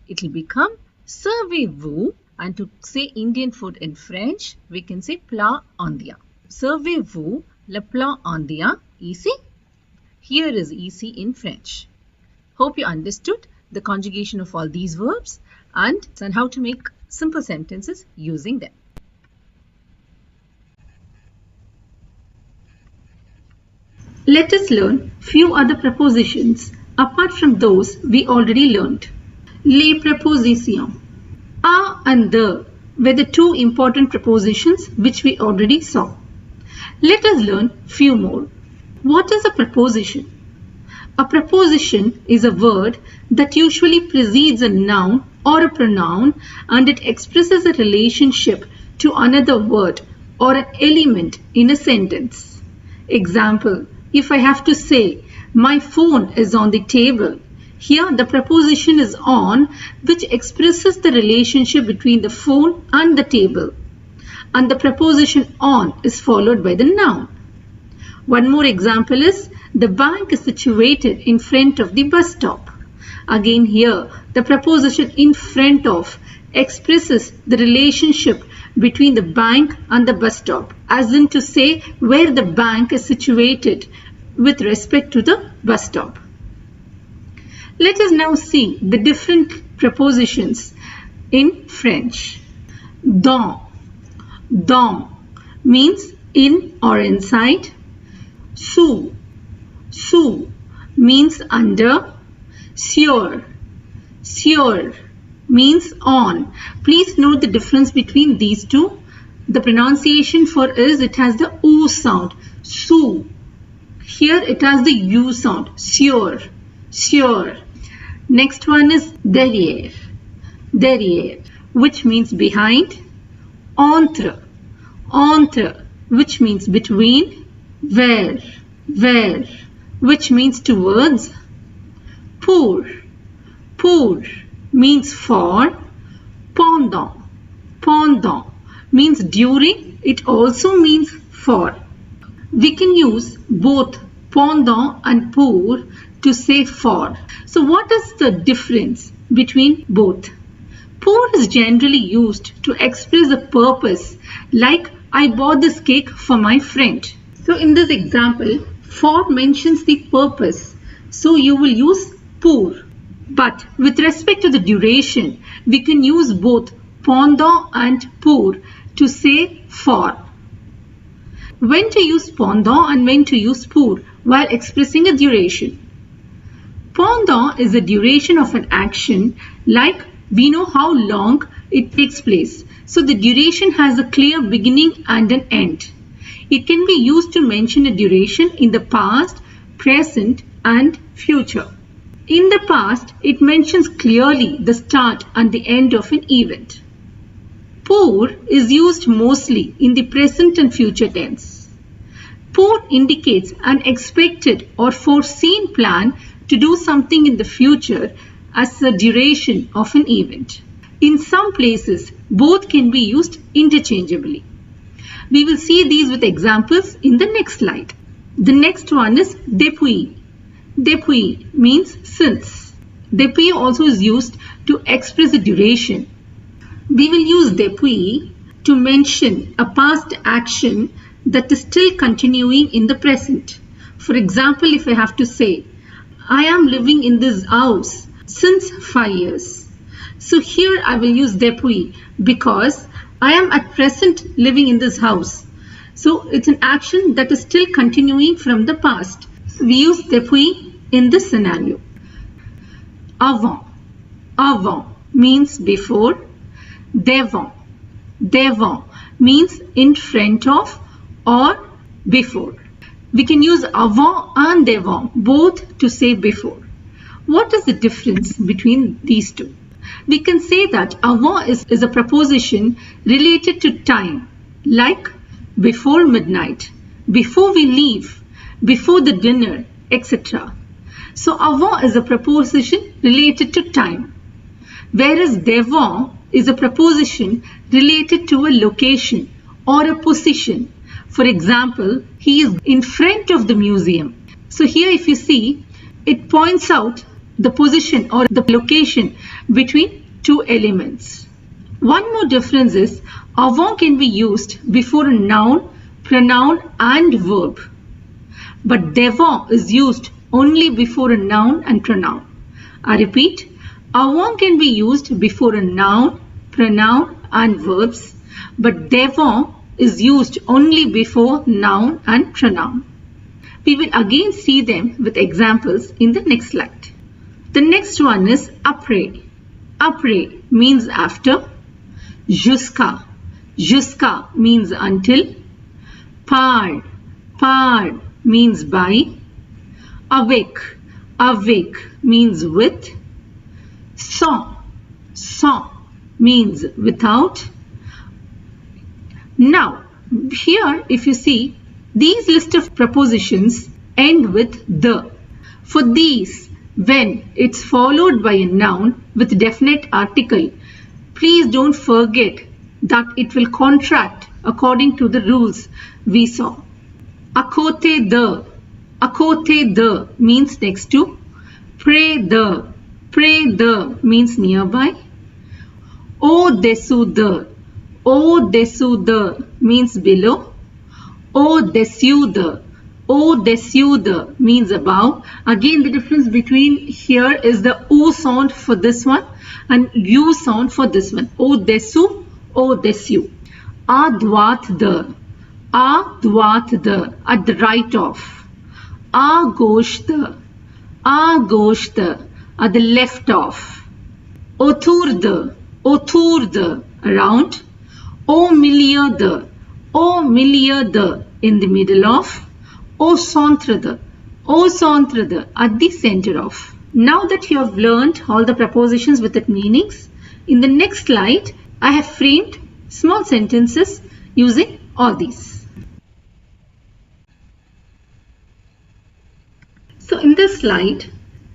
It will become servez-vous, and to say Indian food in French, we can say plat indien. Servez-vous le plat indien ici? Here is ici in French. Hope you understood the conjugation of all these verbs and how to make simple sentences using them. Let us learn few other prepositions apart from those we already learned. Les prépositions. A and the were the two important prepositions which we already saw. Let us learn few more. What is a preposition? A preposition is a word that usually precedes a noun or a pronoun and it expresses a relationship to another word or an element in a sentence. Example, if I have to say, my phone is on the table, here the preposition is on, which expresses the relationship between the phone and the table. And the preposition on is followed by the noun. One more example is, the bank is situated in front of the bus stop. Again here, the preposition in front of expresses the relationship between the bank and the bus stop, as in to say where the bank is situated with respect to the bus stop. Let us now see the different prepositions in French. Dans. Dans means in or inside. Sous. Sous means under. Sur. Sur means on. Please note the difference between these two. The pronunciation for is, it has the oo sound. Sous. Here it has the U sound, sure, sure. Next one is derrière, derrière, which means behind. Entre, entre, which means between. Vers, vers, which means towards. Pour, pour, means for. Pendant, pendant, means during. It also means for. We can use both pendant and pour to say for. So what is the difference between both? Pour is generally used to express a purpose, like I bought this cake for my friend. So in this example, for mentions the purpose, so you will use pour. But with respect to the duration, we can use both pendant and pour to say for. When to use pendant and when to use pour while expressing a duration? Pendant is the duration of an action, like we know how long it takes place. So the duration has a clear beginning and an end. It can be used to mention a duration in the past, present and future. In the past, it mentions clearly the start and the end of an event. Pour is used mostly in the present and future tense. Pour indicates an expected or foreseen plan to do something in the future as the duration of an event. In some places, both can be used interchangeably. We will see these with examples in the next slide. The next one is depuis. Depuis means since. Depuis also is used to express the duration. We will use depuis to mention a past action that is still continuing in the present. For example, if I have to say, I am living in this house since 5 years. So here I will use depuis because I am at present living in this house. So it's an action that is still continuing from the past. We use depuis in this scenario. Avant. Avant means before. Devant. Devant means in front of or before. We can use avant and devant both to say before. What is the difference between these two? We can say that avant is a preposition related to time, like before midnight, before we leave, before the dinner, etc. So avant is a preposition related to time, whereas devant is a preposition related to a location or a position. For example, he is in front of the museum. So here if you see, it points out the position or the location between two elements. One more difference is avant can be used before a noun, pronoun and verb. But devant is used only before a noun and pronoun. I repeat, avant can be used before a noun, pronoun and verbs, but devant is used only before noun and pronoun. We will again see them with examples in the next slide. The next one is après. Après means after. Jusqu'à. Jusqu'à means until. Par. Par means by. Avec. Avec means with. Sans. Sans means without. Now, here if you see, these list of prepositions end with the. For these, when it's followed by a noun with definite article, please don't forget that it will contract according to the rules we saw. À côté de. À côté de means next to. Près de. Près de means nearby. Au-dessous de. Au-dessous de means below. Au-dessus de. Au-dessus de means above. Again, the difference between here is the O sound for this one and U sound for this one. Au-dessous, au-dessus. À droite de. À droite de. At the right of. À gauche de. À gauche de. At the left of. Autour de. Autour de. Around. Au milieu de. Au milieu de. In the middle of. Au centre de. au centre de, at the center of. Now that you have learned all the prepositions with its meanings, in the next slide, I have framed small sentences using all these. So in this slide,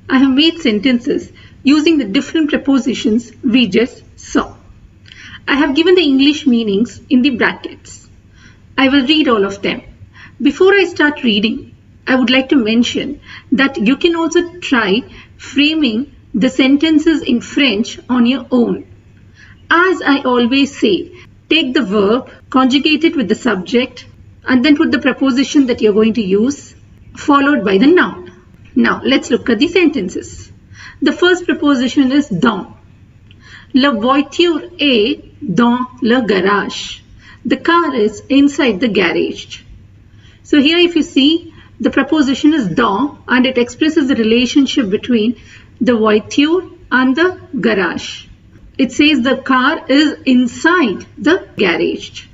I have made sentences using the different prepositions we just saw. I have given the English meanings in the brackets. I will read all of them. Before I start reading, I would like to mention that you can also try framing the sentences in French on your own. As I always say, take the verb, conjugate it with the subject, and then put the preposition that you're going to use, followed by the noun. Now, let's look at the sentences. The first preposition is dans. La voiture est dans le garage. The car is inside the garage. So here if you see, the preposition is dans and it expresses the relationship between the voiture and the garage. It says the car is inside the garage.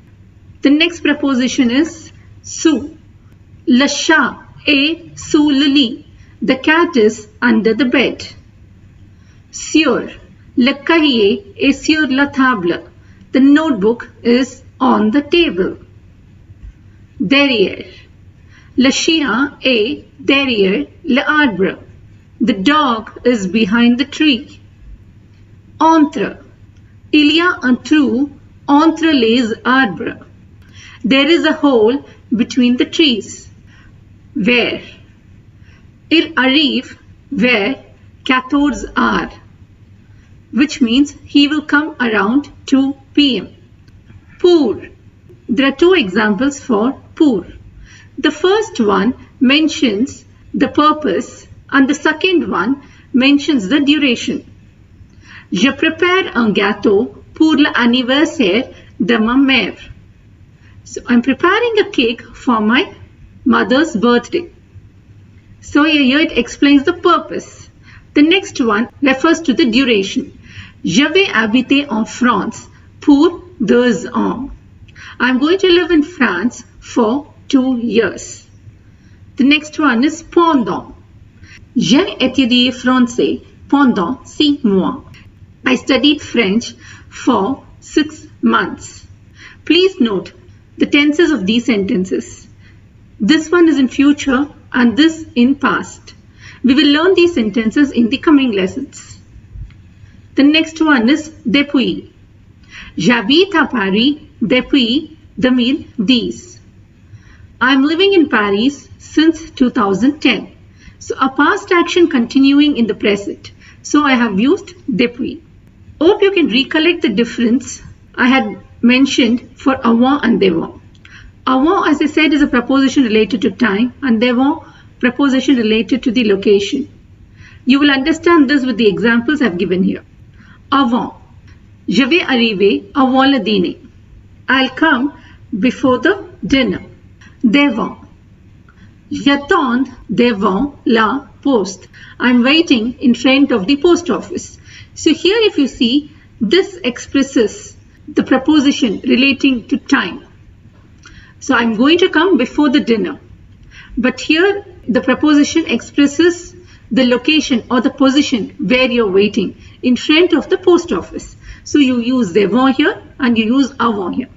The next preposition is sous. Le chat est sous le lit. The cat is under the bed. Sur. Le cahier est sur la table. The notebook is on the table. Derrière. Le chien est derrière l'arbre. The dog is behind the tree. Entre. Il y a un trou entre les arbres. There is a hole between the trees. Where. Il arrive vers 14 heures, which means he will come around 2 p.m. Pour. There are two examples for pour. The first one mentions the purpose and the second one mentions the duration. Je prépare un gâteau pour l'anniversaire de ma mère. So I'm preparing a cake for my mother's birthday. So here it explains the purpose. The next one refers to the duration. Je vais habiter en France pour 2 ans. I'm going to live in France for 2 years. The next one is pendant. J'ai étudié français pendant 6 mois. I studied French for 6 months. Please note the tenses of these sentences. This one is in future and this in past. We will learn these sentences in the coming lessons. The next one is depuis. J'habite à Paris depuis 2010. I am living in Paris since 2010. So a past action continuing in the present. So I have used depuis. Hope you can recollect the difference I had mentioned for avant and devant. Avant, as I said, is a preposition related to time and devant preposition related to the location. You will understand this with the examples I have given here. Avant. Je vais arriver avant le dîner. I'll come before the dinner. Devant. J'attends devant la poste. I'm waiting in front of the post office. So here if you see, this expresses the preposition relating to time. So I'm going to come before the dinner. But here the preposition expresses the location or the position where you're waiting in front of the post office. So you use devant here and you use avant here.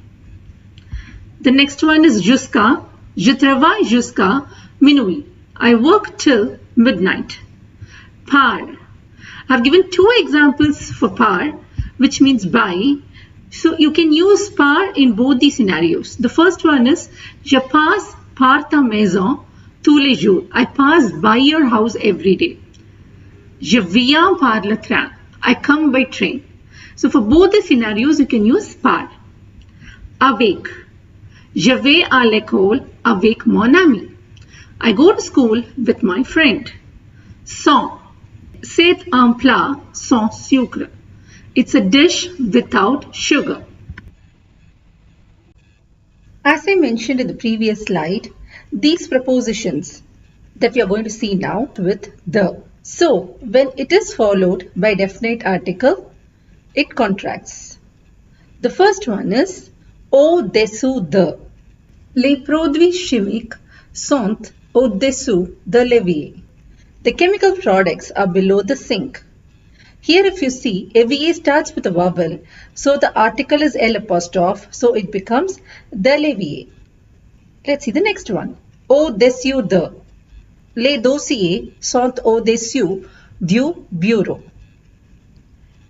The next one is jusqu'à. Je travaille jusqu'à minuit. I work till midnight. Par. I've given two examples for par, which means by. So you can use par in both these scenarios. The first one is je passe par ta maison tous les jours. I pass by your house every day. Je viens par le train. I come by train. So for both the scenarios you can use par. Avec. Je vais à l'école avec mon ami. I go to school with my friend. Sans. C'est un plat sans sucre. It's a dish without sugar. As I mentioned in the previous slide, these prepositions that we are going to see now with the. So, when it is followed by definite article, it contracts. The first one is au-dessous de. Les produits chimiques sont Au-dessous the levier. The chemical products are below the sink. Here if you see, levier starts with a vowel, so the article is L apostrophe, so it becomes the levier. Let's see the next one. Au-dessous de. Les dossiers sont au-dessous du bureau.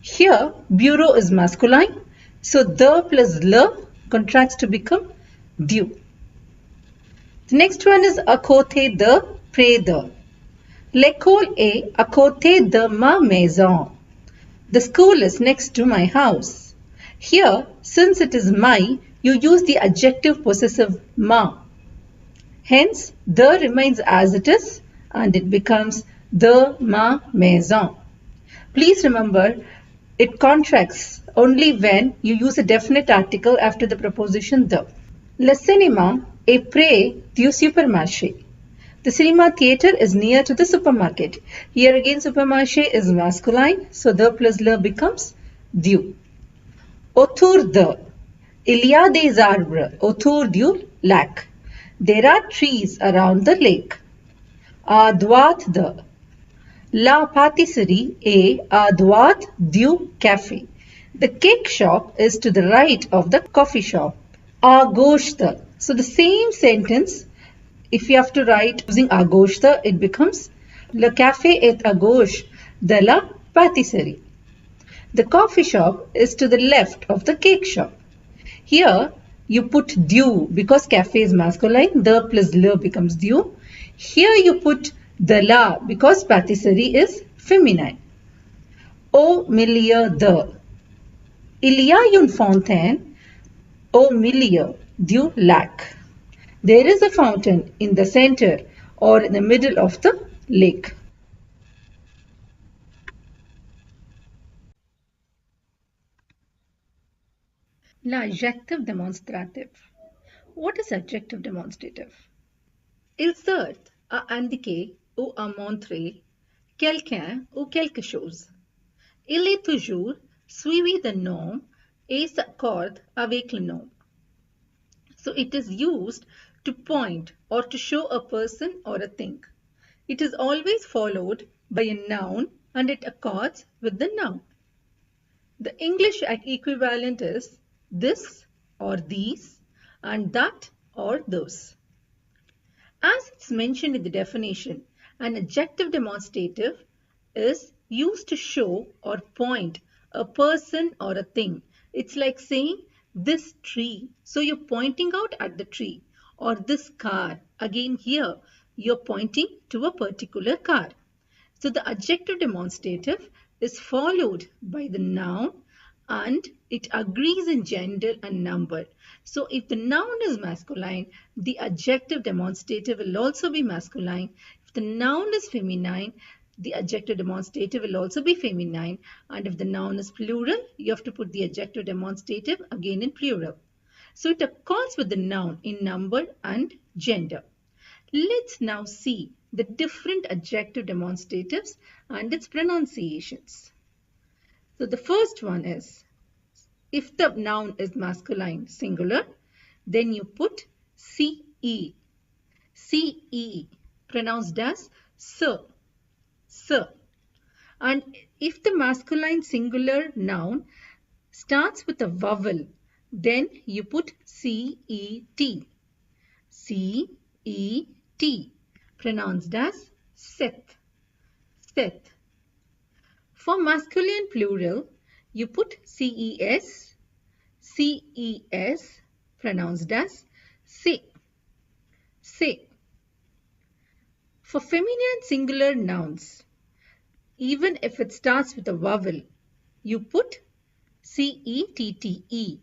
Here, bureau is masculine, so the plus le contracts to become du. The next one is à côté de, près de. L'école est à côté de ma maison. The school is next to my house. Here, since it is my, you use the adjective possessive ma. Hence, the remains as it is and it becomes de ma maison. Please remember, it contracts only when you use a definite article after the preposition the. Le cinéma est près du supermarché. The cinema theatre is near to the supermarket. Here again supermarché is masculine, so the plus le becomes du. Autour de. Il y a des arbres autour du lac. There are trees around the lake. À droite de. La pâtisserie est à droite du café. The cake shop is to the right of the coffee shop. À gauche de. So the same sentence, if you have to write using à gauche de, it becomes Le café est à gauche de la pâtisserie. The coffee shop is to the left of the cake shop. Here you put du because cafe is masculine, the plus le becomes du. Here you put de la because pâtisserie is feminine. Au milieu de. Il y a une fontaine au milieu du lac. There is a fountain in the center or in the middle of the lake. L'adjective demonstrative. What is adjective demonstrative? Il sert à indiquer ou à montrer quelqu'un ou quelque chose. Il est toujours suivi de nom et s'accorde avec le nom. So it is used to point or to show a person or a thing. It is always followed by a noun and it accords with the noun. The English equivalent is this or these and that or those. As it's mentioned in the definition, an adjective demonstrative is used to show or point a person or a thing. It's like saying this tree. So you're pointing out at the tree, or this car. Again here, you're pointing to a particular car. So the adjective demonstrative is followed by the noun and it agrees in gender and number. So if the noun is masculine, the adjective demonstrative will also be masculine. If the noun is feminine, the adjective demonstrative will also be feminine. And if the noun is plural, you have to put the adjective demonstrative again in plural. So it accords with the noun in number and gender. Let's now see the different adjective demonstratives and its pronunciations. So the first one is, if the noun is masculine singular, then you put ce, ce, pronounced as sir, sir. And if the masculine singular noun starts with a vowel, then you put cet, cet, pronounced as Seth, Seth. For masculine plural, you put ces, ces, pronounced as se, se. For feminine singular nouns, even if it starts with a vowel, you put cette.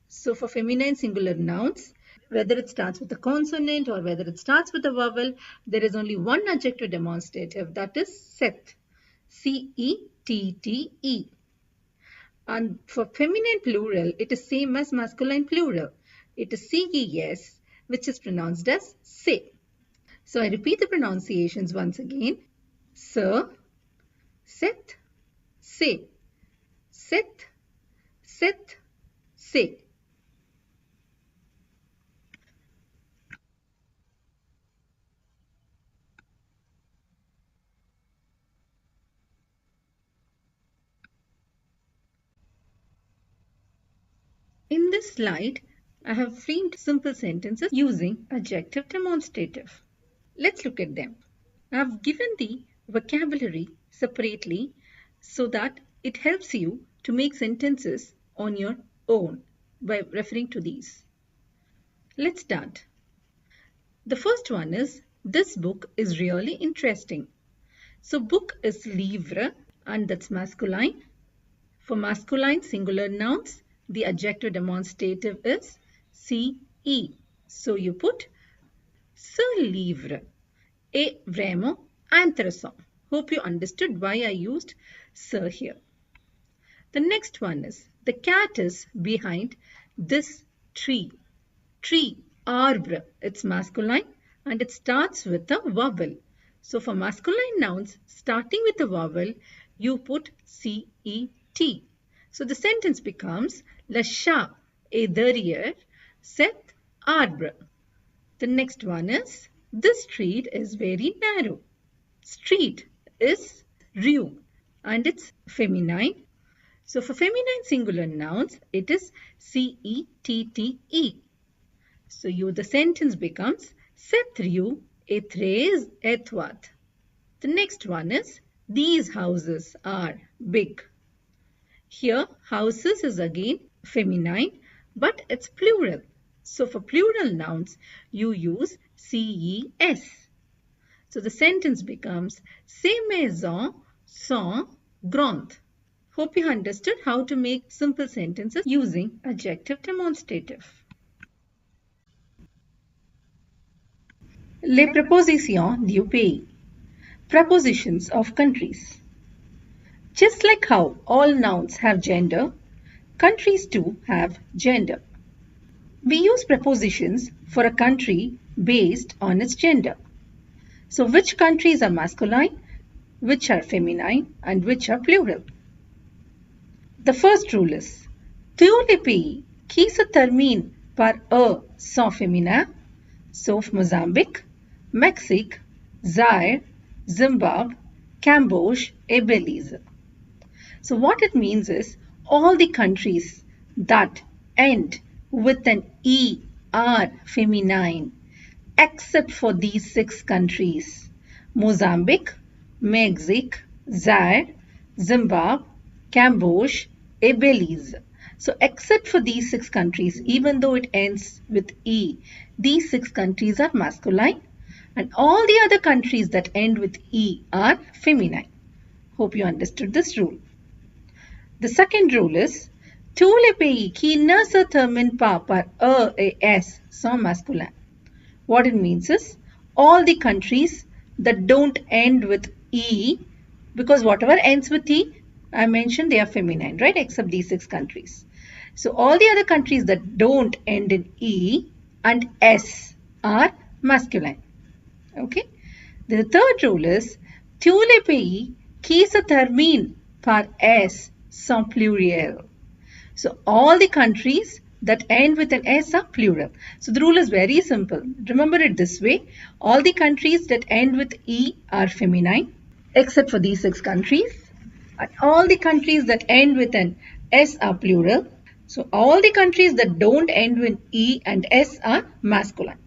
So for feminine singular nouns, whether it starts with a consonant or whether it starts with a vowel, there is only one adjective demonstrative, that is Seth, C-E-T-T-E. And for feminine plural, it is same as masculine plural. It is ces, which is pronounced as se. So I repeat the pronunciations once again. Sir, Seth, se, Seth, Seth, se. In this slide, I have framed simple sentences using adjective demonstrative. Let's look at them. I have given the vocabulary separately so that it helps you to make sentences on your own by referring to these. Let's start. The first one is, this book is really interesting. So book is livre and that's masculine. For masculine singular nouns, the adjective demonstrative is ce. So you put ce livre est vraiment intéressant. Hope you understood why I used ce here. The next one is, the cat is behind this tree. Tree, arbre, it's masculine and it starts with a vowel. So for masculine nouns starting with a vowel, you put cet. So the sentence becomes, le chat est derrière cet arbre. The next one is, this street is very narrow. Street is rue and it's feminine. So for feminine singular nouns, it is cette. So the sentence becomes, cette rue est très étroite. The next one is, these houses are big. Here, houses is again feminine, but it's plural. So for plural nouns, you use ces. So the sentence becomes, ces maisons sont grandes. Hope you understood how to make simple sentences using adjective demonstrative. Les prépositions du pays. Prepositions of countries. Just like how all nouns have gender, countries too have gender. We use prepositions for a country based on its gender. So which countries are masculine, which are feminine, and which are plural? The first rule is, tous les pays qui se terminent par E sont féminins, sauf Mozambique, Mexique, Zaire, Zimbabwe, Cambodia, et Belize. So what it means is, all the countries that end with an E are feminine, except for these 6 countries: Mozambique, Mexico, Zaire, Zimbabwe, Cambodia, et Belize. So except for these 6 countries, even though it ends with E, these 6 countries are masculine and all the other countries that end with E are feminine. Hope you understood this rule. The second rule is, tous les pays qui ne se terminent pas par E et S sont masculins. What it means is, all the countries that don't end with E, because whatever ends with E, I mentioned they are feminine, right? Except these 6 countries. So all the other countries that don't end in E and S are masculine. Okay. The third rule is, tous les pays qui se terminent par S sont pluriels. So all the countries that end with an S are plural. So the rule is very simple. Remember it this way. All the countries that end with E are feminine, except for these 6 countries. And all the countries that end with an S are plural. So all the countries that don't end with E and S are masculine.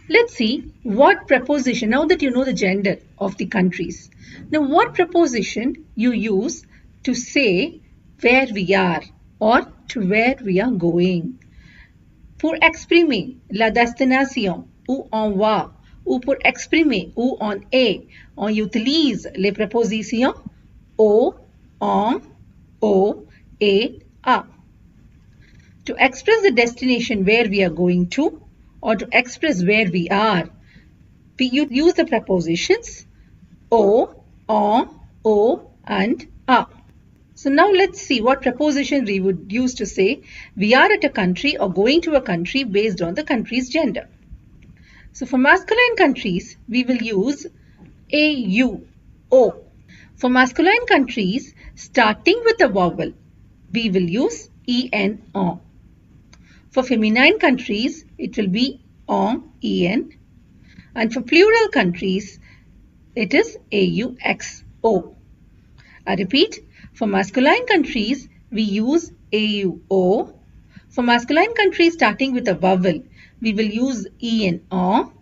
Let's see what preposition, now that you know the gender of the countries. Now what preposition you use to say where we are or to where we are going. Pour exprimer la destination où on va, ou pour exprimer où on est, on utilise les prépositions au, en, au, et, à. To express the destination where we are going to, or to express where we are, we use the prepositions au, en, au, and à. So now let's see what preposition we would use to say we are at a country or going to a country based on the country's gender. So for masculine countries, we will use au, o. For masculine countries starting with a vowel, we will use en, en. For feminine countries, it will be en. And for plural countries, it is aux. I repeat, for masculine countries, we use auo. For masculine countries starting with a vowel, we will use en on.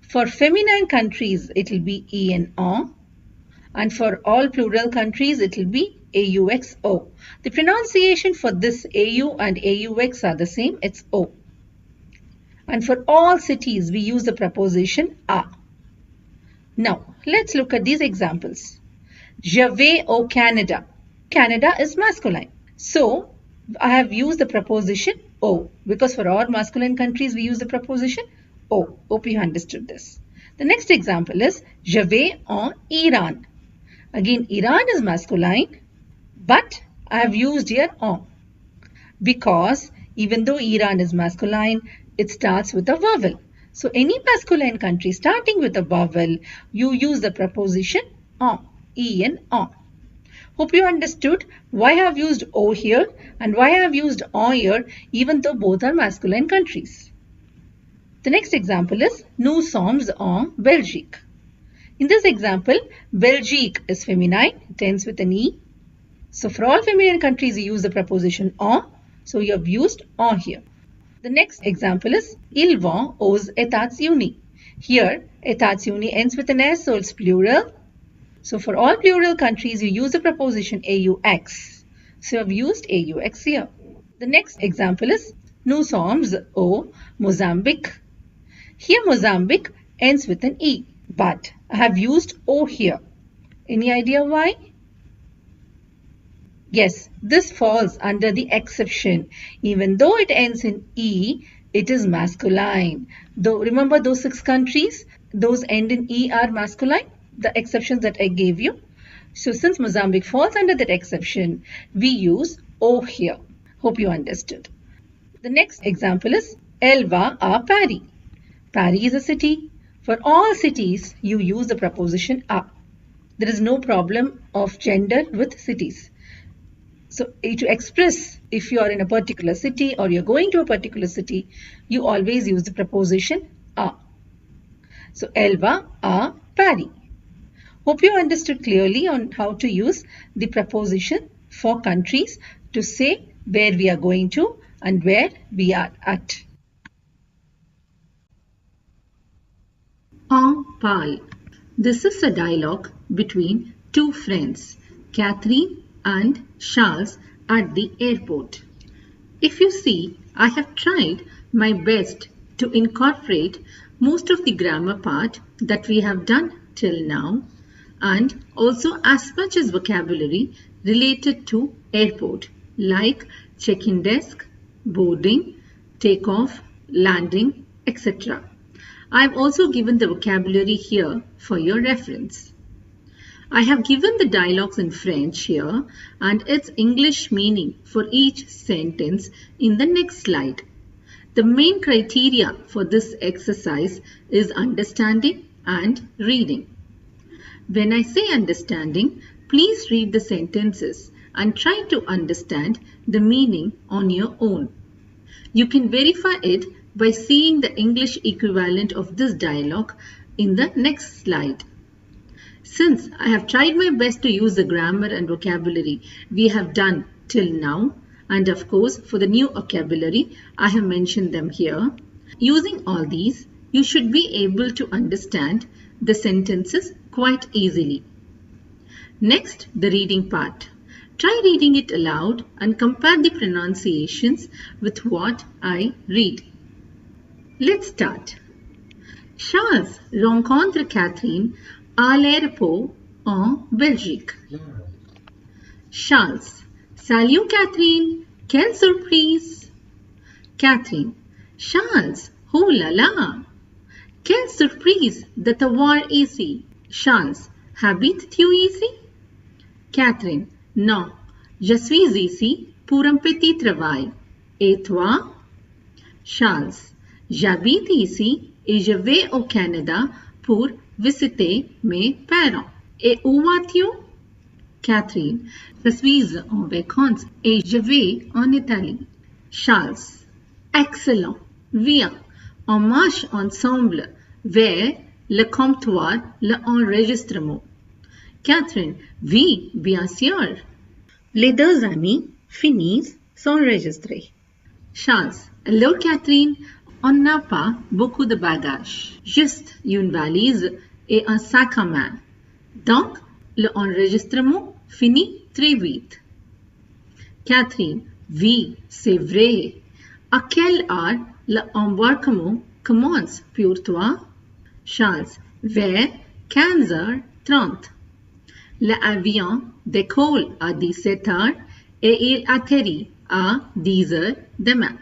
For feminine countries, it will be en on. And for all plural countries, it will be AUXO. The pronunciation for this AU and AUX are the same, it's O. And for all cities, we use the preposition a. Now, let's look at these examples. Je vais au Canada. Canada is masculine. So, I have used the preposition au, because for all masculine countries, we use the preposition au. Hope you understood this. The next example is Je vais en Iran. Again, Iran is masculine, but I have used here en, because even though Iran is masculine, it starts with a vowel. So any masculine country starting with a vowel, you use the preposition en, en. Hope you understood why I have used O here and why I have used en here, even though both are masculine countries. The next example is Nous sommes en Belgique. In this example, Belgique is feminine, it ends with an E. So for all feminine countries, you use the preposition en. So you have used en here. The next example is Ils vont aux États-Unis. Here, États-Unis ends with an S, so it's plural. So for all plural countries, you use the preposition AUX. So you have used AUX here. The next example is Nous sommes au Mozambique. Here, Mozambique ends with an E, but I have used O here. Any idea why? Yes, this falls under the exception. Even though it ends in E, it is masculine. Though, remember those 6 countries? Those end in E are masculine, the exceptions that I gave you. So since Mozambique falls under that exception, we use O here. Hope you understood. The next example is Elle va à Paris. Paris is a city. For all cities, you use the preposition a. There is no problem of gender with cities. So to express if you are in a particular city or you're going to a particular city, you always use the preposition a. So Elle va à Paris. Hope you understood clearly on how to use the preposition for countries to say where we are going to and where we are at. En parle. This is a dialogue between 2 friends, Catherine and Charles, at the airport. If you see, I have tried my best to incorporate most of the grammar part that we have done till now, and also as much as vocabulary related to airport, like check-in desk, boarding, takeoff, landing, etc. I have also given the vocabulary here for your reference. I have given the dialogues in French here and its English meaning for each sentence in the next slide. The main criteria for this exercise is understanding and reading. When I say understanding, please read the sentences and try to understand the meaning on your own. You can verify it by seeing the English equivalent of this dialogue in the next slide. Since I have tried my best to use the grammar and vocabulary we have done till now, and of course for the new vocabulary I have mentioned them here, using all these you should be able to understand the sentences quite easily. Next, the reading part. Try reading it aloud and compare the pronunciations with what I read. Let's start. Charles rencontre Catherine à l'aéroport en Belgique. Charles. Salut Catherine, quelle surprise! Catherine. Charles, oh là là! Quelle surprise de te voir ici! Charles. Habites-tu ici? Catherine. Non, je suis ici pour un petit travail. Et toi? Charles. J'habite ici et je vais au Canada pour visiter mes parents. Et où vas-tu? Catherine. Je suis en vacances et je vais en Italie. Charles. Excellent. Viens, on marche ensemble vers le comptoir l'enregistrement. Catherine. Oui, bien sûr. Les deux amis finissent s'enregistrer. Charles, alors Catherine, on n'a pas beaucoup de bagages, juste une valise et un sac à main. Donc, l'enregistrement finit très vite. Catherine, oui, c'est vrai. À quelle heure l'embarquement commence pour toi? Charles, vers 15h30. L'avion décolle à 17h et il atterrit à 10h demain.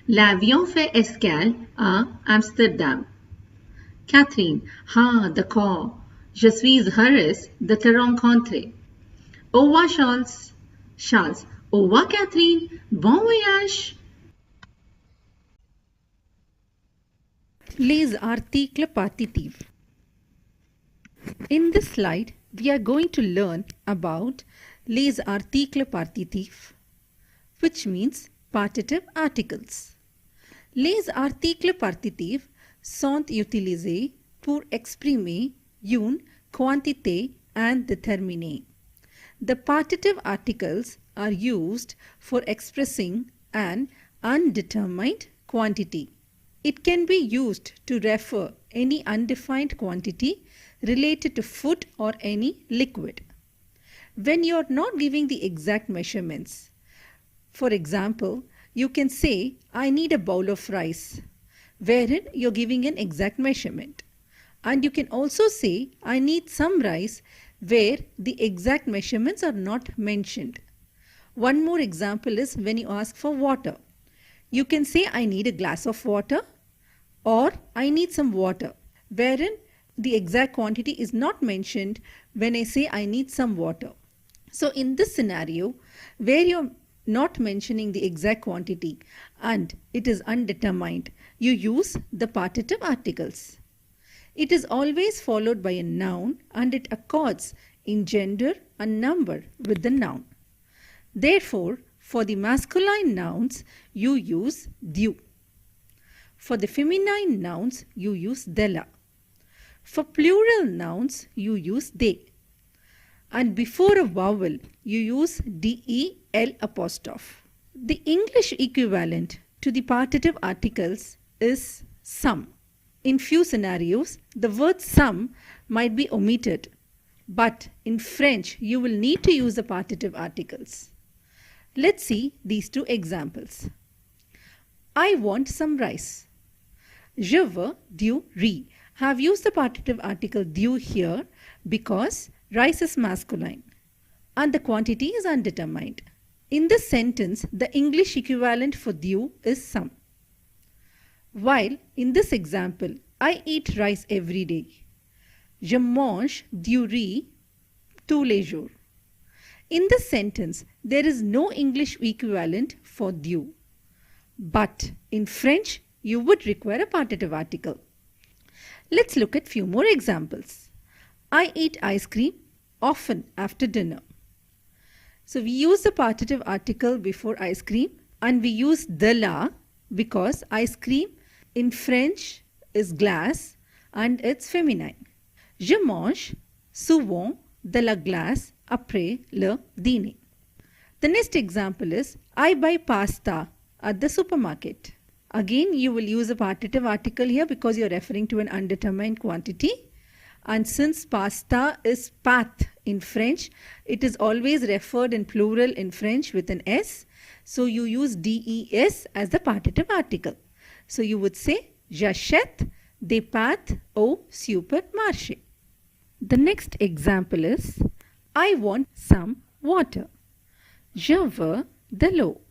L'avion fait escale à Amsterdam. Catherine, ah d'accord, je suis heureuse de te rencontrer. Au revoir Charles. Charles, au revoir Catherine, bon voyage. Les articles partitifs. In this slide, we are going to learn about les articles partitifs, which means partitive articles. Les articles partitifs sont utilisés pour exprimer une quantité indéterminée. The partitive articles are used for expressing an undetermined quantity. It can be used to refer any undefined quantity related to food or any liquid. When you are not giving the exact measurements, for example, you can say, I need a bowl of rice, wherein you're giving an exact measurement. And you can also say, I need some rice, where the exact measurements are not mentioned. One more example is when you ask for water. You can say, I need a glass of water, or I need some water, wherein the exact quantity is not mentioned when I say I need some water. So in this scenario, where you're not mentioning the exact quantity and it is undetermined, you use the partitive articles. It is always followed by a noun and it accords in gender and number with the noun. Therefore, for the masculine nouns, you use du. For the feminine nouns, you use della. For plural nouns, you use they. And before a vowel, you use del apostrophe. The English equivalent to the partitive articles is some. In few scenarios, the word some might be omitted, but in French, you will need to use the partitive articles. Let's see these two examples. I want some rice. Je veux du riz. Have used the partitive article du here because rice is masculine and the quantity is undetermined. In this sentence, the English equivalent for du is some. While in this example, I eat rice every day. Je mange du riz tous les jours. In this sentence, there is no English equivalent for du. But in French, you would require a partitive article. Let's look at few more examples. I eat ice cream often after dinner. So we use the partitive article before ice cream and we use de la because ice cream in French is glace and it's feminine. Je mange souvent de la glace après le dîner. The next example is I buy pasta at the supermarket. Again, you will use a partitive article here because you're referring to an undetermined quantity. And since pasta is pâte in French, it is always referred in plural in French with an S. So you use des as the partitive article. So you would say, j'achète des pâtes au supermarché. The next example is, I want some water. Je veux de l'eau.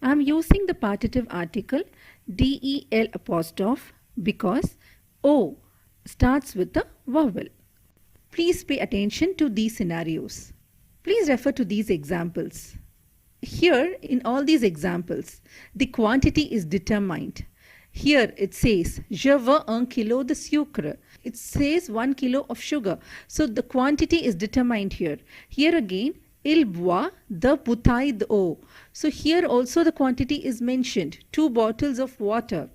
I am using the partitive article del apostrophe because O starts with a vowel. Please pay attention to these scenarios. Please refer to these examples. Here, in all these examples, the quantity is determined. Here it says, je veux un kilo de sucre. It says 1 kilo of sugar. So the quantity is determined here. Here again, il boit deux bouteilles d'eau. So here also the quantity is mentioned, 2 bottles of water.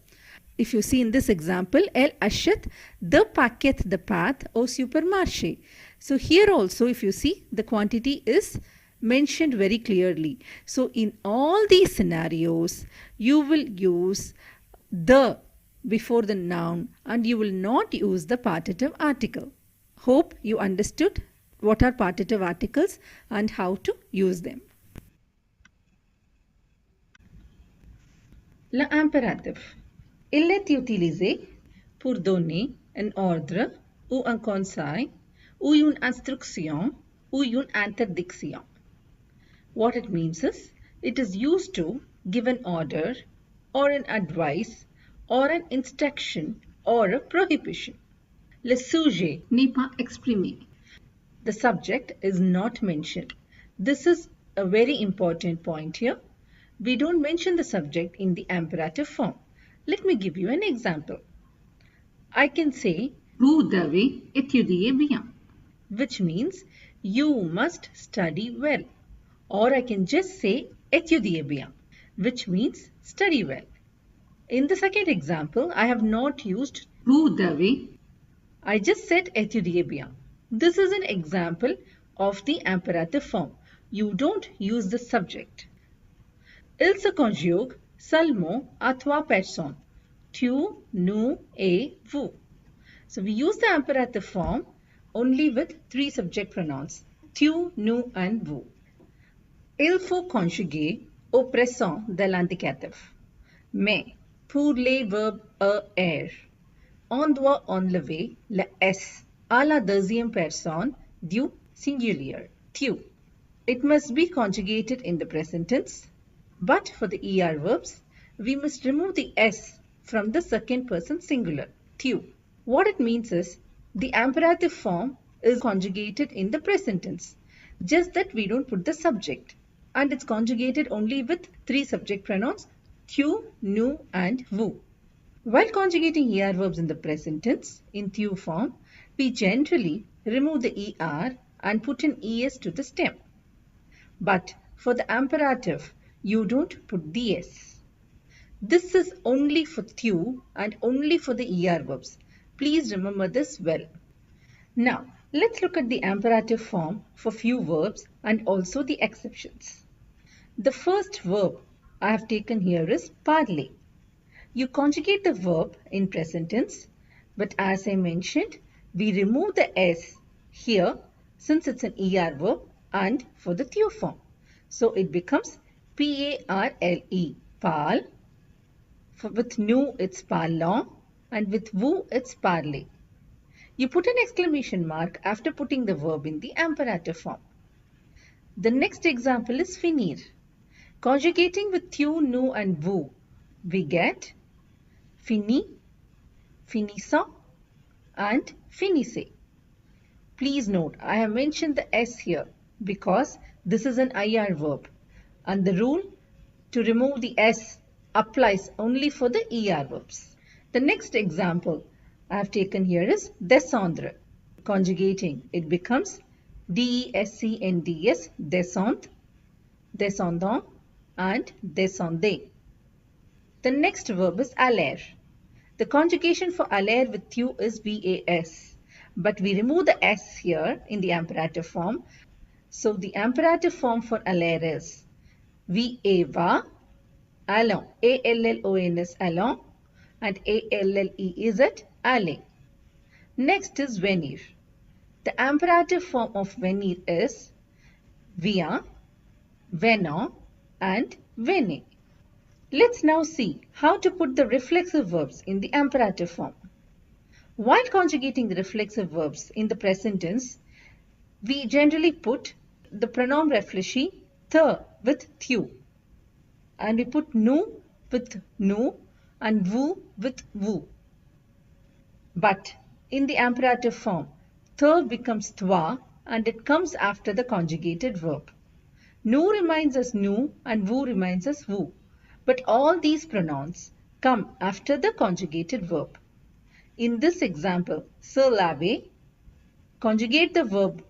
If you see in this example, elle achète 2 paquets de pâtes au supermarché. So here also if you see the quantity is mentioned very clearly. So in all these scenarios, you will use the before the noun and you will not use the partitive article. Hope you understood what are partitive articles and how to use them. L'impératif. Il est utilisé pour donner un ordre ou un conseil ou une instruction ou une interdiction. What it means is, it is used to give an order or an advice or an instruction or a prohibition. Le sujet n'est pas exprimé. The subject is not mentioned. This is a very important point here. We don't mention the subject in the imperative form. Let me give you an example. I can say, Vous devez étudier bien. which means you must study well. Or I can just say, étudier bien, which means study well. In the second example, I have not used, Vous devez. I just said étudier bien. This is an example of the imperative form. You don't use the subject. Il se conjugue seulement à trois personnes. Tu, nous et vous. So we use the imperative form only with three subject pronouns. Tu, nous and vous. Il faut conjuguer au présent de l'indicatif. Mais pour les verbes er, on doit enlever le s à la deuxième personne du singulier, tu. It must be conjugated in the present tense, but for the er verbs, we must remove the s from the second person singular, tu. What it means is, the imperative form is conjugated in the present tense, just that we don't put the subject, and it's conjugated only with three subject pronouns, tu, nous and vous. While conjugating er verbs in the present tense, in tu form, we generally remove the er and put an es to the stem. But for the imperative, you don't put the s. This is only for tu and only for the er verbs. Please remember this well. Now, let's look at the imperative form for few verbs and also the exceptions. The first verb I have taken here is parler. You conjugate the verb in present tense, but as I mentioned, we remove the s here since it's an er verb and for the tu form. So it becomes P-A-R-L-E, parle. With nous it's parlant and with vous it's parler. You put an exclamation mark after putting the verb in the imperative form. The next example is finir. Conjugating with tu, nous and vous, we get fini, finissant and finissez. Please note, I have mentioned the s here because this is an IR verb and the rule to remove the s applies only for the ER verbs. The next example I have taken here is descendre. Conjugating, it becomes D-E-S-C-N-D-S, descendre, descendant and descendez. The next verb is aller. The conjugation for aller with tu is vas, but we remove the s here in the imperative form. So the imperative form for aller is va, allons, A-L-L-O-N-S, allons, and A-L-L-E-Z, aller. Next is venir. The imperative form of venir is vient, venant, and venez. Let's now see how to put the reflexive verbs in the imperative form. While conjugating the reflexive verbs in the present tense, we generally put the pronoun réfléchi the with tu, and we put nous with nous and vous with vous. But in the imperative form, the becomes toi and it comes after the conjugated verb. Nous reminds us nous and vous reminds us vous. But all these pronouns come after the conjugated verb. In this example, se laver, conjugate the verb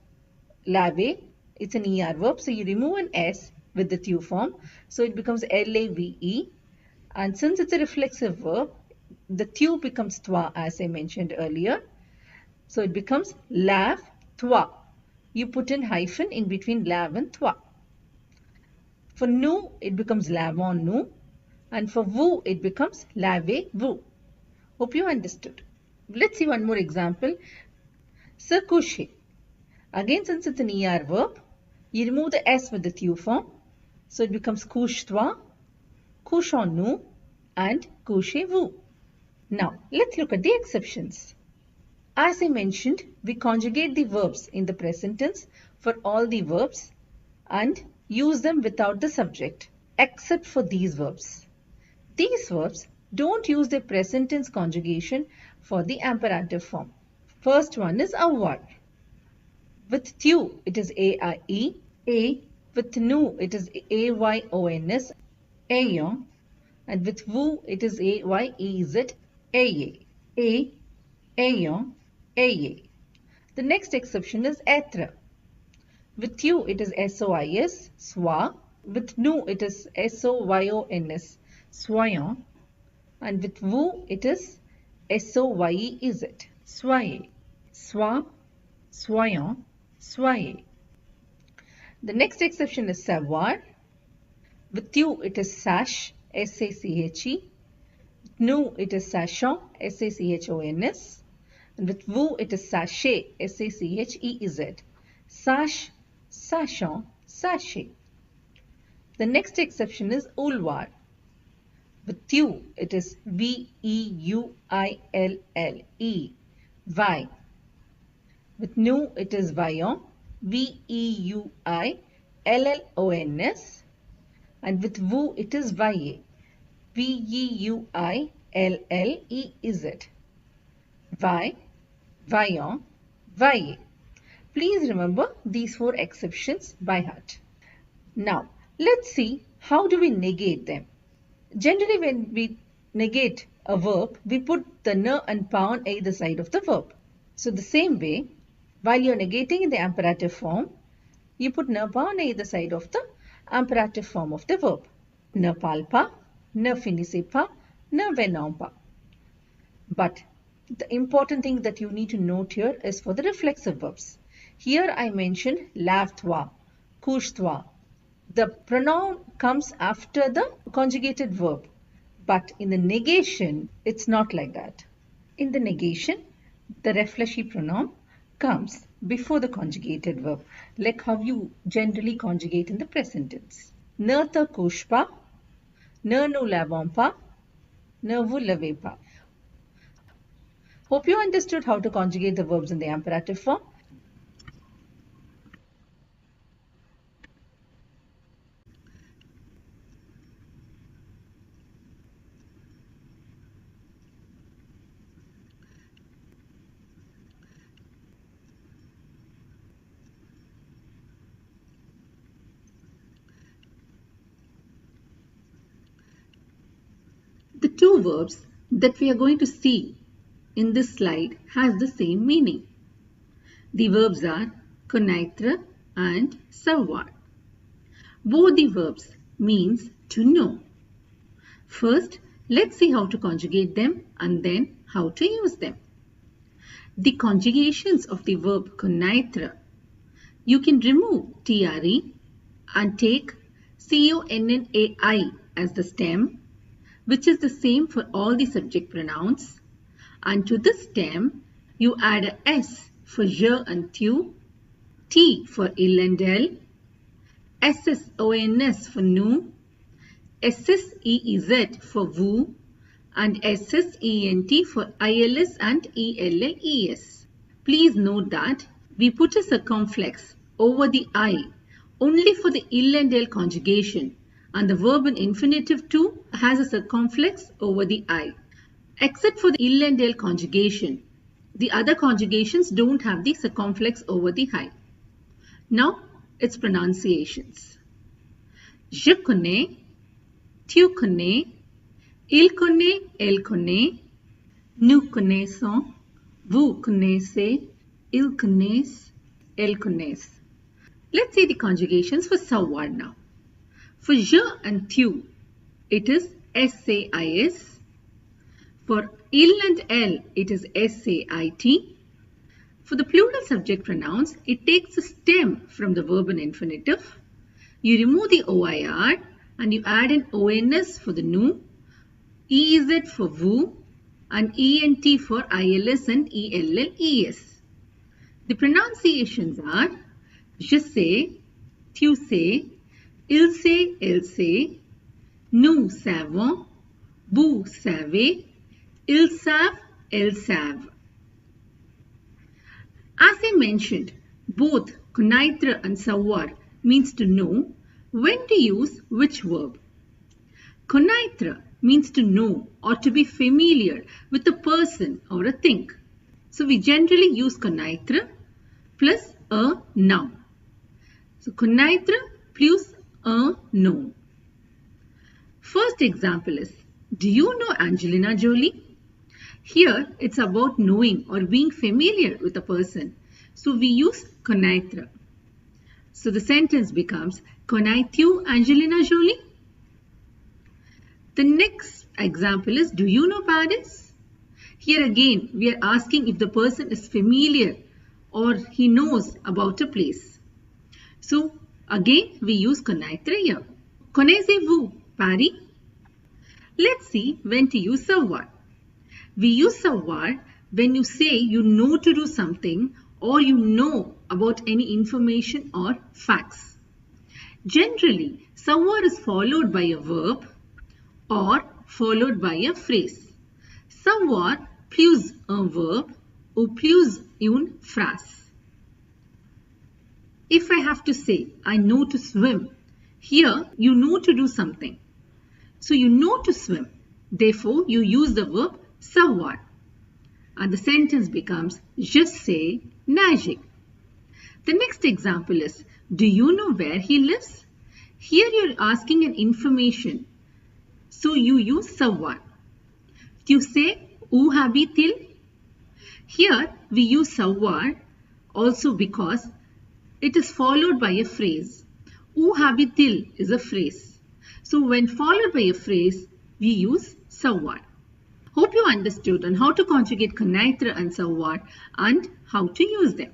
laver, it's an ER verb, so you remove an S with the tu form, so it becomes L-A-V-E, and since it's a reflexive verb, the tu becomes toi as I mentioned earlier, so it becomes lave, toi. You put in hyphen in between lave and toi. For nous, it becomes lavons-nous. And for vous, it becomes lavez-vous. Hope you understood. Let's see one more example. Se coucher. Again, since it's an ER verb, you remove the S with the tu form. So it becomes couche-toi, couchons-nous, and couchez-vous. Now, let's look at the exceptions. As I mentioned, we conjugate the verbs in the present tense for all the verbs and use them without the subject, except for these verbs. These verbs don't use their present tense conjugation for the imperative form. First one is avoir. With tu, it is A-I-E. A. With nous, it is A-Y-O-N-S. Ayons. And with vous, it is A-Y-E-Z. Ayez. A. Ayons. Ayez. The next exception is être. With you, it is S-O-I-S. Sois. With nous, it is S-O-Y-O-N-S. Soyons. And with vous, it is S-O-Y-E-Z. Soyez. Sois. Soyons. Soyez. The next exception is savoir. With you, it is sache, S-A-C-H-E. With nous, it is sachons, S-A-C-H-O-N-S. And with vous, it is sachet, S-A-C-H-E-E-Z. Sache, sachons, sachet. The next exception is vouloir. With you, it is V-E-U-I-L-L-E. Vai. With nous, it is vaillons, V-E-U-I-L-L-O-N-S. And with vous, it is vaillez, V-E-U-I-L-L-E-Z. Vai, vaillons, vaillez. Please remember these 4 exceptions by heart. Now, let's see how do we negate them. Generally, when we negate a verb, we put the ne and pa on either side of the verb. So the same way, while you're negating in the imperative form, you put ne pa on either side of the imperative form of the verb. Ne parle pas, ne finissez pas, ne venons pas. But the important thing that you need to note here is for the reflexive verbs. Here I mentioned lave-toi, couche-toi. The pronoun comes after the conjugated verb. But in the negation, it's not like that. In the negation, the reflexive pronoun comes before the conjugated verb, like how you generally conjugate in the present tense. Ne te couche pas, ne nous lavons pas, ne vous lavez pas. Hope you understood how to conjugate the verbs in the imperative form. The 2 verbs that we are going to see in this slide has the same meaning. The verbs are connaître and savoir. Both the verbs means to know. First, let's see how to conjugate them and then how to use them. The conjugations of the verb connaître. You can remove TRE and take CONNAI as the stem, which is the same for all the subject pronouns. And to this stem, you add a S for je and tu, T for il and elle, SSONS for nous, SSEEZ for vous, and SSENT for ILS and ELLES. Please note that we put a circumflex over the I only for the il and elle conjugation, and the verb in infinitive too has a circumflex over the I. Except for the il and elle conjugation, the other conjugations don't have the circumflex over the I. Now, its pronunciations. Je connais, tu connais, il connaît, elle connaît, nous connaissons, vous connaissez, ils connaissent, elles connaissent. Let's see the conjugations for savoir now. For je and tu, it is SAIS. For il and elle, it is SAIT. For the plural subject pronouns, it takes a stem from the verb in infinitive. You remove the OIR and you add an ONS for the nu, EZ for woo, and ENT for ILS and ELLES. The pronunciations are je sais, tu sais, il sait, elle sait, nous savons, vous savez, ils savent, elles savent. As I mentioned, both connaître and savoir means to know when to use which verb. Connaître means to know or to be familiar with a person or a thing. So we generally use connaître plus a noun. So connaître plus a noun. First example is, do you know Angelina Jolie? Here it's about knowing or being familiar with a person. So we use connaître. So the sentence becomes, connais-tu Angelina Jolie? The next example is, do you know Paris? Here again we are asking if the person is familiar or he knows about a place. So again we use connaître here. Connaissez-vous Paris? Let's see when to use savoir. We use savoir when you say you know to do something or you know about any information or facts. Generally, savoir is followed by a verb or followed by a phrase. Savoir plus un verbe ou plus une phrase. If I have to say, I know to swim, here you know to do something. So you know to swim. Therefore, you use the verb savoir. And the sentence becomes, je sais nager. The next example is, do you know where he lives? Here you are asking an information. So you use savoir. Tu sais où habite-t-il? Here we use savoir also because it is followed by a phrase. Où habite-t-il is a phrase. So when followed by a phrase, we use savoir. Hope you understood on how to conjugate connaître and savoir and how to use them.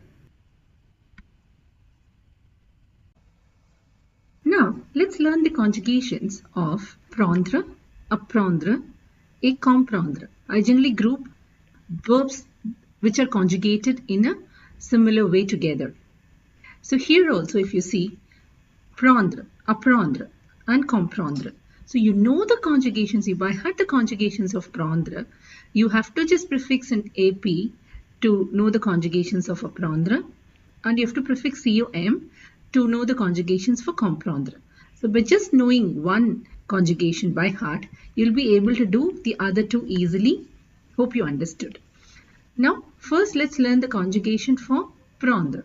Now, let's learn the conjugations of prendre, apprendre, et comprendre. I generally group verbs which are conjugated in a similar way together. So here also if you see prendre, apprendre and comprendre. So you know the conjugations, you by heart the conjugations of prendre. You have to just prefix an AP to know the conjugations of apprendre, and you have to prefix com to know the conjugations for comprendre. So by just knowing one conjugation by heart, you'll be able to do the other two easily. Hope you understood. Now first let's learn the conjugation for prendre.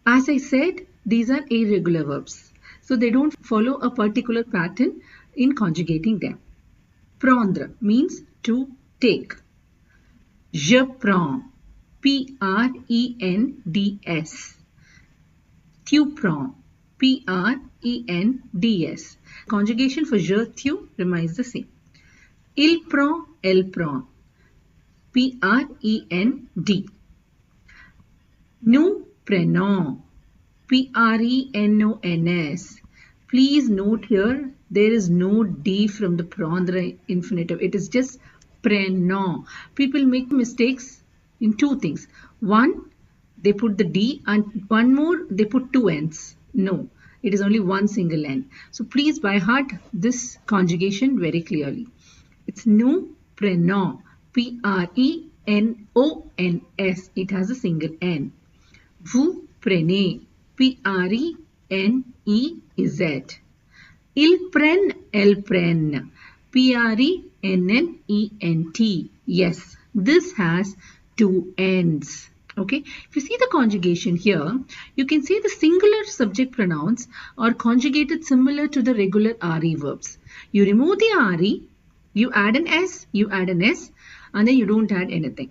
As I said, these are irregular verbs. So they don't follow a particular pattern in conjugating them. Prendre means to take. Je prends, P-R-E-N-D-S. Tu prends, P-R-E-N-D-S. Conjugation for je, tu remains the same. Il prend, elle prend, P-R-E-N-D. Nous prenons, P-R-E-N-O-N-S. Please note here, there is no D from the prendre infinitive. It is just prenons. People make mistakes in two things. One, they put the D, and one more, they put two N's. No, it is only one single N. So please by heart this conjugation very clearly. It's nous prenons, P-R-E-N-O-N-S. It has a single N. Vous prenez, P-R-E-N-E-Z. Ils prennent, elles prennent, P-R-E-N-N-E-N-T. Yes, this has two N's. Okay, if you see the conjugation here, you can see the singular subject pronouns are conjugated similar to the regular RE verbs. You remove the RE, you add an S, you add an S, and then you don't add anything.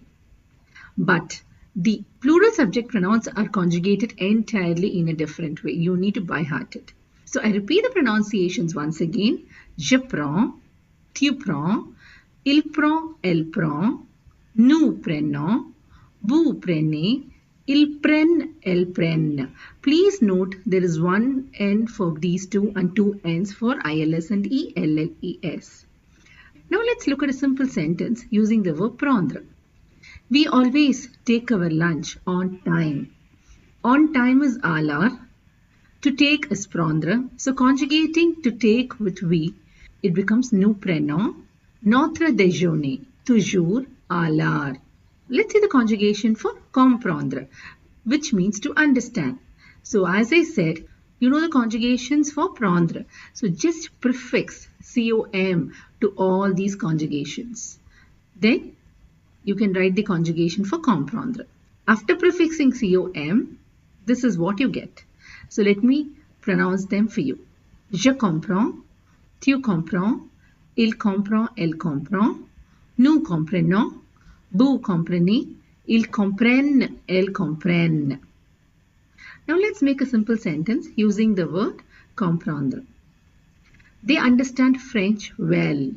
But the plural subject pronouns are conjugated entirely in a different way. You need to by heart it. So I repeat the pronunciations once again. Je prends, tu prends, il prend, elle prend, nous prenons, vous prenez, Il prenne, elle prenne. Please note there is one N for these two and two N's for ILS and ELLES. Now let's look at a simple sentence using the verb prendre. We always take our lunch on time. On time is à l'heure. To take is prendre. So conjugating to take with we, it becomes nous prenons notre déjeuner toujours à l'heure. Let's see the conjugation for comprendre, which means to understand. So as I said, you know the conjugations for prendre. So just prefix com to all these conjugations. Then you can write the conjugation for comprendre. After prefixing com, this is what you get. So let me pronounce them for you. Je comprends, tu comprends, il comprend, elle comprend, nous comprenons, vous comprenez, ils comprennent, elles comprennent. Now let's make a simple sentence using the word comprendre. They understand French well.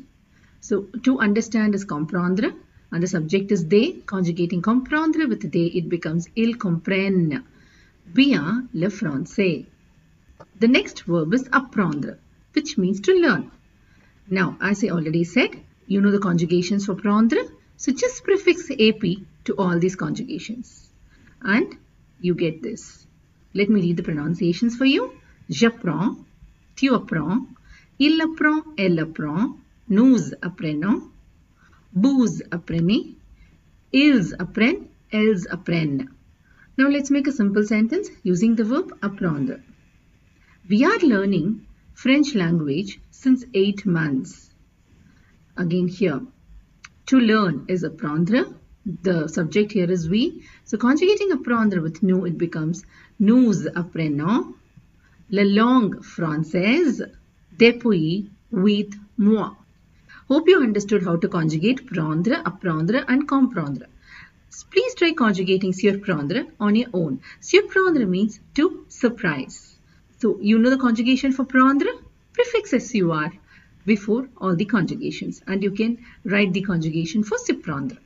So to understand is comprendre and the subject is they. Conjugating comprendre with they, it becomes ils comprennent bien le français. The next verb is apprendre, which means to learn. Now, as I already said, you know the conjugations for prendre. So just prefix ap to all these conjugations. And you get this. Let me read the pronunciations for you. J'apprends, tu apprends, il apprend, elle apprend, nous apprenons, vous apprenez, ils apprennent, elles apprennent. Now let's make a simple sentence using the verb apprendre. We are learning French language since 8 months. Again here, to learn is apprendre. The subject here is we. So conjugating apprendre with nous, it becomes nous apprenons la langue française depuis 8 mois. Hope you understood how to conjugate prendre, apprendre and comprendre. Please try conjugating surprendre on your own. Surprendre means to surprise. So you know the conjugation for prendre? Prefix sur before all the conjugations, and you can write the conjugation for surprendre.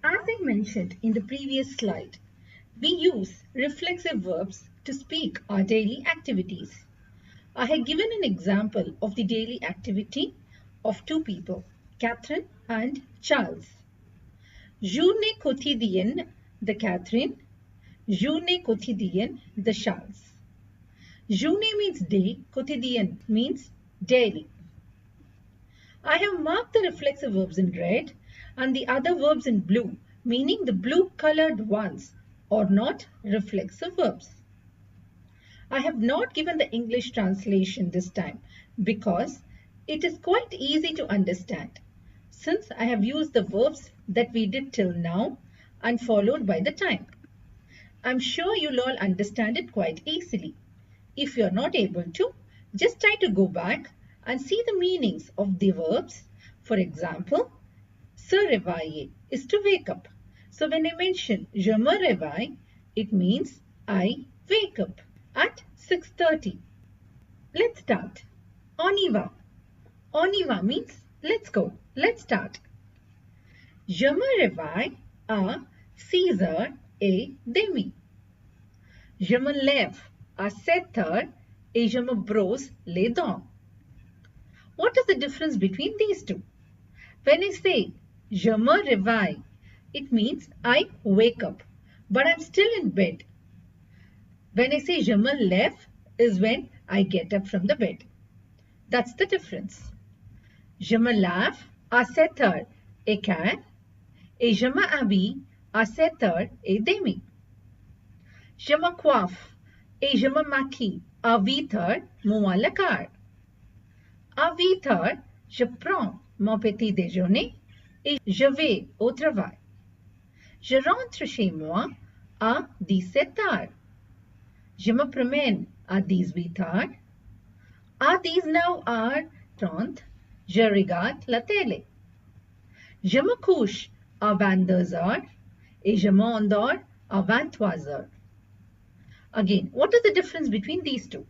As I mentioned in the previous slide, we use reflexive verbs to speak our daily activities. I have given an example of the daily activity of two people, Catherine and Charles. Journée quotidienne de Catherine, journée quotidienne de Charles. Journée means day, quotidien means daily. I have marked the reflexive verbs in red and the other verbs in blue, meaning the blue colored ones are not reflexive verbs. I have not given the English translation this time because it is quite easy to understand since I have used the verbs that we did till now and followed by the time. I'm sure you'll all understand it quite easily. If you're not able to, just try to go back and see the meanings of the verbs. For example, se réveiller is to wake up. So when I mention je me réveille, it means I wake up at 6:30. Let's start. On y va. On y va means let's go. Let's start. Je me réveille à 6h30. Je me lève à 7h et je me brosse les dents. What is the difference between these two? When I say je me réveille, it means I wake up, but I'm still in bed. When I say je me lève is when I get up from the bed. That's the difference. Je me lave à 7h15 et je m'habille à 7h30. Je me coiffe et je me maquille à 8h moins le quart. À 8h, je prends mon petit déjeuner et je vais au travail. Je rentre chez moi à 17h. Je me promène à 18h. À 19h30, je regarde la télé. Je me couche à 22h et je m'endors à 23h. Again, what is the difference between these two?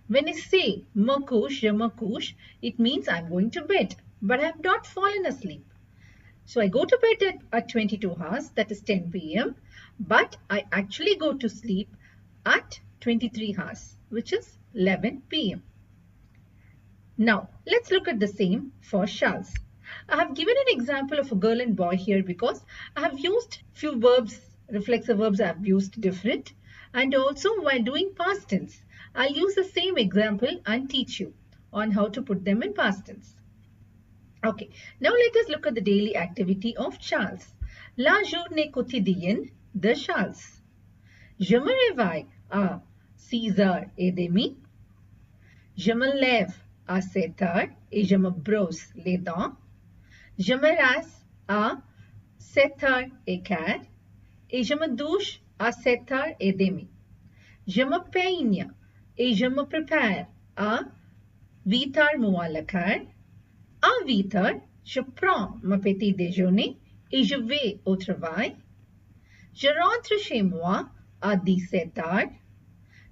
When I say me couche, je me couche, it means I'm going to bed, but I have not fallen asleep. So I go to bed at 22 hours, that is 10 p.m. But I actually go to sleep at 23 hours, which is 11 p.m. Now, let's look at the same for shals. I have given an example of a girl and boy here because I have used few verbs, reflexive verbs I have used different. And also while doing past tense, I'll use the same example and teach you on how to put them in past tense. Okay, now let us look at the daily activity of Charles. La journée quotidienne de Charles. Je me réveille à 6h30. Je me lève à 7 heures et je me brosse les dents. Je me rase à 7h15 et je me douche à 7h30. Je me peigne et je me prépare à 8h moins le quart. À 8h, je prends mon petit déjeuner et je vais au travail. Je rentre chez moi à 17h.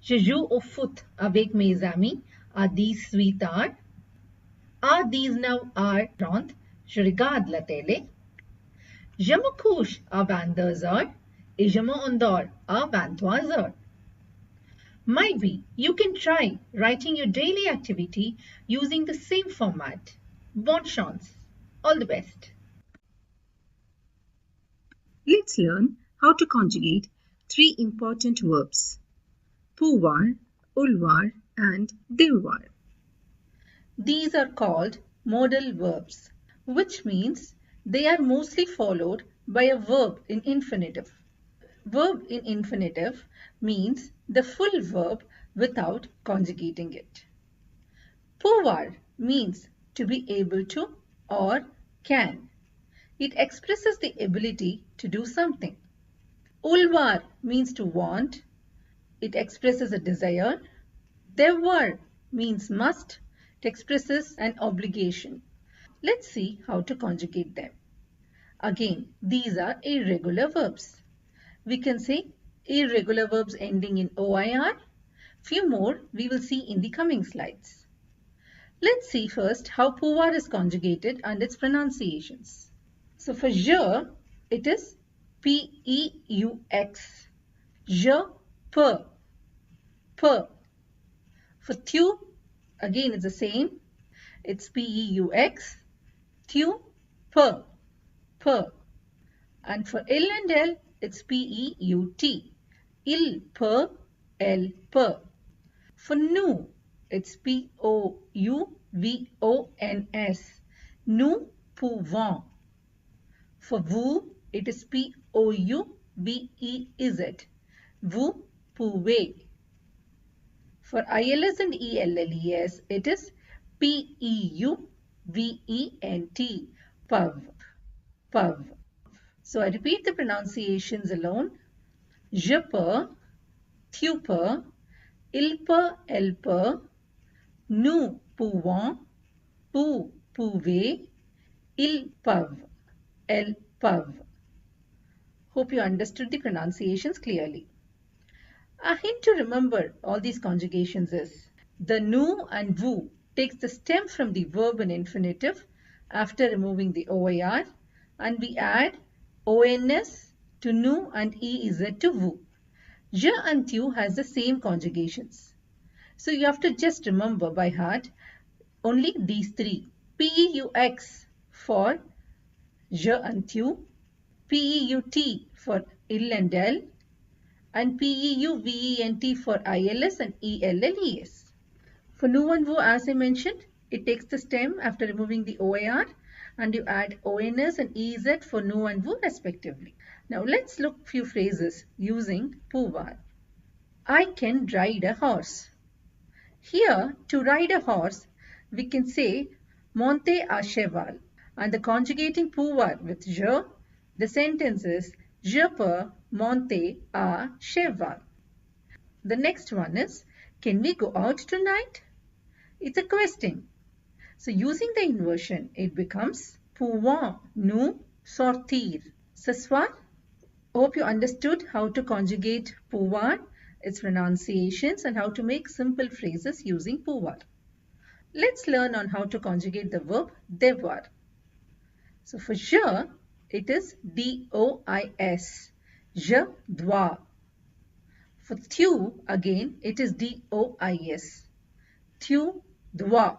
Je joue au foot avec mes amis à 18h. À 19h30, je regarde la télé. Je me couche à 22h et je m'endors à 23h. Maybe you can try writing your daily activity using the same format. Bonne chance. All the best. Let's learn how to conjugate three important verbs: pouvoir, vouloir, and devoir. These are called modal verbs, which means they are mostly followed by a verb in infinitive. Verb in infinitive means the full verb without conjugating it. Pouvoir means to be able to or can. It expresses the ability to do something. Vouloir means to want. It expresses a desire. Devoir means must. It expresses an obligation. Let's see how to conjugate them. Again, these are irregular verbs. We can say irregular verbs ending in OIR. Few more we will see in the coming slides. Let's see first how pouvoir is conjugated and its pronunciations. So for je, it is P-E-U-X. Je peux. Per. For tu, again it's the same. It's P-E-U-X. Tu, per. Per. And for il and elle, it's P-E-U-T. Il peut, elle peut. For nous, it's P-O-U-V-O-N-S. Nous pouvons. For vous, it is P-O-U-V-E-Z. Vous pouvez. For ILS and ELLES, it is P-E-U-V-E-N-T. Pav. Pav. So I repeat the pronunciations alone. Je peux, tu peux, il peut, elle peut, nous pouvons, vous pouvez, ils peuvent, elles peuvent. Hope you understood the pronunciations clearly. A hint to remember all these conjugations is the nous and vous takes the stem from the verb in infinitive after removing the OIR, and we add ONS to nous and EZ to vous. Je and tu has the same conjugations. So you have to just remember by heart only these three. PEUX for je and tu, PEUT for il and elle, and PEUVENT for ILS and ELLES. For nous and vous, as I mentioned, it takes the stem after removing the OIR and you add ONS and EZ for nous and vous respectively. Now let's look few phrases using pouvoir. I can ride a horse. Here, to ride a horse, we can say monter à cheval, and the conjugating pouvoir with je, the sentence is je peux monter à cheval. The next one is, can we go out tonight? It's a question. So using the inversion, it becomes pouvons-nous sortir ce soir? Hope you understood how to conjugate pouvoir, its pronunciations, and how to make simple phrases using pouvoir. Let's learn on how to conjugate the verb devoir. So for je, it is D-O-I-S. Je dois. For tu, again, it is D-O-I-S. Tu dois.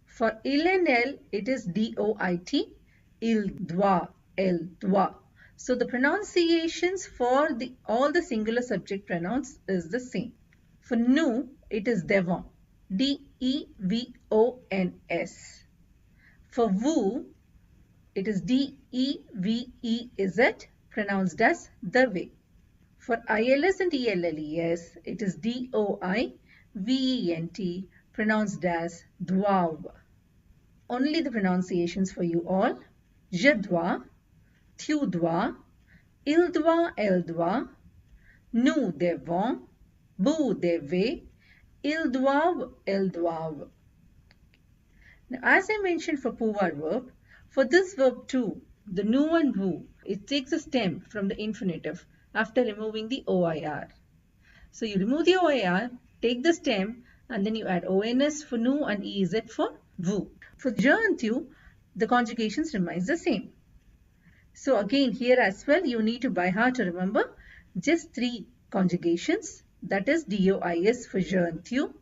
For il and elle, it is D-O-I-T. Il doit, elle doit. So the pronunciations for all the singular subject pronouns is the same. For nous, it is devons. D-E-V-O-N-S. For vous, it is D-E-V-E-Z, pronounced as the way. For ILS and ELLES, it is D-O-I-V-E-N-T, pronounced as doivent. Only the pronunciations for you all. Je dois, tu dois, il doit, elle doit, nous devons, vous devez, ils doivent, elles doivent. Now, as I mentioned for pouvoir verb, for this verb too, the nous and vous, it takes a stem from the infinitive after removing the OIR. So you remove the OIR, take the stem, and then you add ONS for nous and EZ for vous. For je and tu, the conjugations remains the same. So again here as well, you need to by heart to remember just 3 conjugations. That is DOIS for je and tu,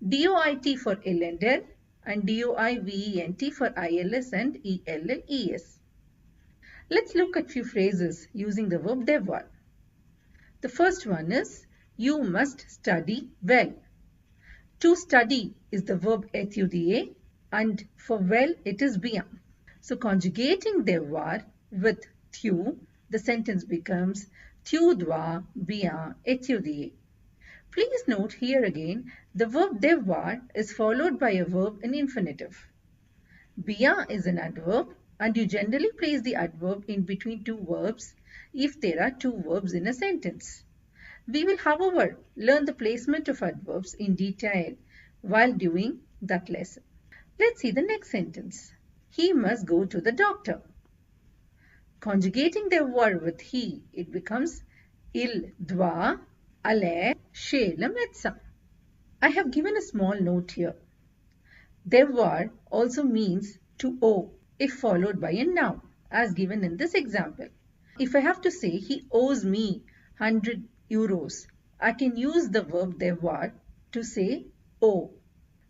DOIT for il and elle, and DOIVENT for ILS and ELLES. Let's look at few phrases using the verb devoir. The first one is, you must study well. To study is the verb étudier, and for well it is bien. So conjugating devoir with tu, the sentence becomes tu dois bien étudier. Please note here again, the verb devoir is followed by a verb in infinitive. Bien is an adverb, and you generally place the adverb in between 2 verbs if there are 2 verbs in a sentence. We will, however, learn the placement of adverbs in detail while doing that lesson. Let's see the next sentence. He must go to the doctor. Conjugating devoir with he, it becomes il doit aller chez le médecin. I have given a small note here. Devoir also means to owe if followed by a noun, as given in this example. If I have to say he owes me 100 euros, I can use the verb devoir to say owe.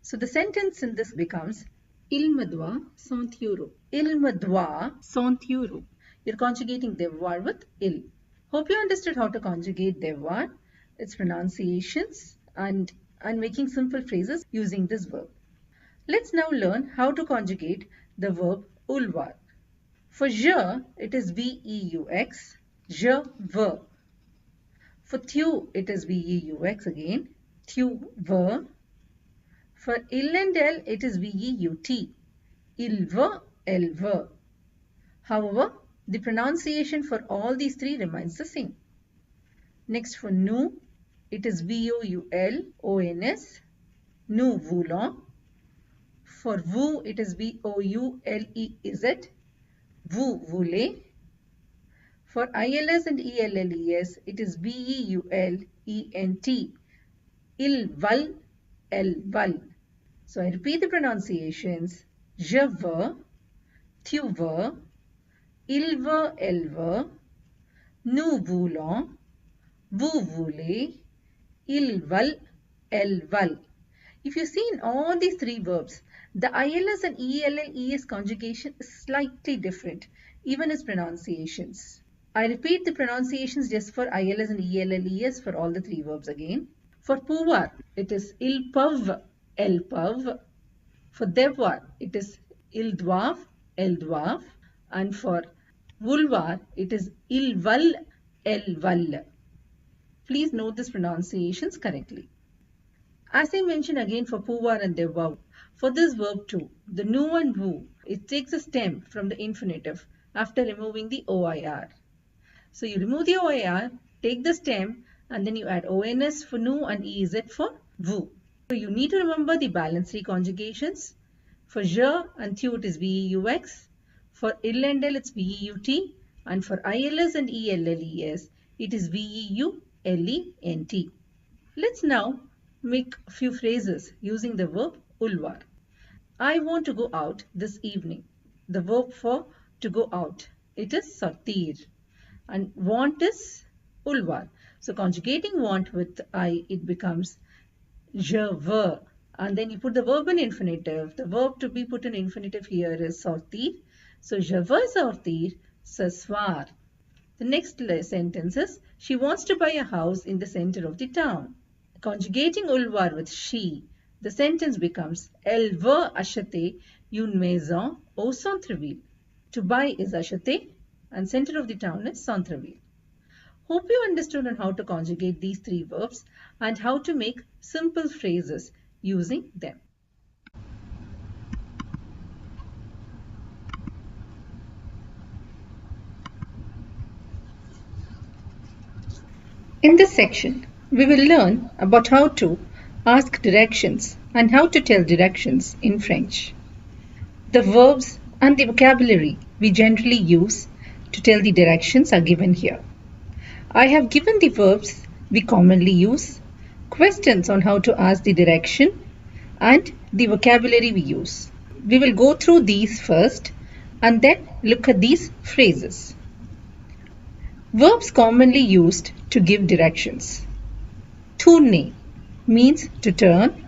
So the sentence in this becomes il me doit 100 euros. Il me doit 100 euros. You're conjugating devoir with il. Hope you understood how to conjugate devoir, its pronunciations, and making simple phrases using this verb. Let's now learn how to conjugate the verb vouloir. For je, it is V-E-U-X, je veux. For tu, it is V-E-U-X again, tu veux. For il and elle, it is V-E-U-T, il veut, elle veut. However, the pronunciation for all these 3 remains the same. Next for nous, it is V-O-U-L-O-N-S, nous voulons. For vous, it is V-O-U-L-E-Z, vous voulez. For ILS and ELLES, it is V-E-U-L-E-N-T, ils veulent, elles veulent. So I repeat the pronunciations. Je veux, tu veux, il veut, elle veut, nous voulons, vous voulez, ils veulent, elles veulent. If you see in all these 3 verbs, the ILS and ELLES conjugation is slightly different, even its pronunciations. I repeat the pronunciations just for ILS and ELLES for all the 3 verbs again. For pouvoir, it is ils peuvent, elles peuvent. For devoir, it is ils doivent, elles doivent. And for vouloir, it is ils veulent, elles veulent. Please note these pronunciations correctly. As I mentioned again for pouvoir and devoir, for this verb too, the nous and vous, it takes a stem from the infinitive after removing the OIR. So you remove the OIR, take the stem, and then you add ONS for nous and EZ for vous. So you need to remember the balance 3 conjugations. For je and tu, it is VEUX. For il and elle, it's VEUT. And for ILS and ELLES, it is VEULENT. Let's now make a few phrases using the verb vouloir. I want to go out this evening. The verb for to go out. it is sortir. And want is ulvar. So conjugating want with I, it becomes je veux. And then you put the verb in infinitive. The verb to be put in infinitive here is sortir. So je veux sortir ce soir. The next sentence is, she wants to buy a house in the center of the town. Conjugating ulvar with she, the sentence becomes, elle veut acheter une maison au centre-ville. To buy is acheter and center of the town is centre-ville. Hope you understood on how to conjugate these three verbs and how to make simple phrases using them. In this section, we will learn about how to ask directions and how to tell directions in French. The verbs and the vocabulary we generally use to tell the directions are given here. I have given the verbs we commonly use, questions on how to ask the direction, and the vocabulary we use. We will go through these first and then look at these phrases. Verbs commonly used to give directions. Tourner means to turn.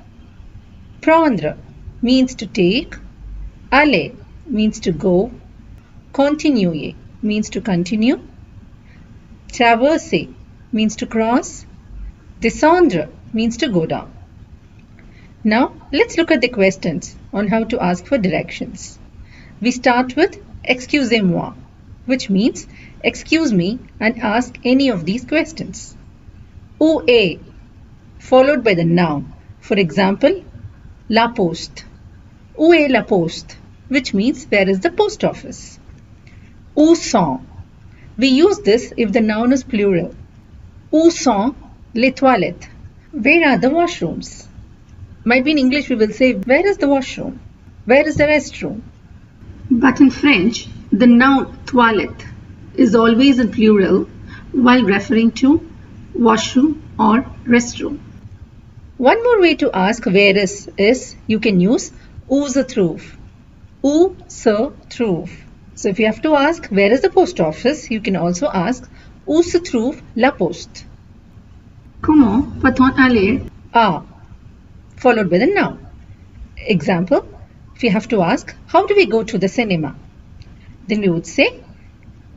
Prendre means to take. Aller means to go. Continuer means to continue. Traverser means to cross. Descendre means to go down. Now let's look at the questions on how to ask for directions. We start with excusez-moi, which means excuse me and ask any of these questions. Où est followed by the noun. For example, la poste. Où est la poste? Which means where is the post office. Où sont? We use this if the noun is plural. Où sont les toilettes? Where are the washrooms? Might be in English we will say where is the washroom? Where is the restroom? But in French, the noun toilette is always in plural while referring to washroom or restroom. One more way to ask where is you can use où se trouve. Où se trouve. So if you have to ask where is the post office, you can also ask où se trouve la poste. Comment peut-on aller à followed by the noun. Example, if you have to ask how do we go to the cinema, then we would say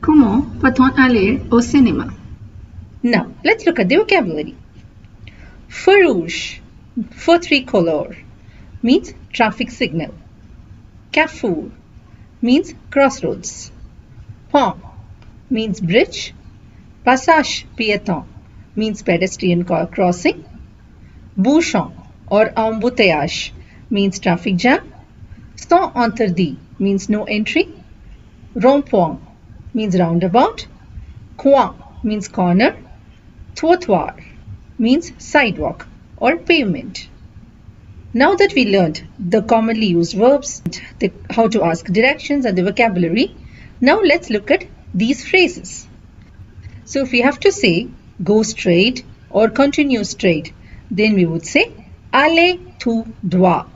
comment peut-on aller au cinéma? Now let's look at the vocabulary. Feu rouge, feu tricolore, means traffic signal. Carrefour means crossroads. Pont means bridge. Passage piéton means pedestrian crossing. Bouchon or embouteillage means traffic jam. Sens interdit means no entry. Rond-point means roundabout. Coin means corner. Trottoir means sidewalk or pavement. Now that we learned the commonly used verbs, how to ask directions and the vocabulary, now let's look at these phrases. So if we have to say go straight or continue straight, then we would say aller tout droit.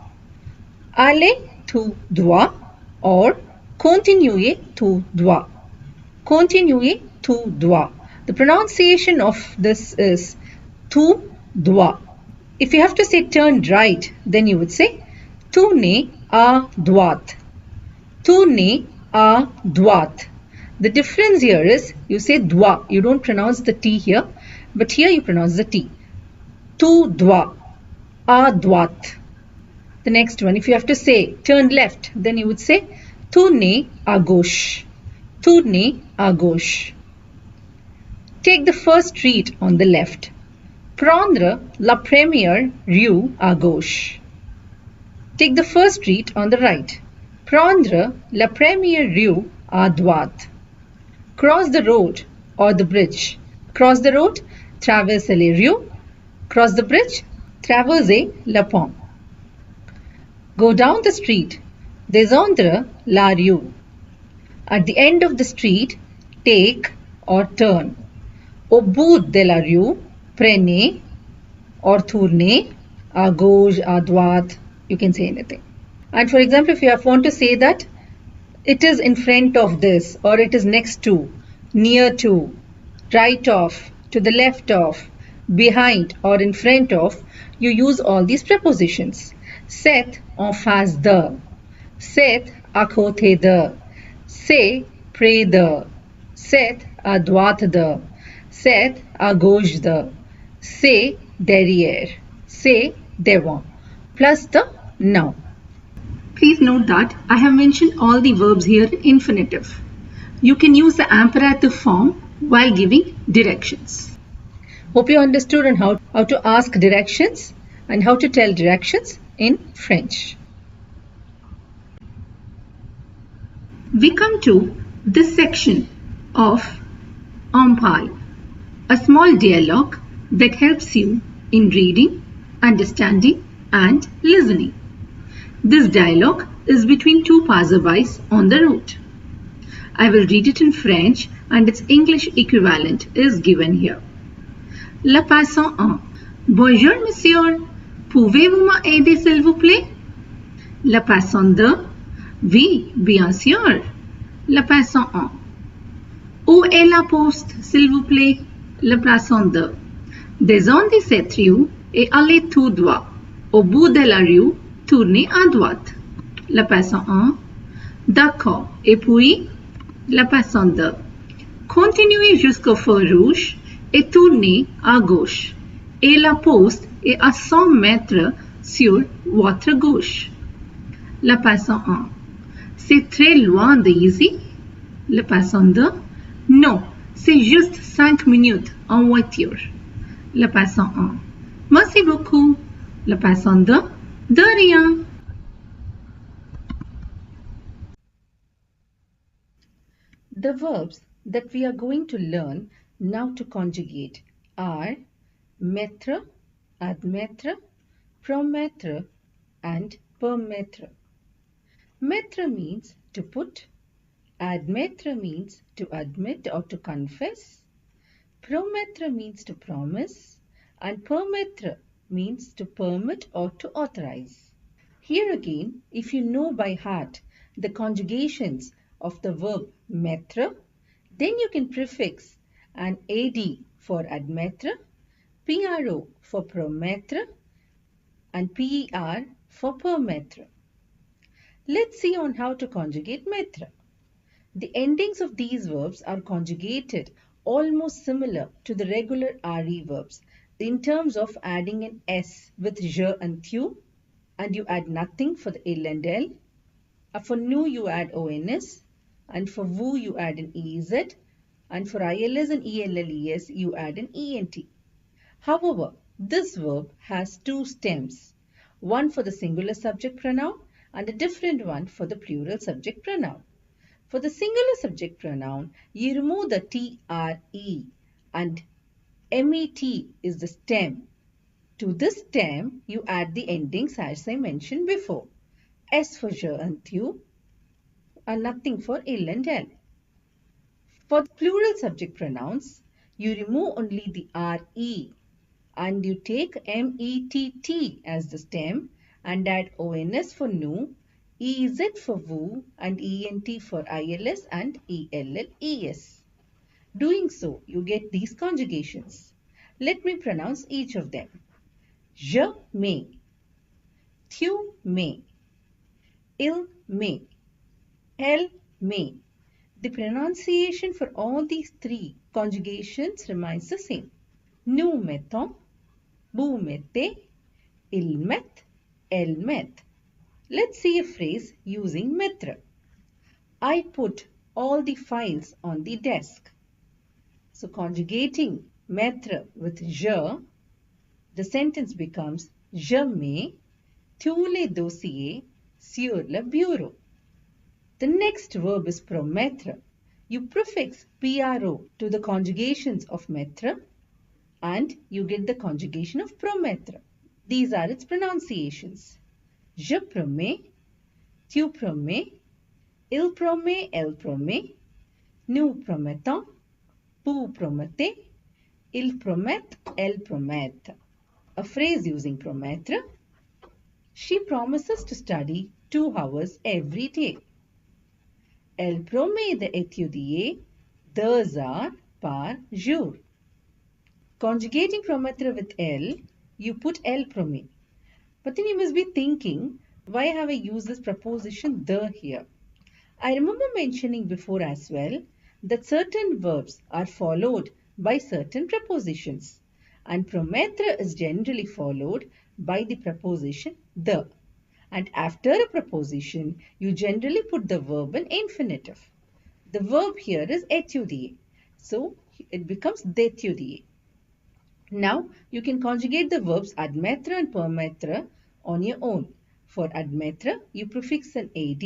Aller tout droit or continuer tout droit. Continuer tout droit. The pronunciation of this is tout droit. If you have to say turn right, then you would say tourner à droite. Tourner à droite. The difference here is you say droit. You don't pronounce the T here, but here you pronounce the T. Tout droit. À droite. The next one, if you have to say turn left, then you would say tourner à gauche. Tourner à gauche. Take the first street on the left. Prendre la première rue à gauche. Take the first street on the right. Prendre la première rue à droite. Cross the road or the bridge. Cross the road, traverser les rues. Cross the bridge, traverser le pont. Go down the street, descendre la rue. At the end of the street, take or turn. Au bout de la rue, prenez or tournez, à gauche, à droite, you can say anything. And for example, if you want to say that It is in front of this, or it is next to, near to, right of, to the left of, behind or in front of, you use all these prepositions. C'est en face de, c'est à côté de, c'est près de, c'est à droite de, c'est à gauche de, c'est derrière, c'est devant, plus the noun. Please note that I have mentioned all the verbs here in infinitive. You can use the imperative form while giving directions. Hope you understood on how to ask directions and how to tell directions in French. We come to this section of En parle, a small dialogue that helps you in reading, understanding and listening. This dialogue is between two passerbys on the road. I will read it in French and its English equivalent is given here. Le passant 1. Bonjour monsieur, pouvez-vous m'aider s'il vous plaît? Le passant 2. Oui, bien sûr. Le passant 1. Où est la poste, s'il vous plaît? Le passant 2. Descendez cette rue et allez tout droit. Au bout de la rue, tournez à droite. Le passant 1. D'accord. Et puis, le passant 2. Continuez jusqu'au feu rouge et tournez à gauche. Et la poste est à 100 mètres sur votre gauche. Le passant 1. C'est très loin d'ici? Le passant 2. Non, c'est juste 5 minutes en voiture. Le passant 1. Merci beaucoup. Le passant 2. De rien. The verbs that we are going to learn now to conjugate are mettre, admettre, promettre and permettre. Mettre means to put, admettre means to admit or to confess, promettre means to promise, and permettre means to permit or to authorize. Here again, if you know by heart the conjugations of the verb mettre, then you can prefix an ad for admettre, pro for promettre, and per for permettre. Let's see on how to conjugate mettre. The endings of these verbs are conjugated almost similar to the regular re verbs in terms of adding an s with je and thu, and you add nothing for the il and l. For nu you add ons, and for vous you add an ez, and for ils and elles you add an ent. However, this verb has two stems, one for the singular subject pronoun and a different one for the plural subject pronoun. For the singular subject pronoun, you remove the tre and met is the stem. To this stem, you add the endings as I mentioned before. S for je and thu, and nothing for il and l. For the plural subject pronouns, you remove only the re and you take mett as the stem and add ons for nu, ez for vous, and ent for ils and elles. Doing so, you get these conjugations. Let me pronounce each of them. Je mets, tu mets, il met, elle met. The pronunciation for all these three conjugations remains the same. Nous mettons, vous mettez, il met, elle met. Let's see a phrase using mettre. I put all the files on the desk. So conjugating mettre with je, the sentence becomes je mets tous les dossiers sur le bureau. The next verb is promettre. You prefix pro to the conjugations of mettre and you get the conjugation of promettre. These are its pronunciations. Je promets, tu promets, il promet, elle promet, nous promettons, vous promettez, ils promettent, elles promettent. A phrase using promettre. She promises to study 2 hours every day. Elle promet d'étudier 2 heures par jour. Conjugating promettre with elle, you put elle promet. But then you must be thinking, why have I used this preposition the here? I remember mentioning before as well that certain verbs are followed by certain prepositions, and promettre is generally followed by the preposition the. And after a preposition, you generally put the verb in infinitive. The verb here is étudier, so it becomes d'étudier. Now, you can conjugate the verbs admettre and permettre on your own. For admettre, you prefix an ad,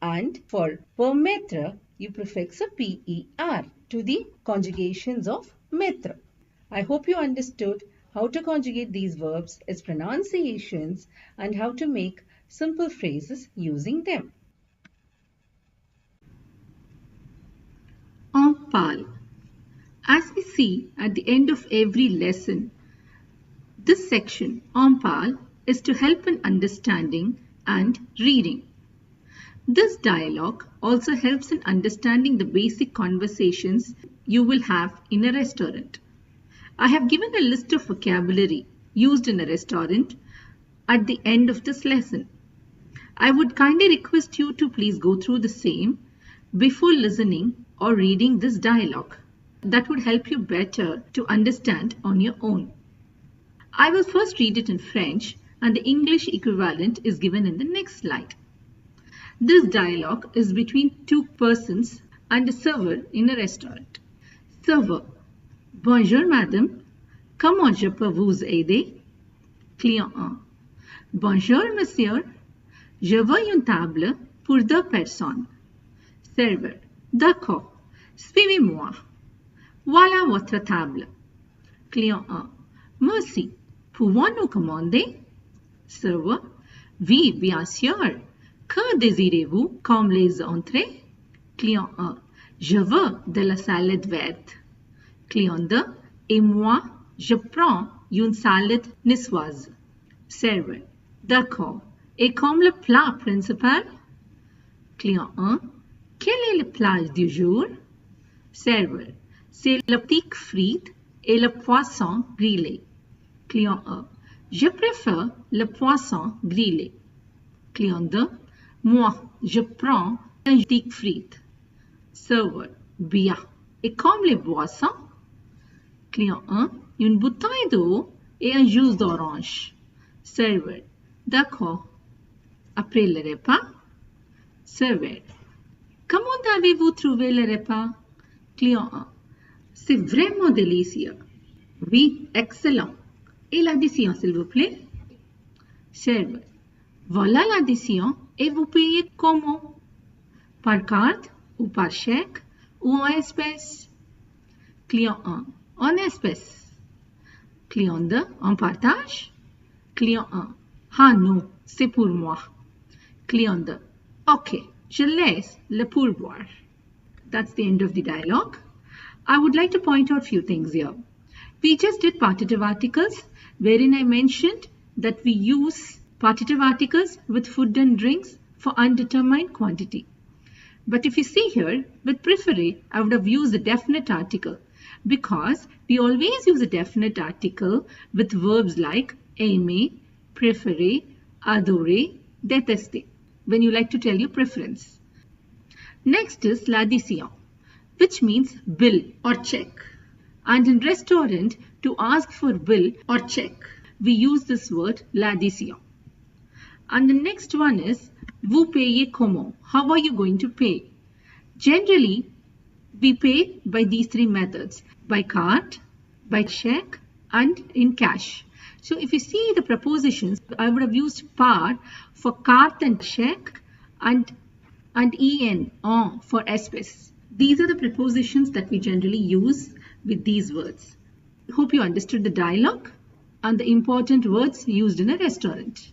and for permettre, you prefix a per to the conjugations of mettre. I hope you understood how to conjugate these verbs, its pronunciations, and how to make simple phrases using them. En parle. As we see at the end of every lesson, this section, En parle, is to help in understanding and reading. This dialogue also helps in understanding the basic conversations you will have in a restaurant. I have given a list of vocabulary used in a restaurant at the end of this lesson. I would kindly request you to please go through the same before listening or reading this dialogue. That would help you better to understand on your own. I will first read it in French, and the English equivalent is given in the next slide. This dialogue is between two persons and a server in a restaurant. Server: Bonjour madame, comment je peux vous aider? Client 1: Bonjour monsieur, je veux une table pour 2 personnes. Serveur: D'accord, suivez-moi. Voilà votre table. Client 1: Merci, pouvons-nous commander? Serveur: Oui, bien sûr. Que désirez-vous comme les entrées? Client 1: Je veux de la salade verte. Client 2: Et moi, je prends une salade niçoise. Serveur: D'accord. Et comme le plat principal? Client 1: Quel est le plat du jour? Serveur: C'est le pique frites et le poisson grillé. Client 1: Je préfère le poisson grillé. Client 2: Moi, je prends un pique frites. Serveur: Bien. Et comme les boissons? Client 1: Une bouteille d'eau et un jus d'orange. Serveur: D'accord. Après le repas? Serveur: Comment avez-vous trouvé le repas? Client 1: C'est vraiment délicieux. Oui, excellent. Et l'addition, s'il vous plaît? Serveur: Voilà l'addition et vous payez comment? Par carte ou par chèque ou en espèces? Client 1: En espèces. Client 2: En partage? Client 1: Ah non, c'est pour moi. Client 2: Ok, je laisse le pourboire. That's the end of the dialogue. I would like to point out a few things here. We just did partitive articles, wherein I mentioned that we use partitive articles with food and drinks for undetermined quantity. But if you see here, with préférer, I would have used a definite article because we always use a definite article with verbs like aimer, préférer, adorer, détester, when you like to tell your preference. Next is l'addition, which means bill or check. And in restaurant, to ask for bill or check, we use this word l'addition. And the next one is vous payez comment? How are you going to pay? Generally, we pay by these 3 methods: by card, by check, and in cash. So if you see the prepositions, I would have used par for carte and check, and en for espèce. These are the prepositions that we generally use with these words. Hope you understood the dialogue and the important words used in a restaurant.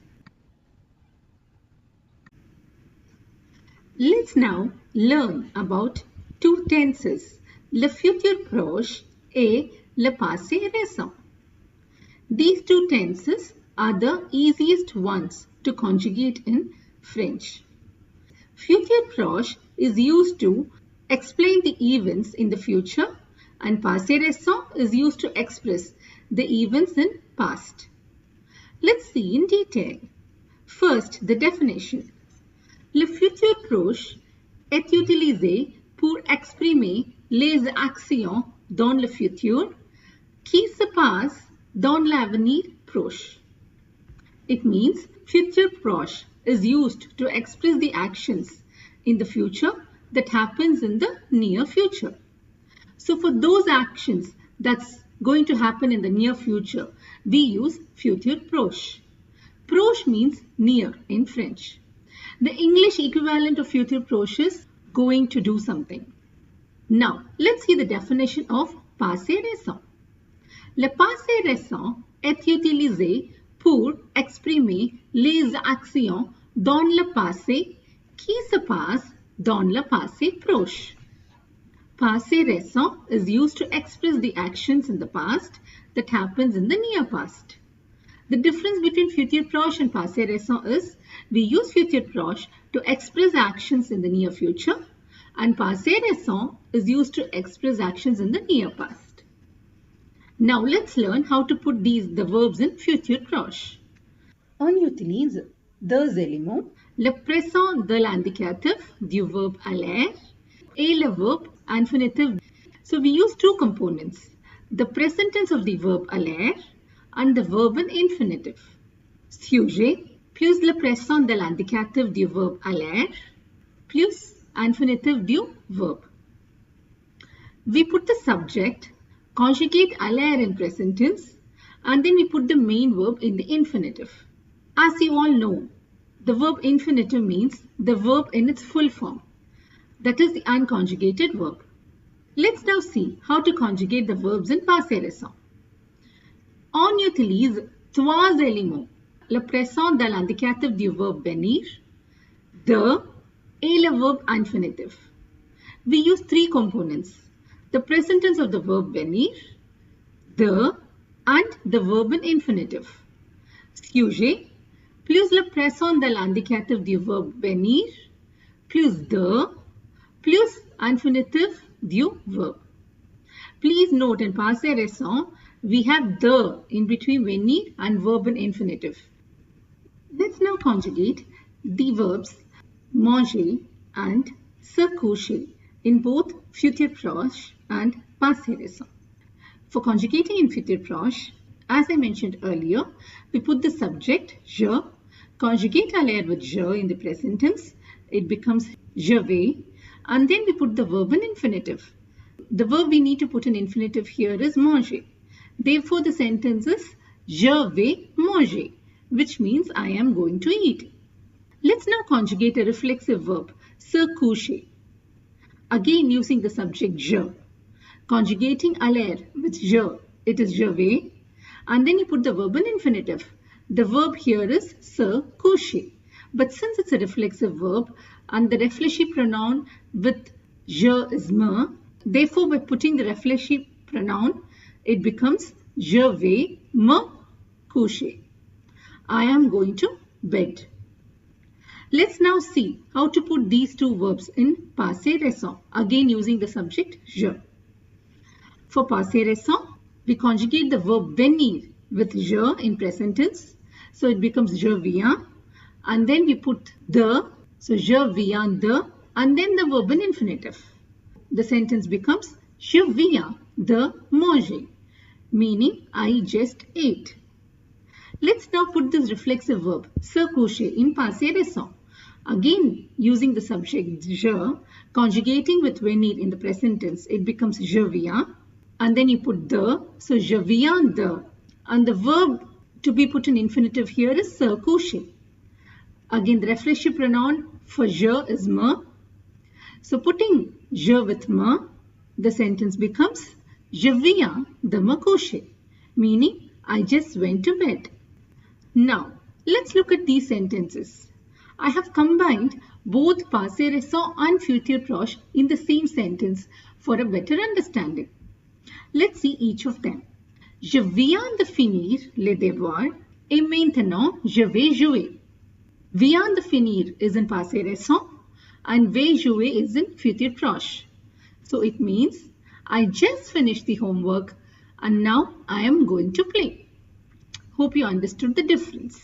Let's now learn about 2 tenses, le futur proche et le passé récent. These 2 tenses are the easiest ones to conjugate in French. Futur proche is used to explain the events in the future, and passé récent is used to express the events in past. Let's see in detail. First, the definition. Le futur proche est utilisé pour exprimer les actions dans le futur qui se passent dans l'avenir proche. It means futur proche is used to express the actions in the future that happens in the near future. So for those actions that's going to happen in the near future, we use futur proche. Proche means near in French. The English equivalent of futur proche is going to do something. Now, let's see the definition of passé récent. Le passé récent est utilisé pour exprimer les actions dans le passé qui se passent dans le passé proche. Passé récent is used to express the actions in the past that happens in the near past. The difference between futur proche and passé récent is we use futur proche to express actions in the near future, and passé récent is used to express actions in the near past. Now let's learn how to put the verbs in futur proche. On utilise deux éléments, Le présent de l'indicatif du verbe aller et le verbe infinitive. So we use two components, the present tense of the verb aller and the verb in infinitive. Sujet plus le présent de l'indicatif du verbe aller plus infinitive du verb. We put the subject, conjugate aller in present tense, and then we put the main verb in the infinitive. As you all know, the verb infinitive means the verb in its full form. That is the unconjugated verb. Let's now see how to conjugate the verbs in passé récent. On utilise trois éléments, le présent de l'indicatif du verbe venir, de et le verbe infinitive. We use three components, the present tense of the verb venir, de and the verb in infinitive. Sujet plus le présent de l'indicatif du verbe venir plus de plus infinitive du verb. Please note in passé récent, we have de in between venir and verb in infinitive. Let's now conjugate the verbs manger and se coucher in both futur proche and passé récent. For conjugating in futur proche, as I mentioned earlier, we put the subject je, conjugate aller with je in the present tense, it becomes je vais, and then we put the verb in infinitive. The verb we need to put in infinitive here is manger. Therefore, the sentence is je vais manger, which means I am going to eat. Let's now conjugate a reflexive verb, se coucher. Again using the subject je. Conjugating aller with je, it is je vais, and then you put the verb in infinitive. The verb here is se coucher. But since it's a reflexive verb and the reflexive pronoun with je is me, therefore by putting the reflexive pronoun, it becomes je vais me coucher. I am going to bed. Let's now see how to put these two verbs in passé récent, again using the subject je. For passé récent, we conjugate the verb venir with je in present tense, so it becomes je viens, and then we put de, so je viens de, and then the verb in infinitive. The sentence becomes je viens de manger, meaning I just ate. Let's now put this reflexive verb se coucher in passé récent. Again, using the subject je, conjugating with venir in the present tense, it becomes je viens, and then you put de, so je viens de, and the verb to be put in infinitive here is se coucher. Again, the reflexive pronoun for je is me. So putting je with me, the sentence becomes je viens de me coucher, meaning I just went to bed. Now, let's look at these sentences. I have combined both passé récent and futur proche in the same sentence for a better understanding. Let's see each of them. Je viens de finir les devoirs et maintenant je vais jouer. Viens de finir is in passé récent and vais jouer is in future proche. So it means I just finished the homework and now I am going to play. Hope you understood the difference.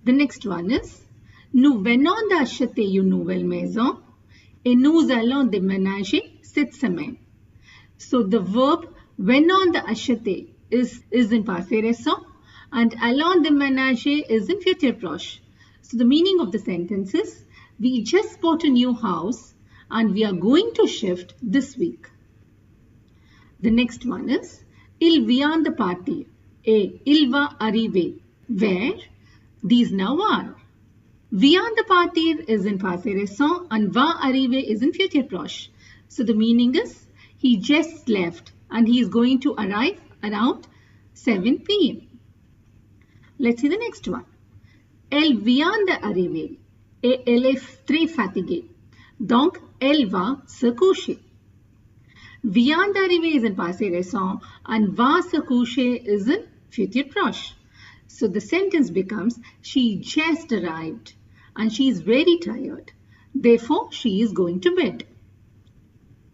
The next one is nous venons d'acheter une nouvelle maison et nous allons déménager cette semaine. So the verb venons d'acheter is in passé récent and allons déménager is in future proche. So the meaning of the sentence is we just bought a new house and we are going to shift this week. The next one is il vient de partir et il va arriver, where these now are. Vient de partir is in passé récent and va arriver is in future proche. So the meaning is he just left and he is going to arrive around 7 p.m. Let's see the next one. Elle vient d'arriver et elle est très fatiguée. Donc, elle va se coucher. Vient d'arriver is in passé récent and va se coucher is in future proche. So the sentence becomes she just arrived and she is very tired. Therefore, she is going to bed.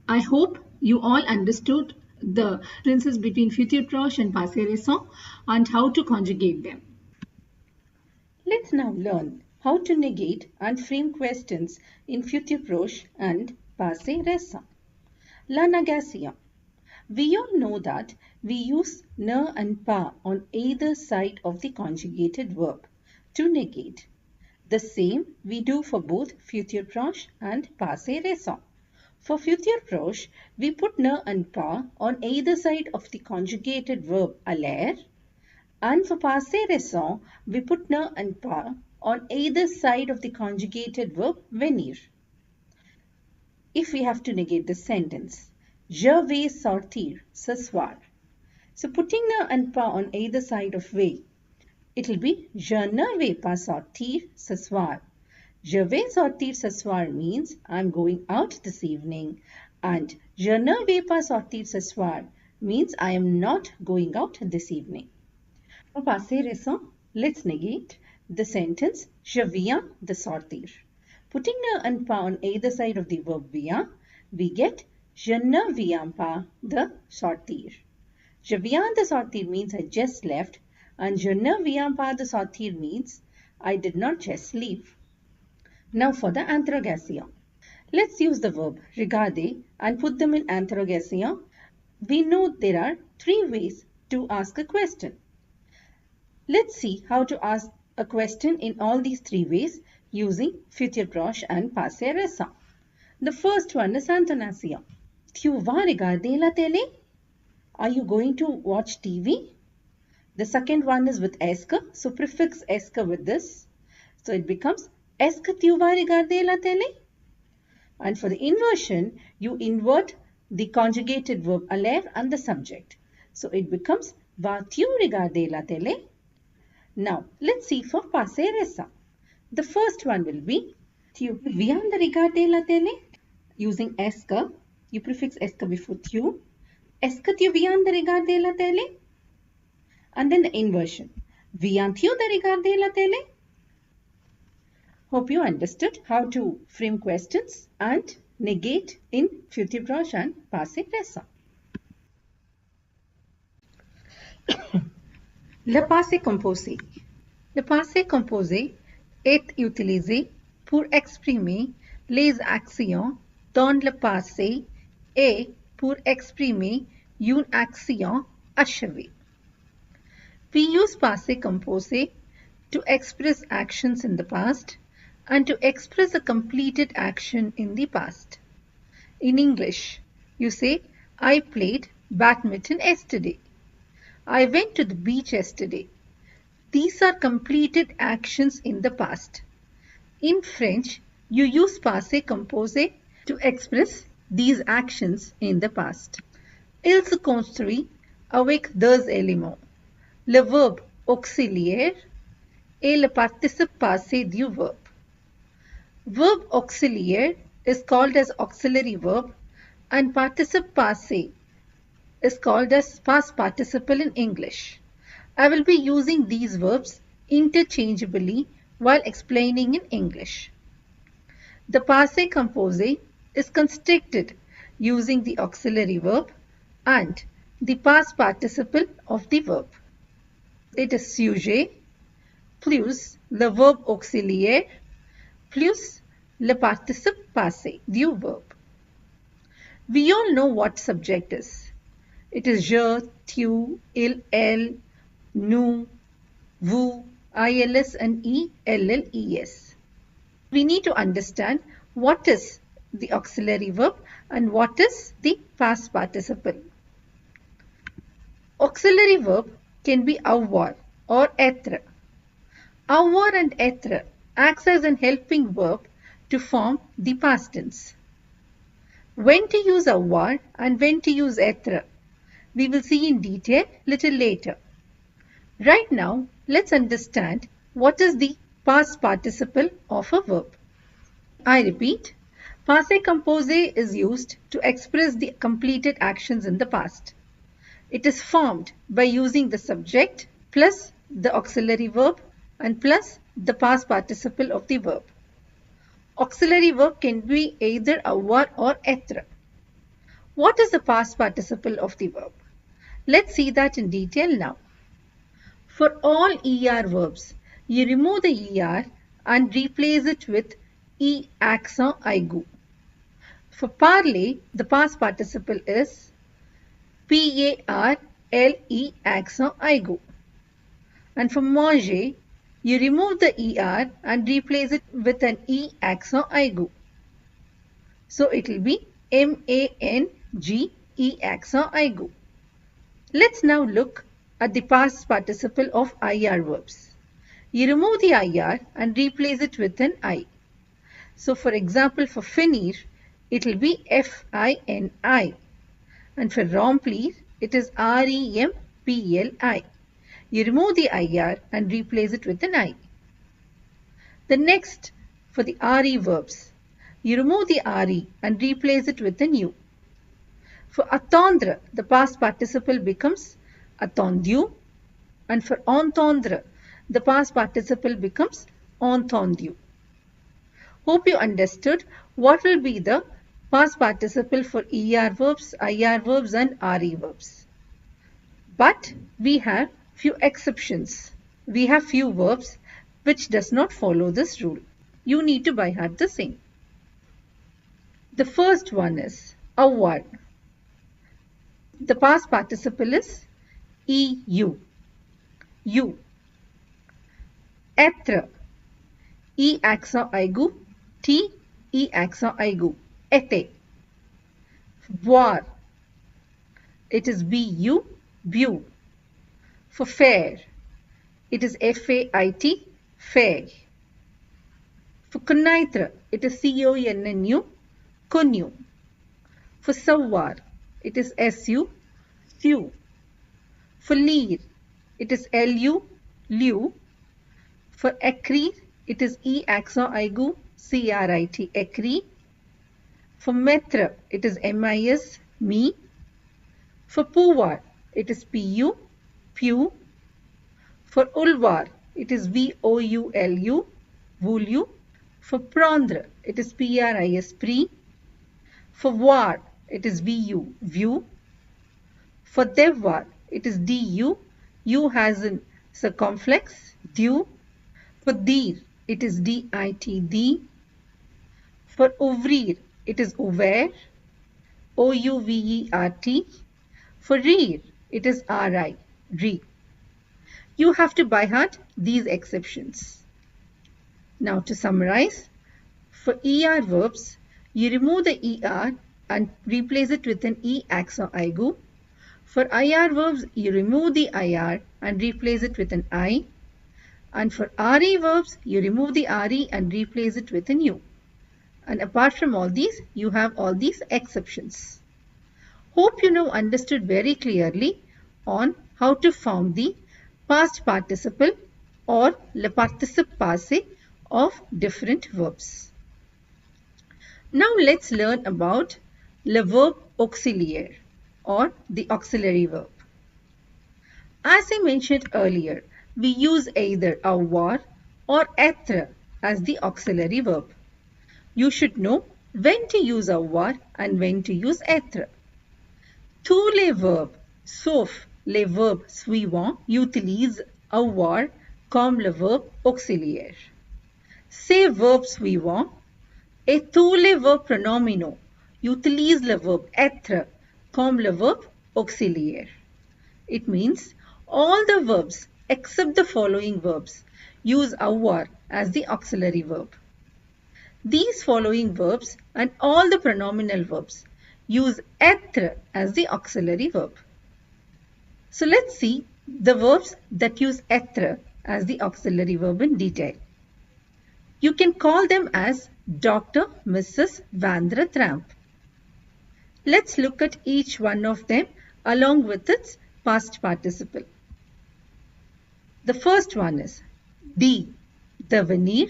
I hope you all understood the differences between future proche and passé récent and how to conjugate them. Let's now learn how to negate and frame questions in future proche and passé récent. La négation. We all know that we use ne and pas on either side of the conjugated verb to negate. The same we do for both future proche and passé récent. For future proche, we put ne and pas on either side of the conjugated verb aller, and for passé récent, we put ne and pas on either side of the conjugated verb venir. If we have to negate the sentence, je vais sortir ce soir. So putting ne and pas on either side of vais, it will be je ne vais pas sortir ce soir. Je vais sortir ce soir means I'm going out this evening, and je ne vais pas sortir ce soir means I am not going out this evening. For passé récent, let's negate the sentence je viens de sortir. Putting ne and pas on either side of the verb vient, we get je ne viens pas de sortir. Je viens de sortir means I just left, and je ne viens pas de sortir means I did not just leave. Now for the interrogation. Let's use the verb regarder and put them in interrogation. We know there are 3 ways to ask a question. Let's see how to ask a question in all these 3 ways using future proche and passé récent. The first one is intonation. Tu vas regarder la télé? Are you going to watch TV? The second one is with est-ce que, so prefix est-ce que with this. So it becomes est-ce que tu vas regarder la télé? And for the inversion, you invert the conjugated verb aller and the subject. So it becomes vas-tu regarder la télé? Now, let's see for passé récent. The first one will be tu viens de regarder la télé? Using est-ce que, you prefix est-ce que before tu. Est-ce que tu viens de regarder la télé? And then the inversion. Viens-tu de regarder la télé? Hope you understood how to frame questions and negate in future proche and passé récent. Le passé composé. Le passé composé est utilisé pour exprimer les actions dans le passé et pour exprimer une action achevée. We use passé composé to express actions in the past and to express a completed action in the past. In English, you say, I played badminton yesterday. I went to the beach yesterday. These are completed actions in the past. In French, you use passé composé to express these actions in the past. Il se construit avec 2 éléments, le verbe auxiliaire et le participe passé du verbe. Verb auxiliaire is called as auxiliary verb and participe passé is called as past participle in English. I will be using these verbs interchangeably while explaining in English. The passé composé is constructed using the auxiliary verb and the past participle of the verb. It is sujet plus le verbe auxiliaire plus le participe passé du verbe. We all know what subject is. It is je, tu, il, elle, nous, vous, ils and elles. We need to understand what is the auxiliary verb and what is the past participle. Auxiliary verb can be avoir or être. Avoir and être acts as an helping verb to form the past tense. When to use avoir and when to use être, we will see in detail little later. Right now, let's understand what is the past participle of a verb. I repeat, passé composé is used to express the completed actions in the past. It is formed by using the subject plus the auxiliary verb and plus the past participle of the verb. Auxiliary verb can be either avoir or être. What is the past participle of the verb? Let's see that in detail now. For all ER verbs, you remove the ER and replace it with E accent aigu. For parler, the past participle is PARLE accent aigu. And for manger, you remove the ER and replace it with an E accent aigu. So it will be MANGE accent aigu. Let's now look at the past participle of IR verbs. You remove the IR and replace it with an I. So for example, for finir, it will be FINI. And for remplir, it is REMPLI. You remove the IR and replace it with an I. The next, for the RE verbs, you remove the RE and replace it with an U. For attendre, the past participle becomes attendu, and for entendre, the past participle becomes entendu. Hope you understood what will be the past participle for ER verbs, IR verbs and RE verbs. But we have few exceptions. We have few verbs which does not follow this rule. You need to by heart the same. The first one is avoir. The past participle is EU. U. Être. E accent aigu. T. E accent aigu. Été. Boire. It is BU. Bu. For fair, it is FAIT. Fair. For connaître, it is CONNU. Connu. For savoir, it is SU. Su. For lire, it is LU. Lu. For écrire, it is E accent aigu. CRIT. Écrit. For mettre, it is MIS. Me. For pouvoir, it is PU. Pew. For ulvar, it is VOULU. Voulu. For prendre, it is PRIS. Pri. For voir, it is VU. View. For devoir, it is DU. U has a circumflex. Due. For dire, it is DIT. D. For ouvrir, it is ouvert. OUVERT. For rire, it is RI. Re. You have to by heart these exceptions. Now to summarize, for ER verbs, you remove the ER and replace it with an E accent aigu. For IR verbs, you remove the IR and replace it with an I. And for RE verbs, you remove the RE and replace it with an U. And apart from all these, you have all these exceptions. Hope you now understood very clearly on how to form the past participle or le participe passé of different verbs. Now let's learn about le verbe auxiliaire or the auxiliary verb. As I mentioned earlier, we use either avoir or être as the auxiliary verb. You should know when to use avoir and when to use être. Tous les verbes, sauf les verbes suivants, utilisent avoir comme le verbe auxiliaire. Ces verbes suivants et tous les verbes pronominaux utilisent le verbe être comme le verbe auxiliaire. It means all the verbs except the following verbs use avoir as the auxiliary verb. These following verbs and all the pronominal verbs use être as the auxiliary verb. So let's see the verbs that use être as the auxiliary verb in detail. You can call them as Dr. Mrs. Vandre Tramp. Let's look at each one of them along with its past participle. The first one is D, devenir.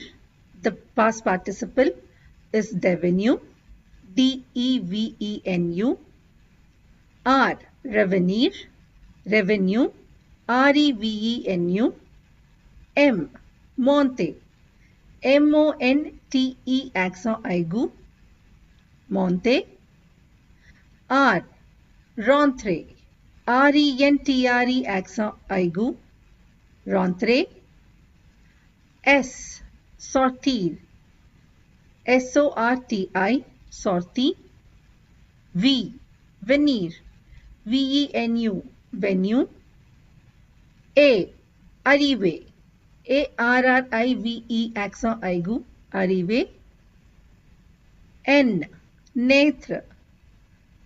The past participle is devenu, D-E-V-E-N-U. R, revenir, revenue, R-E-V-E-N-U. M, monter, M-O-N-T-E accent aigu, monter. R, rentrer, R-E-N-T-R-E accent aigu, rentrer. S, sortir, S-O-R-T-I, sorti. V, venir, V-E-N-U, venue. A, arriver, A-R-R-I-V-E accent aigu, arriver. N, naître,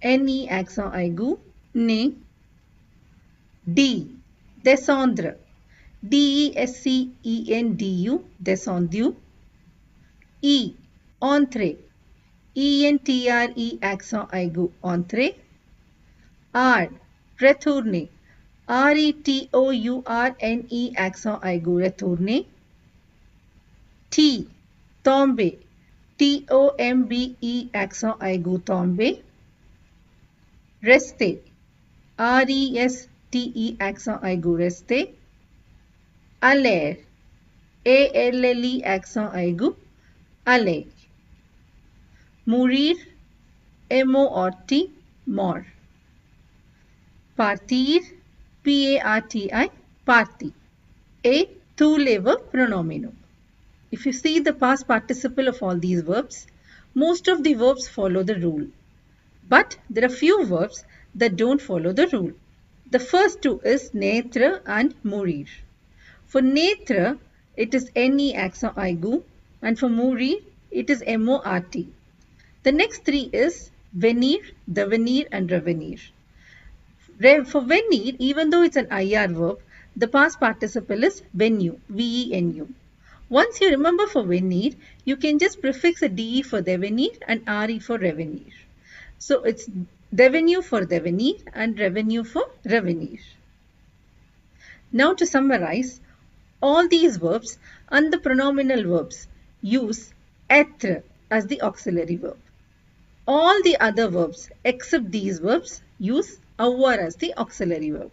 N-E accent aigu, né. D, descendre, D-E-S-C-E-N-D-U, descendu. E, entrer, E-N-T-R-E accent aigu, entrer. R, retourner, R-E-T-O-U-R-N-E accent aigu, retourner. T, tomber, T-O-M-B-E accent aigu, tomber. Rester, R-E-S-T-E accent aigu, rester. Aller, A-L-L-E accent aigu, aller. Mourir, M-O-R-T, mort. Partir, P-A-R-T-I, parti. A, tous les verbes pronominaux. If you see the past participle of all these verbs, most of the verbs follow the rule. But there are few verbs that don't follow the rule. The first two is naître and mourir. For naître, it is N-E accent aigu, and for mourir, it is M-O-R-T. The next three is venir, devenir and revenir. For venir, even though it's an IR verb, the past participle is venu, V-E-N-U. Once you remember for venir, you can just prefix a DE for devenir and RE for revenir. So it's devenu for devenir and revenue for revenir. Now to summarize, all these verbs and the pronominal verbs use être as the auxiliary verb. All the other verbs except these verbs use avoir as the auxiliary verb.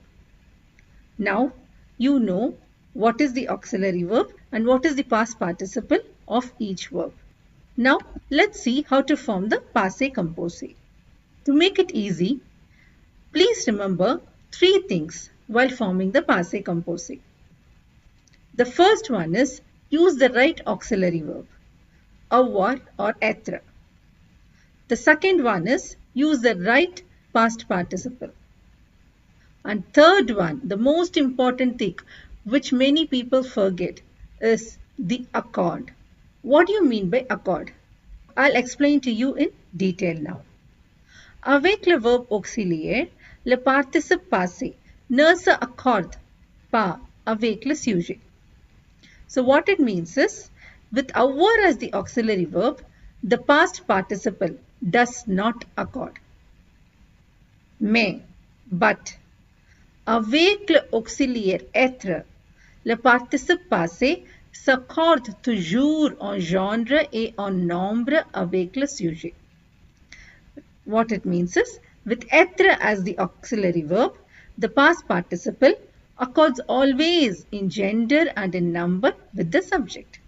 Now you know what is the auxiliary verb and what is the past participle of each verb. Now let's see how to form the passé composé. To make it easy, please remember three things while forming the passé composé. The first one is use the right auxiliary verb, avoir or être. The second one is use the right past participle. And third one, the most important thing which many people forget is the accord. What do you mean by accord? I'll explain to you in detail now. Avec le verbe auxiliaire, le participe passé ne se accorde pas avec le sujet. So what it means is, with avoir as the auxiliary verb, the past participle does not accord. Mais, but, avec le auxiliaire être, le participe passé s'accorde toujours en genre et en nombre avec le sujet. What it means is, with être as the auxiliary verb, the past participle accords always in gender and in number with the subject.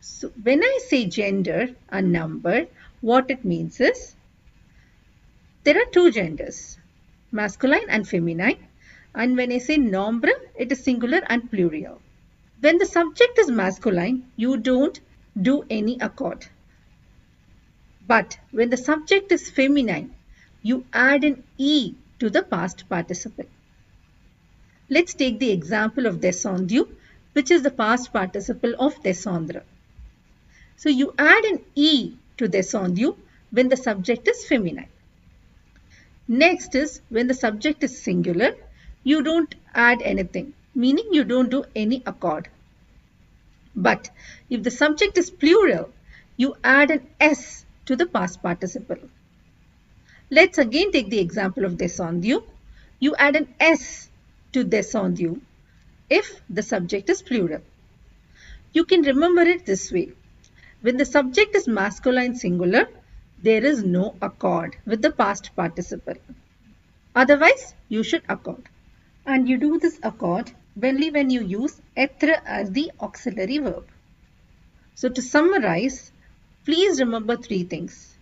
So when I say gender, a number, what it means is there are two genders, masculine and feminine. And when I say nombre, it is singular and plural. When the subject is masculine, you don't do any accord. But when the subject is feminine, you add an E to the past participle. Let's take the example of descendu, which is the past participle of descendre. So you add an E to descendu when the subject is feminine. Next is when the subject is singular, you don't add anything, meaning you don't do any accord. But if the subject is plural, you add an S to the past participle. Let's again take the example of descendu. You add an S to descendu if the subject is plural. You can remember it this way. When the subject is masculine singular, there is no accord with the past participle. Otherwise, you should accord. And you do this accord only when you use être as the auxiliary verb. So to summarize, please remember three things.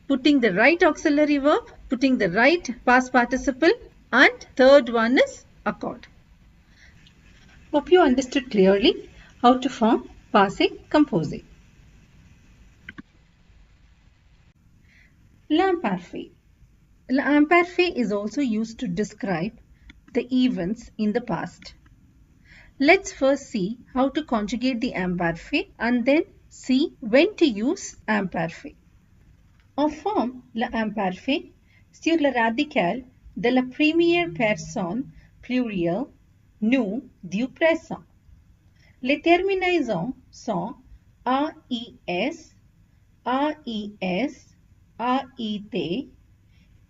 Putting the right auxiliary verb, putting the right past participle, and third one is accord. Hope you understood clearly how to form passé composé. L'imparfait. L'imparfait is also used to describe the events in the past. Let's first see how to conjugate the imparfait and then see when to use imparfait. On forme l'imparfait sur le radical de la première personne plurielle nous du présent. Les terminaisons sont AIS, AIS, AIT,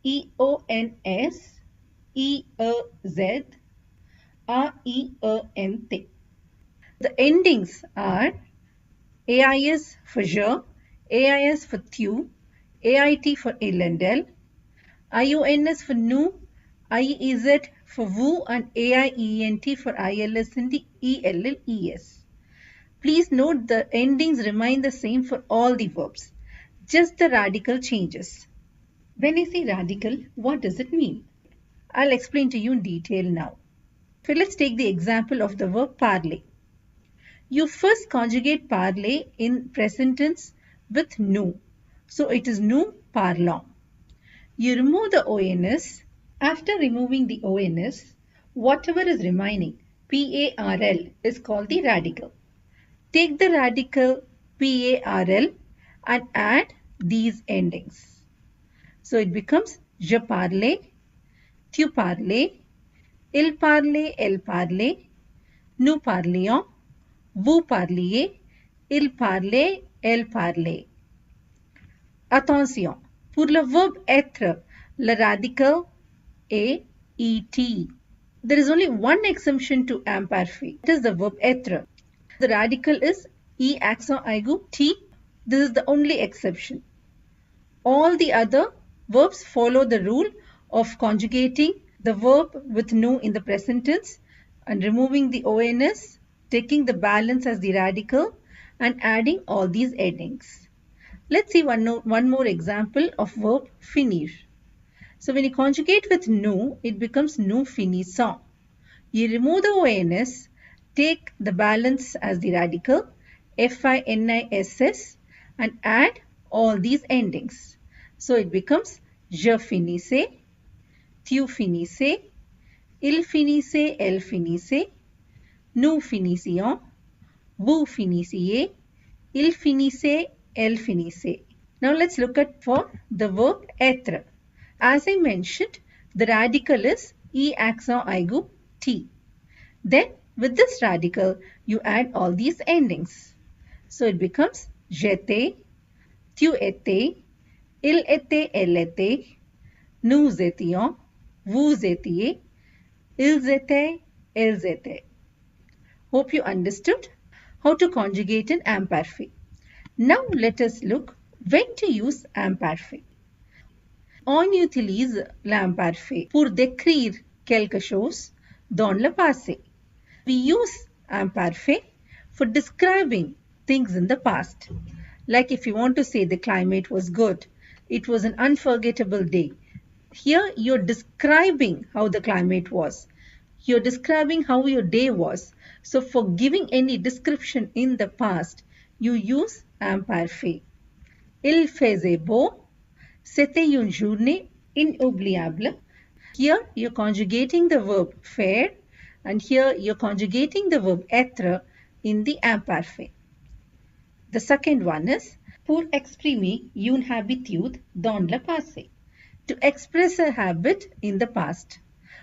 IONS, IEZ, AIENT. The endings are AIS for je, AIS for tu, AIT for elendel, IONS for nu, IEZ for vous, and AIENT for ILS and the ELLES. Please note the endings remain the same for all the verbs, just the radical changes. When I say radical, what does it mean? I'll explain to you in detail now. So let's take the example of the verb parler. You first conjugate parler in present tense with nous. So it is nous parlons. You remove the ONS. After removing the ONS, whatever is remaining, PARL, is called the radical. Take the radical PARL and add these endings. So it becomes je parlais, tu parlais, il parlait, elle parlait, nous parlions, vous parliez, il parlait, elle parlait. Attention, pour le verbe être, le radical est et. There is only one exemption to imparfait. It is the verb être. The radical is e accent aigu t. This is the only exception. All the other verbs follow the rule of conjugating the verb with nous in the present tense and removing the ONS, taking the balance as the radical and adding all these endings. Let's see one more example of verb finir. So when you conjugate with nous, it becomes nous finissons. You remove the ONS, take the balance as the radical, FINISS, and add all these endings. So it becomes je finissais, tu finissais, il finissait, elle finissait, nous finissions, vous finissiez, il finissait, elle finissait. Now let's look at for the verb être. As I mentioned, the radical is e accent aigu t. Then with this radical, you add all these endings. So it becomes j'étais, tu étais, il était, elle était, nous étions, vous étiez, ils étaient, elles étaient. Hope you understood how to conjugate an imparfait. Now let us look when to use imparfait. On utilise l'imparfait pour décrire quelque chose dans le passé. We use imparfait for describing things in the past. Like if you want to say the climate was good, it was an unforgettable day. Here you're describing how the climate was. You're describing how your day was. So for giving any description in the past, you use imparfait. Il faisait beau. C'était une journée inoubliable. Here you're conjugating the verb faire, and here you're conjugating the verb être in the imparfait. The second one is pour exprimer une habitude dans le passé. To express a habit in the past.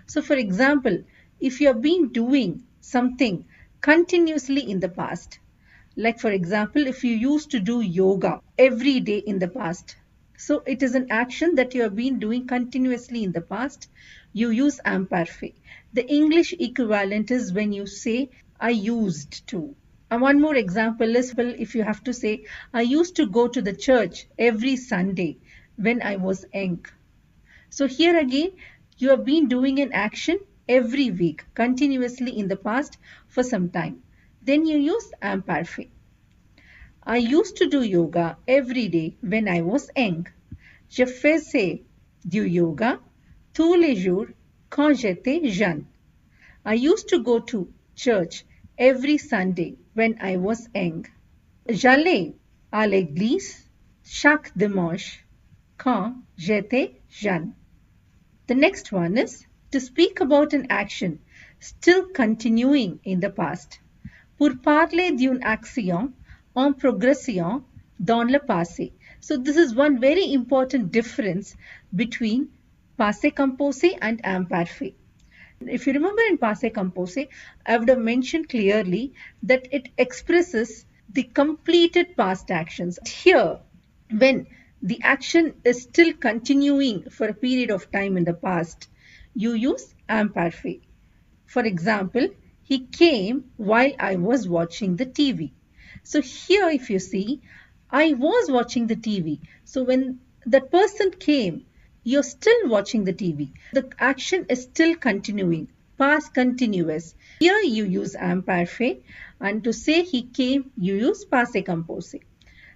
So for example, if you have been doing something continuously in the past, like for example, if you used to do yoga every day in the past, so it is an action that you have been doing continuously in the past, you use imparfait. The English equivalent is when you say I used to. And one more example is if you have to say I used to go to the church every Sunday when I was young. So here again, you have been doing an action every week continuously in the past for some time. Then you use imparfait. I used to do yoga every day when I was young. Je faisais du yoga tous les jours quand j'étais jeune. I used to go to church every Sunday when I was young. J'allais à l'église chaque dimanche quand j'étais jeune. The next one is to speak about an action still continuing in the past. Pour parler d'une action en progression dans le passé. So this is one very important difference between passé composé and imparfait. If you remember in passé composé, I would have mentioned clearly that it expresses the completed past actions. Here, when the action is still continuing for a period of time in the past, you use imparfait. For example, he came while I was watching the TV. So here if you see, I was watching the TV. So when that person came, you're still watching the TV. The action is still continuing, past continuous. Here you use imparfait, and to say he came, you use passé composé.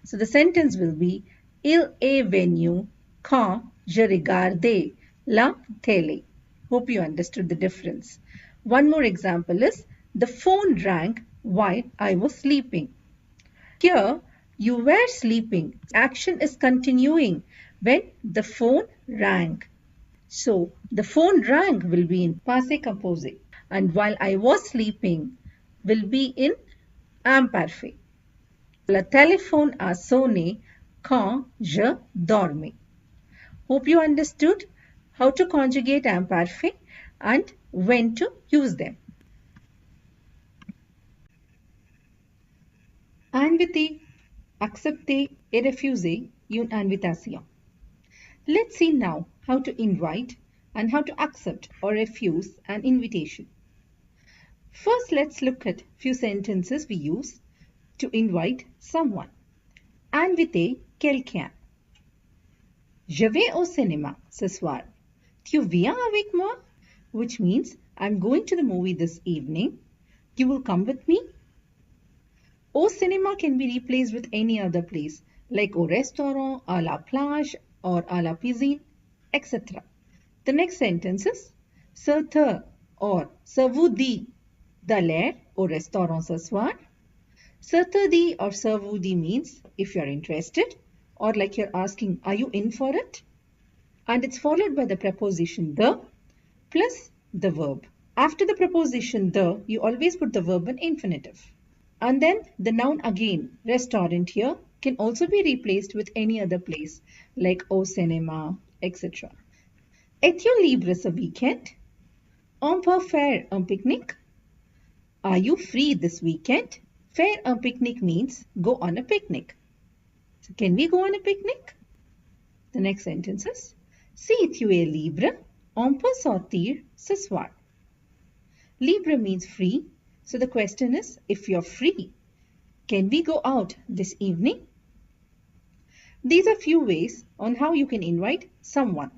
So the sentence will be Il est venu quand je regardais la télé. Hope you understood the difference. One more example is the phone rang while I was sleeping. Here you were sleeping. Action is continuing when the phone rang. So the phone rang will be in passé composé, and while I was sleeping will be in imparfait. Le téléphone a sonné quand je dormais. Hope you understood how to conjugate imparfait and when to use them. Inviter, accepter et refuser une invitation. Let's see now how to invite and how to accept or refuse an invitation. First, let's look at few sentences we use to invite someone. Inviter quelqu'un. Je vais au cinéma ce soir. Tu viens avec moi? Which means I'm going to the movie this evening. You will come with me? Au cinéma can be replaced with any other place like au restaurant, à la plage, or à la piscine, etc. The next sentence is ça te or ça vous dit d'aller au restaurant ce soir. Ça te dit or ça vous dit means if you're interested or like you're asking are you in for it? And it's followed by the preposition the plus the verb. After the preposition the, you always put the verb in infinitive. And then the noun again, restaurant here, can also be replaced with any other place like au cinéma, etc. Es-tu libre ce weekend? On peut faire un pique-nique? Are you free this weekend? Faire un pique-nique means go on a picnic. So can we go on a picnic? The next sentence is si tu es libre, on peut sortir ce soir. Libre means free. So the question is, if you're free, can we go out this evening? These are few ways on how you can invite someone.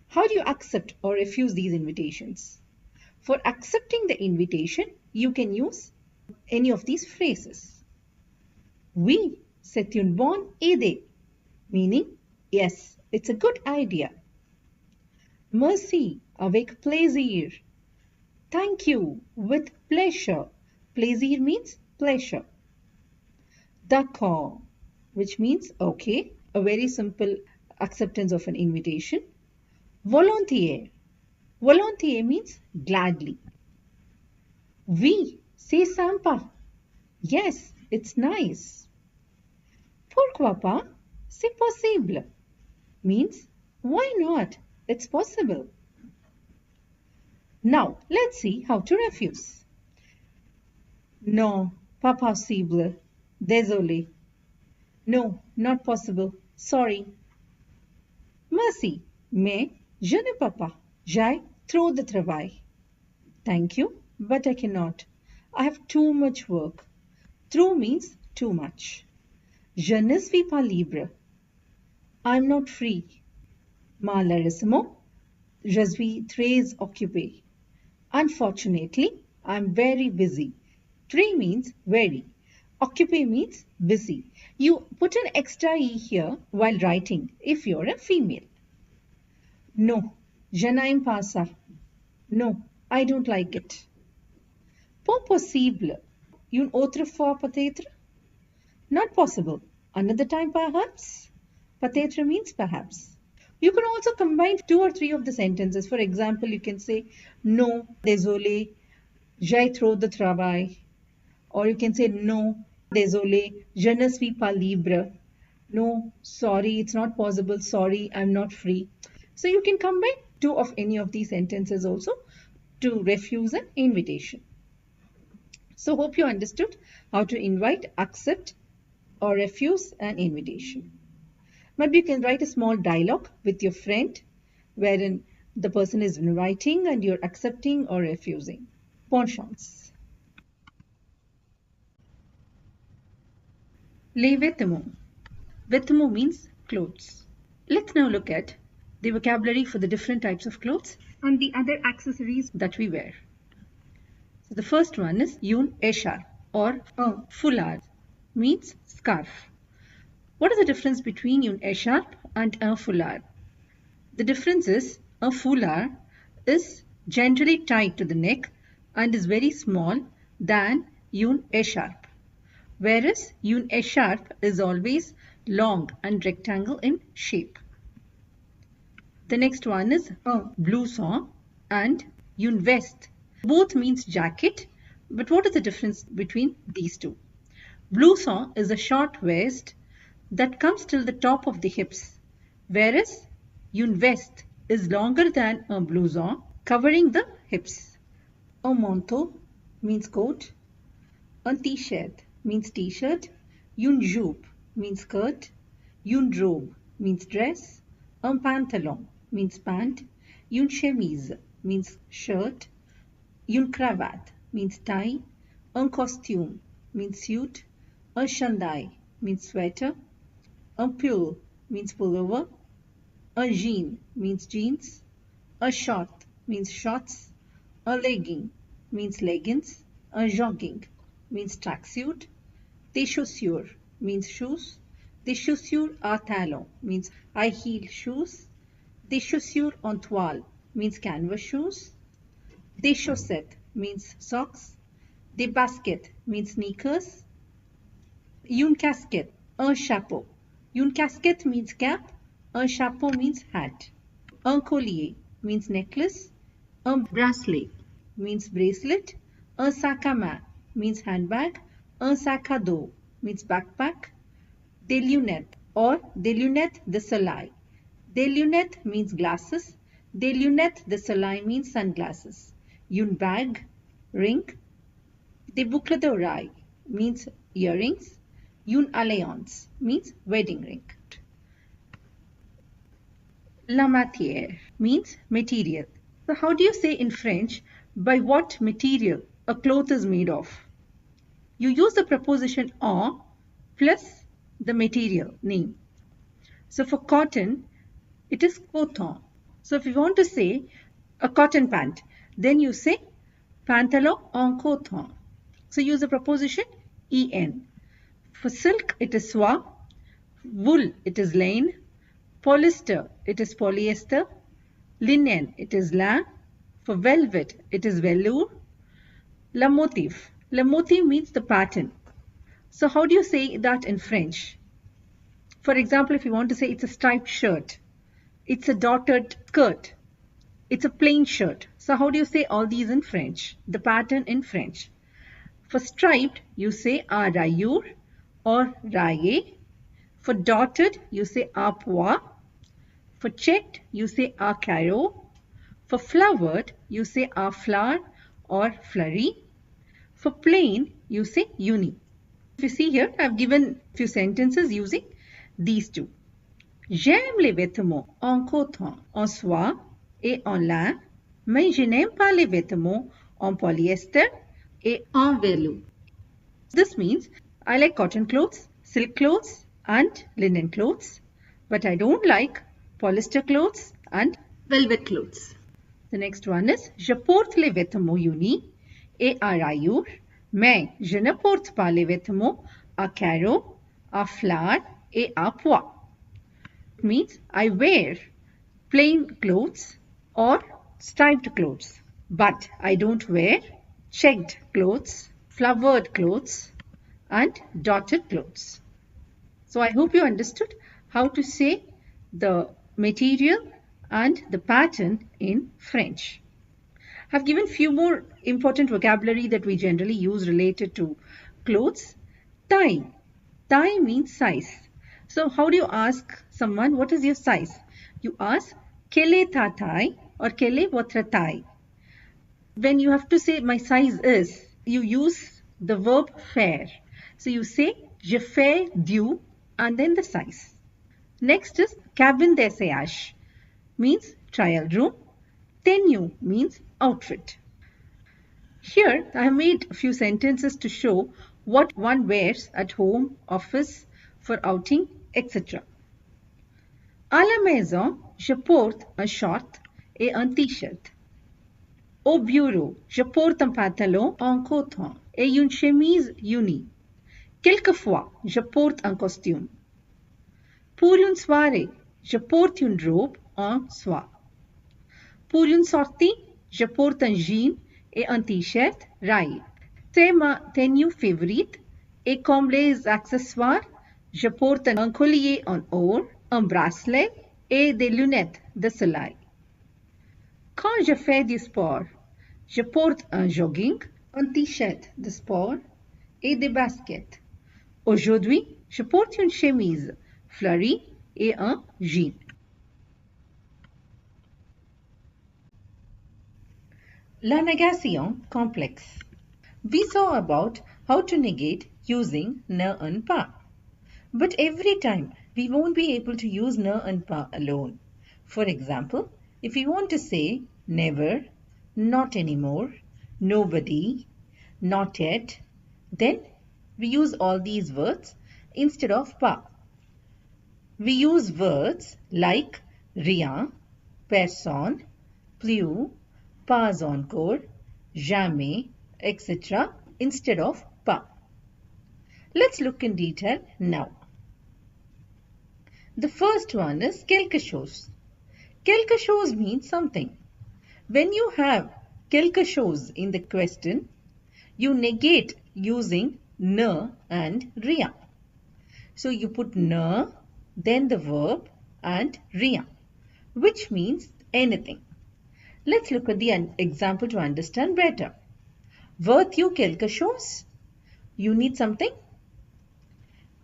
How do you accept or refuse these invitations? For accepting the invitation, you can use any of these phrases. Oui, c'est une bonne idée, meaning yes, it's a good idea. Merci, avec plaisir. Thank you, with pleasure. Plaisir means pleasure. D'accord, which means okay, a very simple acceptance of an invitation. Volontiers. Volontiers means gladly. Oui, c'est sympa. Yes, it's nice. Pourquoi pas? C'est possible. Means why not? It's possible. Now, let's see how to refuse. Non, pas possible. Désolé. No, not possible. Sorry. Merci, mais je ne peux pas. J'ai trop de travail. Thank you, but I cannot. I have too much work. Trop means too much. Je ne suis pas libre. I'm not free. Malheureusement, je suis très occupé. Unfortunately, I'm very busy. Très means very. Occupé means busy. You put an extra E here while writing if you're a female. No, je n'aime pas ça. No, I don't like it. Pas possible. Une autre fois peut-être. Not possible. Another time perhaps. Peut-être means perhaps. You can also combine 2 or 3 of the sentences. For example, you can say no, désolé, j'ai trop de travail. Or you can say no, désolé, je ne suis pas libre. No, sorry, it's not possible. Sorry, I'm not free. So you can combine 2 of any of these sentences also to refuse an invitation. So hope you understood how to invite, accept or refuse an invitation. Maybe you can write a small dialogue with your friend wherein the person is inviting and you're accepting or refusing. Bonne chance. Les vêtements. Vêtements means clothes. Let's now look at the vocabulary for the different types of clothes and the other accessories that we wear. So the first one is une écharpe or a foulard, means scarf. What is the difference between une écharpe and un foulard? The difference is a foulard is generally tied to the neck and is very small than une écharpe, whereas une écharpe is always long and rectangle in shape. The next one is a blouson and une veste. Both means jacket, but what is the difference between these two? Blouson is a short vest that comes till the top of the hips, whereas une veste is longer than a blouson, covering the hips. A manteau means coat, a t-shirt means t-shirt, une jupe means skirt, une robe means dress, un pantalon means pant, une chemise means shirt, une cravate means tie, un costume means suit, un chandail means sweater, un pull means pullover, un jean means jeans, a short means shorts, a legging means leggings, a jogging means tracksuit, des chaussures means shoes, des chaussures à talons means high heel shoes, des chaussures en toile means canvas shoes, des chaussettes means socks, des baskets means sneakers, une casquette, un chapeau. Une casquette means cap, un chapeau means hat. Un collier means necklace, un bracelet means bracelet, un sac à main means handbag, un sac à dos means backpack, des lunettes or des lunettes de soleil. Des lunettes means glasses, des lunettes de soleil means sunglasses. Une bag, ring, des boucles d'oreilles means earrings, une alliance means wedding ring. La matière means material. So how do you say in French, by what material a cloth is made of? You use the preposition en plus the material name. So for cotton, it is coton. So if you want to say a cotton pant, then you say pantalon en coton. So use the preposition en. For silk, it is soie. Wool, it is laine. Polyester, it is polyester. Linen, it is lin. For velvet, it is velour. Le motif. Le motif means the pattern. So how do you say that in French? For example, if you want to say it's a striped shirt, it's a dotted skirt, it's a plain shirt. So how do you say all these in French? The pattern in French. For striped, you say a rayure or raye. For dotted, you say a pois. For checked, you say a carreau. For flowered, you say a flower or fleury. For plain, you say uni. If you see here, I have given a few sentences using these two. J'aime les vêtements en coton, en soie et en lin, mais je n'aime pas les vêtements en polyester et en velours. This means I like cotton clothes, silk clothes and linen clothes, but I don't like polyester clothes and velvet clothes. The next one is je porte les vêtements unis et à rayures, mais je ne porte pas les vêtements à carreaux, à fleurs et à pois. It means I wear plain clothes or striped clothes, but I don't wear checked clothes, flowered clothes and dotted clothes. So I hope you understood how to say the material and the pattern in French. I've given few more important vocabulary that we generally use related to clothes. Taille. Taille means size. So how do you ask someone what is your size? You ask quelle est ta taille or quelle est votre taille. When you have to say my size is, you use the verb faire. So you say je fais du and then the size. Next is cabine d'essayage, means trial room. Tenue means outfit. Here I have made a few sentences to show what one wears at home, office, for outing, etc. À la maison, je porte un short et un t-shirt. Au bureau, je porte un pantalon en coton et une chemise unie. Quelquefois, je porte un costume. Pour une soirée, je porte une robe en soie. Pour une sortie, je porte un jean et un t-shirt rayé. C'est ma tenue favorite et comme les accessoires, je porte un collier en or, un bracelet et des lunettes de soleil. Quand je fais du sport, je porte un jogging, un t-shirt de sport et des baskets. Aujourd'hui, je porte une chemise fleurie et un jean. La négation complexe. We saw about how to negate using ne and pas. But every time we won't be able to use ne and pas alone. For example, if we want to say never, not anymore, nobody, not yet, then we use all these words instead of pas. We use words like rien, personne, plus, pas encore, jamais, etc. instead of pas. Let's look in detail now. The first one is quelque chose. Quelque chose means something. When you have quelque chose in the question, you negate using ne and rien. So you put ne, then the verb and rien, which means anything. Let's look at the example to understand better. Veux-tu quelque chose? You need something?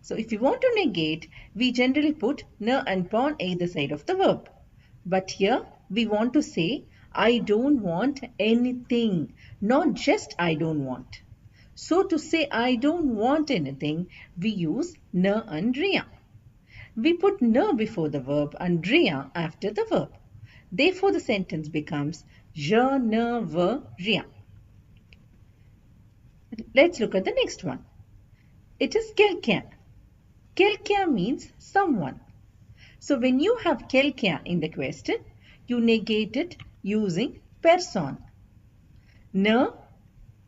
So if you want to negate, we generally put ne and pas on either side of the verb. But here we want to say I don't want anything, not just I don't want. So to say I don't want anything, we use ne and rien. We put ne before the verb and rien after the verb. Therefore the sentence becomes je ne veux rien. Let's look at the next one. It is quelqu'un. Quelqu'un means someone. So when you have quelqu'un in the question, you negate it using personne. Ne,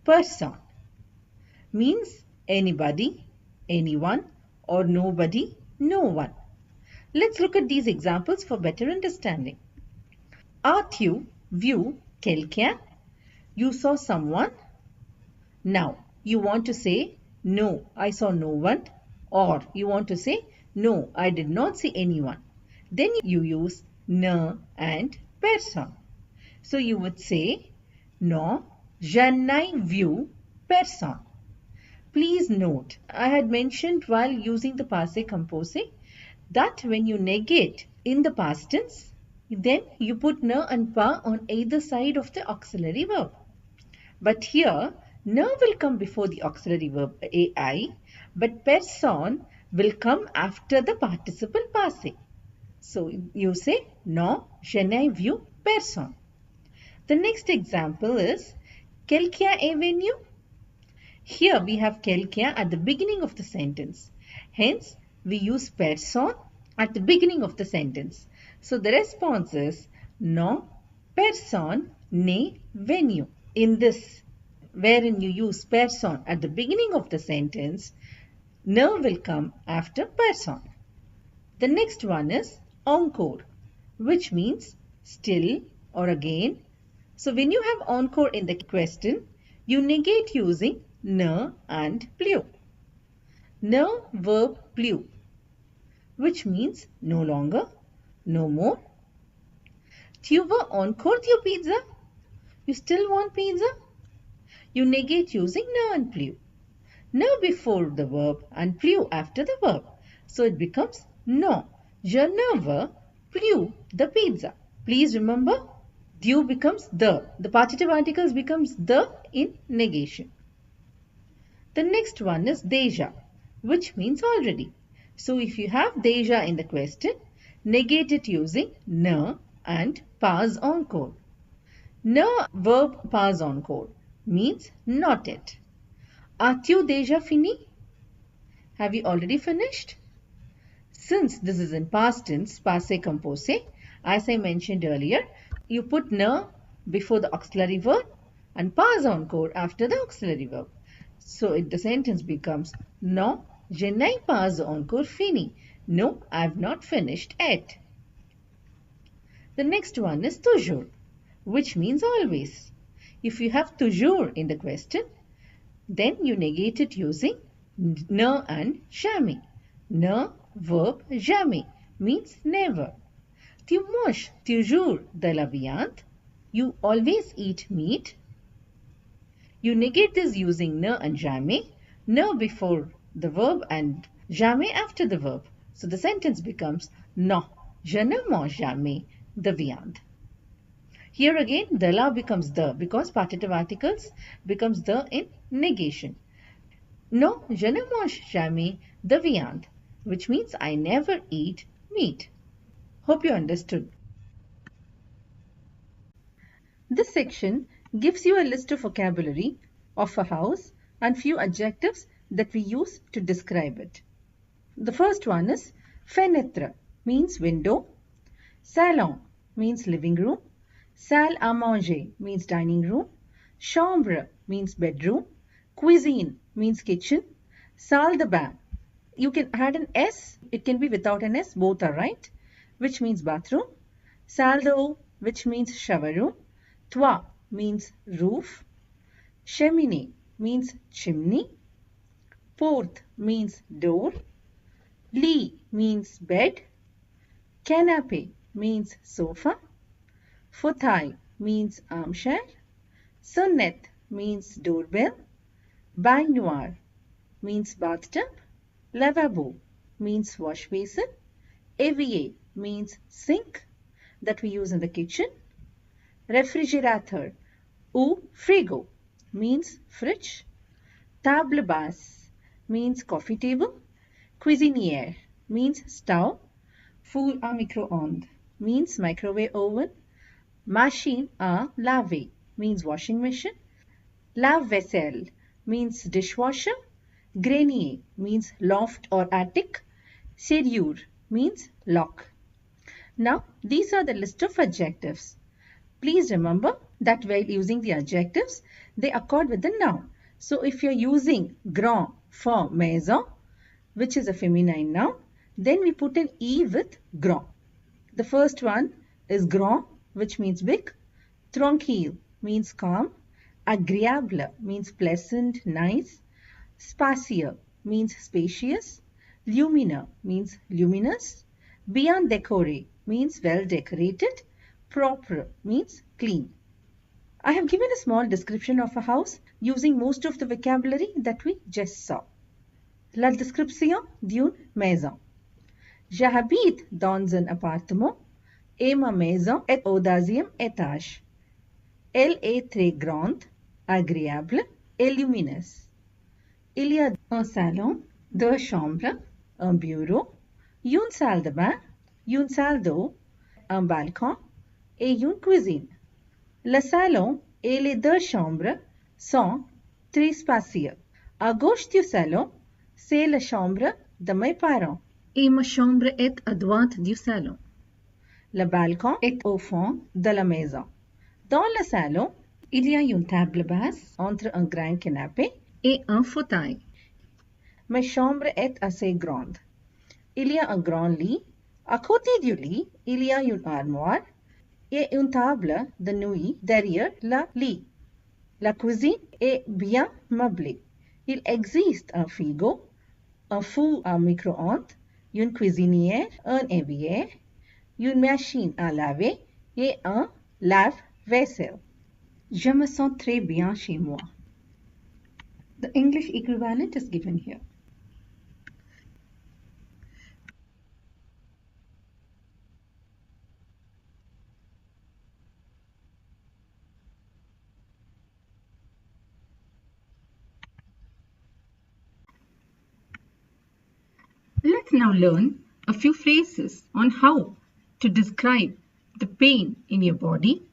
personne means anybody, anyone, or nobody, no one. Let's look at these examples for better understanding. As-tu vu quelqu'un? You saw someone. Now, you want to say, no, I saw no one. Or you want to say, no, I did not see anyone. Then you use ne and personne. So you would say, non, je n'ai vu personne. Please note, I had mentioned while using the passé composé that when you negate in the past tense, then you put ne and pas on either side of the auxiliary verb. But here, ne will come before the auxiliary verb ai, but personne will come after the participle passé. So you say, non, je n'ai vu personne. The next example is, quelqu'un est venu? Here we have quelqu'un at the beginning of the sentence. Hence, we use personne at the beginning of the sentence. So the response is, non, personne n'est venu. In this, wherein you use personne at the beginning of the sentence, ne will come after personne. The next one is encore, which means still or again. So when you have encore in the question, you negate using ne and plus. Ne verb plus, which means no longer, no more. Tu veux encore your pizza? You still want pizza? You negate using ne and plus. Ne before the verb and plus after the verb. So it becomes non, je ne veux plus the pizza. Please remember, du becomes the. The partitive articles becomes the in negation. The next one is déjà, which means already. So if you have déjà in the question, negate it using ne and pas encore. Ne verb pas encore means not yet. As-tu déjà fini? Have you already finished? Since this is in past tense, passé composé, as I mentioned earlier, you put ne before the auxiliary verb and pas encore after the auxiliary verb. So the sentence becomes, non, je n'ai pas encore fini. No, I have not finished yet. The next one is toujours, which means always. If you have toujours in the question, then you negate it using ne and jamais. Ne verb jamais means never. Tu manges toujours de la viande? You always eat meat. You negate this using ne and jamais, ne before the verb and jamais after the verb. So the sentence becomes, non, je ne mange jamais de viande. Here again, de la becomes the because partitive articles becomes the in negation. Non, je ne mange jamais de viande, which means I never eat meat. Hope you understood. This section gives you a list of vocabulary of a house and few adjectives that we use to describe it. The first one is fenêtre, means window. Salon means living room. Salle à manger means dining room. Chambre means bedroom. Cuisine means kitchen. Salle de bain, you can add an S, it can be without an S, both are right, which means bathroom. Salle d'eau, which means shower room. Toit means roof. Cheminée means chimney. Porte means door. Lit means bed. Canapé means sofa. Fauteuil means armchair. Sonnette means doorbell. Baignoire means bathtub. Lavabo means wash basin. Évier means sink that we use in the kitchen. Réfrigérateur ou frigo means fridge. Table basse means coffee table. Cuisinière means stove. Four à micro-ondes means microwave oven. Machine à laver means washing machine. Lave-vaisselle means dishwasher. Grenier means loft or attic. Serrure means lock. Now, these are the list of adjectives. Please remember that while using the adjectives, they accord with the noun. So, if you are using grand for maison, which is a feminine noun. Then we put an E with grand. The first one is grand, which means big. Tranquille means calm. Agréable means pleasant, nice. Spacieux means spacious. Lumineux means luminous. Bien décoré means well decorated. Propre means clean. I have given a small description of a house using most of the vocabulary that we just saw. La description d'une maison. J'habite dans un appartement et ma maison est au 10e étage. Elle est très grande, agréable et lumineuse. Il y a un salon, 2 chambres, un bureau, une salle de bain, une salle d'eau, un balcon et une cuisine. Le salon et les 2 chambres sont très spacieux. À gauche du salon, c'est la chambre de mes parents. Et ma chambre est à droite du salon. Le balcon est au fond de la maison. Dans le salon, Il y a une table basse entre un grand canapé, et un fauteuil. ma chambre est assez grande. Il y a un grand lit. À côté du lit, il y a une armoire et une table de nuit derrière le lit. La cuisine est bien meublée. Il existe un frigo, un four à micro-ondes, une cuisinière, un évier, une machine à laver et un lave-vaisselle. Je me sens très bien chez moi. The English equivalent is given here. Let's now learn a few phrases on how to describe the pain in your body,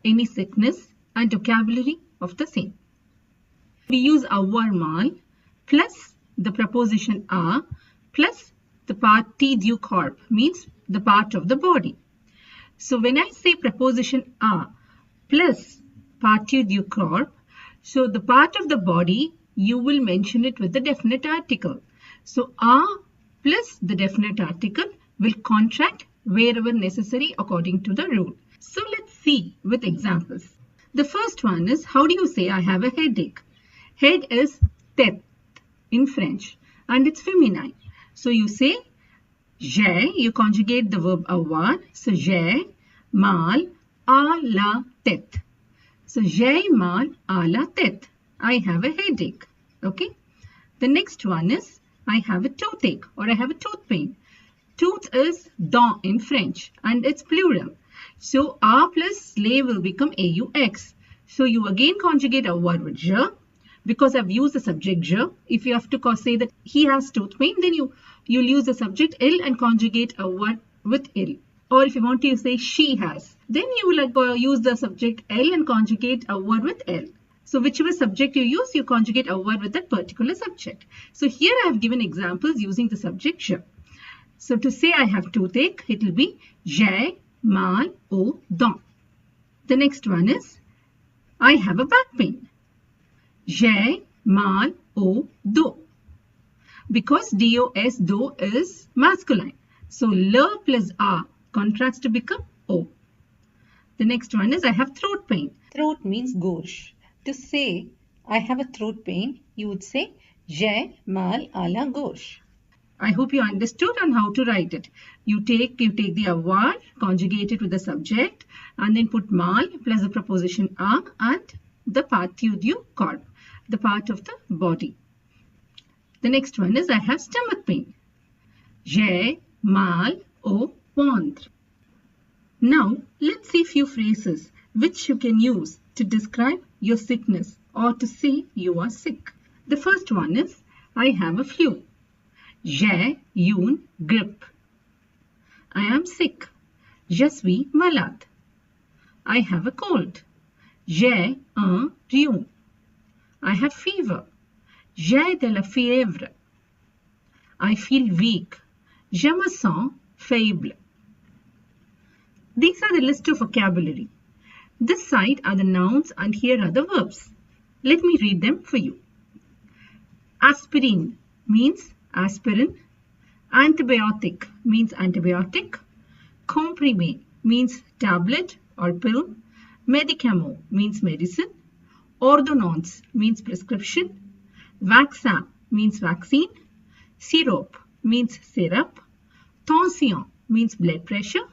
any sickness and vocabulary of the same. We use avoir mal plus the preposition a plus the partie du corps, means the part of the body. So when I say preposition a plus partie du corps, so the part of the body, you will mention it with the definite article. So a plus the definite article will contract wherever necessary according to the rule. So let's see with examples. The first one is, how do you say I have a headache? Head is tête in French and it's feminine. So you say j'ai, you conjugate the verb avoir. So j'ai mal à la tête. So j'ai mal à la tête. I have a headache. Okay. The next one is, I have a toothache or I have a tooth pain. Tooth is dent in French and it's plural. So a plus les will become aux. So you again conjugate avoir with je. Because I've used the subject je. If you have to say that he has tooth pain, then you'll use the subject il and conjugate avoir with il. Or if you want to say she has, then you will use the subject l and conjugate avoir with l. So whichever subject you use, you conjugate avoir with that particular subject. So here I have given examples using the subject je. So to say I have toothache, it will be j'ai mal aux dents. The next one is, I have a back pain. J'ai mal au dos. Because dos, do is masculine. So le plus a contracts to become o. The next one is, I have throat pain. Throat means gorge. To say I have a throat pain, you would say j'ai mal à la gorge. I hope you understood on how to write it. You take the avoir, conjugate it with the subject, and then put mal plus the preposition a and the partie du corps, the part of the body. The next one is, I have stomach pain. J'ai mal au ventre. Now let's see few phrases which you can use to describe your sickness or to say you are sick. The first one is, I have a flu. J'ai une grippe. I am sick. Je suis malade. I have a cold. J'ai un rhume. I have fever. J'ai de la fièvre. I feel weak. Je me sens faible. These are the list of vocabulary. This side are the nouns and here are the verbs. Let me read them for you. Aspirin means aspirin. Antibiotic means antibiotic. Comprimé means tablet or pill. Medicament means medicine. Ordonnance means prescription. Vaccin means vaccine. Syrup means syrup. Tension means blood pressure.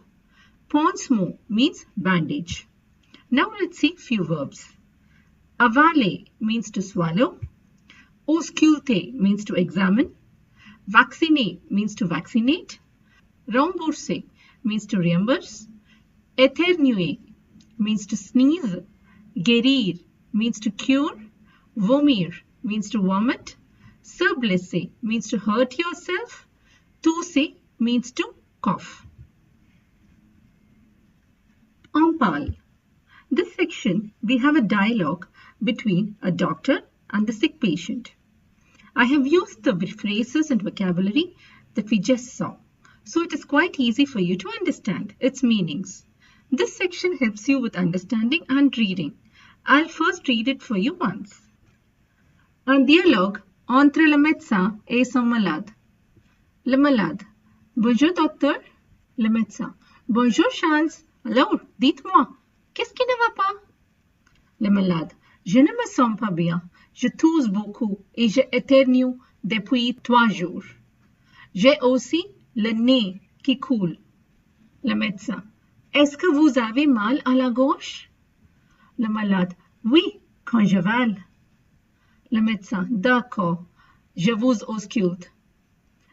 Pansement means bandage. Now let's see few verbs. Avaler means to swallow. Ausculter means to examine. Vacciner means to vaccinate. Rembourser means to reimburse. Éternuer means to sneeze. Guérir means to cure. Vomir means to vomit. Se blesser means to hurt yourself. Tousser means to cough. En parle. This section we have a dialogue between a doctor and the sick patient. I have used the phrases and vocabulary that we just saw, so it is quite easy for you to understand its meanings. This section helps you with understanding and reading. I'll first read it for you once. Un dialogue entre le médecin et son malade. Le malade. Bonjour docteur. Le médecin. Bonjour Charles. Alors, dites-moi, qu'est-ce qui ne va pas? Le malade. Je ne me sens pas bien. Je tousse beaucoup et je éternue depuis 3 jours. J'ai aussi le nez qui coule. Le médecin. Est-ce que vous avez mal à la gauche? Le malade. Oui, quand je vale. Le médecin. D'accord, je vous ausculte.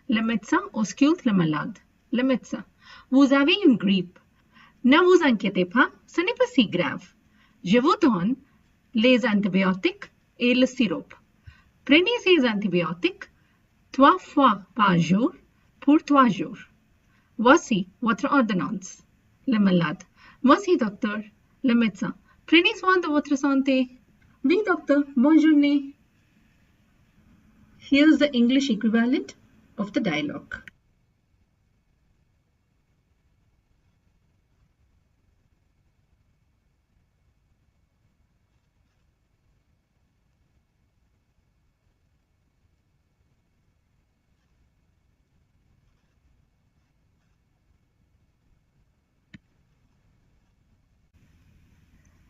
Le médecin ausculte le malade. Le médecin. Vous avez une grippe. Ne vous inquiétez pas, ce n'est pas si grave. Je vous donne les antibiotiques et le sirop. Prenez ces antibiotiques 3 fois par jour pour 3 jours. Voici votre ordonnance. Le malade. Merci docteur. Le médecin. Prenez soin de votre santé. Oui docteur, bonne journée. Here's the English equivalent of the dialogue.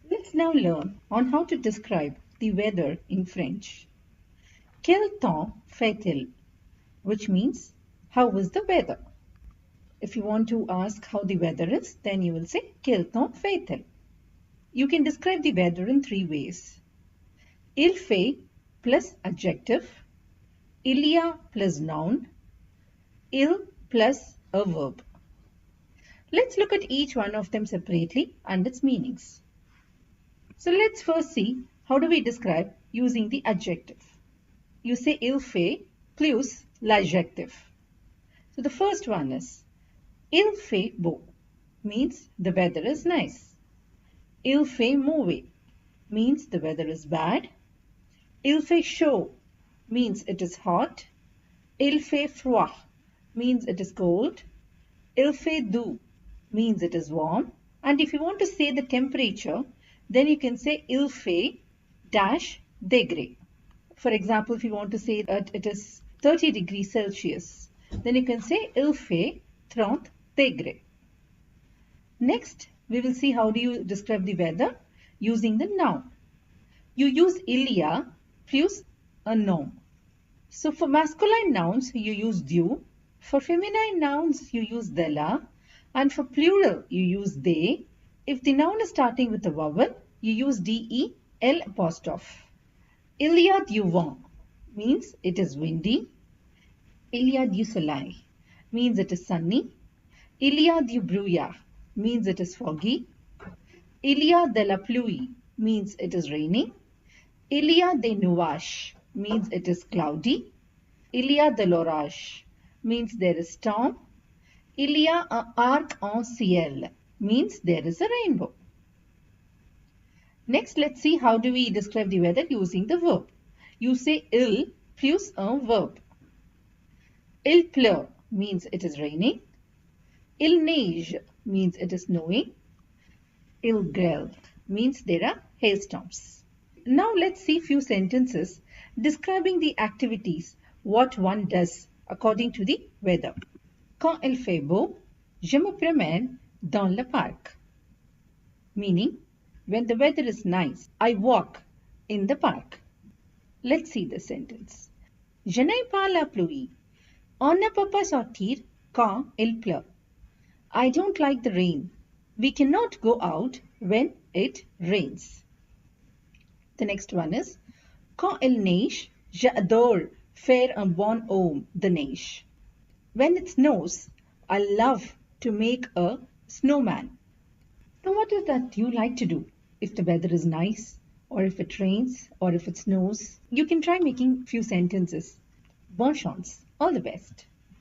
Let's now learn on how to describe the weather in French. Quel temps fait-il? Which means, how is the weather? If you want to ask how the weather is, then you will say, quel temps fait-il? You can describe the weather in 3 ways. Il fait plus adjective, il y a plus noun, il plus a verb. Let's look at each one of them separately and its meanings. So let's first see how do we describe using the adjective. You say il fait plus l'adjective. So the first one is il fait beau, means the weather is nice. Il fait mauvais, means the weather is bad. Il fait chaud, means it is hot. Il fait froid, means it is cold. Il fait doux, means it is warm. And if you want to say the temperature, then you can say il fait dash degré. For example, if you want to say that it is 30 degrees Celsius, then you can say il fait 30 degrés. Next, we will see how do you describe the weather using the noun. You use il y a plus a nom. So for masculine nouns, you use du. For feminine nouns, you use de la. And for plural, you use they. If the noun is starting with a vowel, you use de-l apostrophe. Il y a du vent means it is windy. Il y a du soleil means it is sunny. Il y a du brouillard means it is foggy. Il y a de la pluie means it is raining. Il y a des nuages means it is cloudy. Il y a de l'orage means there is storm. Il y a un arc-en-ciel means there is a rainbow. Next, let's see how do we describe the weather using the verb. You say il plus un verb. Il pleut means it is raining. Il neige means it is snowing. Il grêle means there are hailstorms. Now let's see few sentences describing the activities, what one does according to the weather. Quand il fait beau, je me promène dans le parc. Meaning, when the weather is nice, I walk in the park. Let's see the sentence. Je n'aime pas la pluie. On ne peut pas sortir quand il pleut. I don't like the rain. We cannot go out when it rains. The next one is quand il neige, j'adore faire un bon homme de neige. When it snows, I love to make a snowman. Now, what is that you like to do if the weather is nice, or if it rains, or if it snows? You can try making few sentences. Bonne chance. All the best.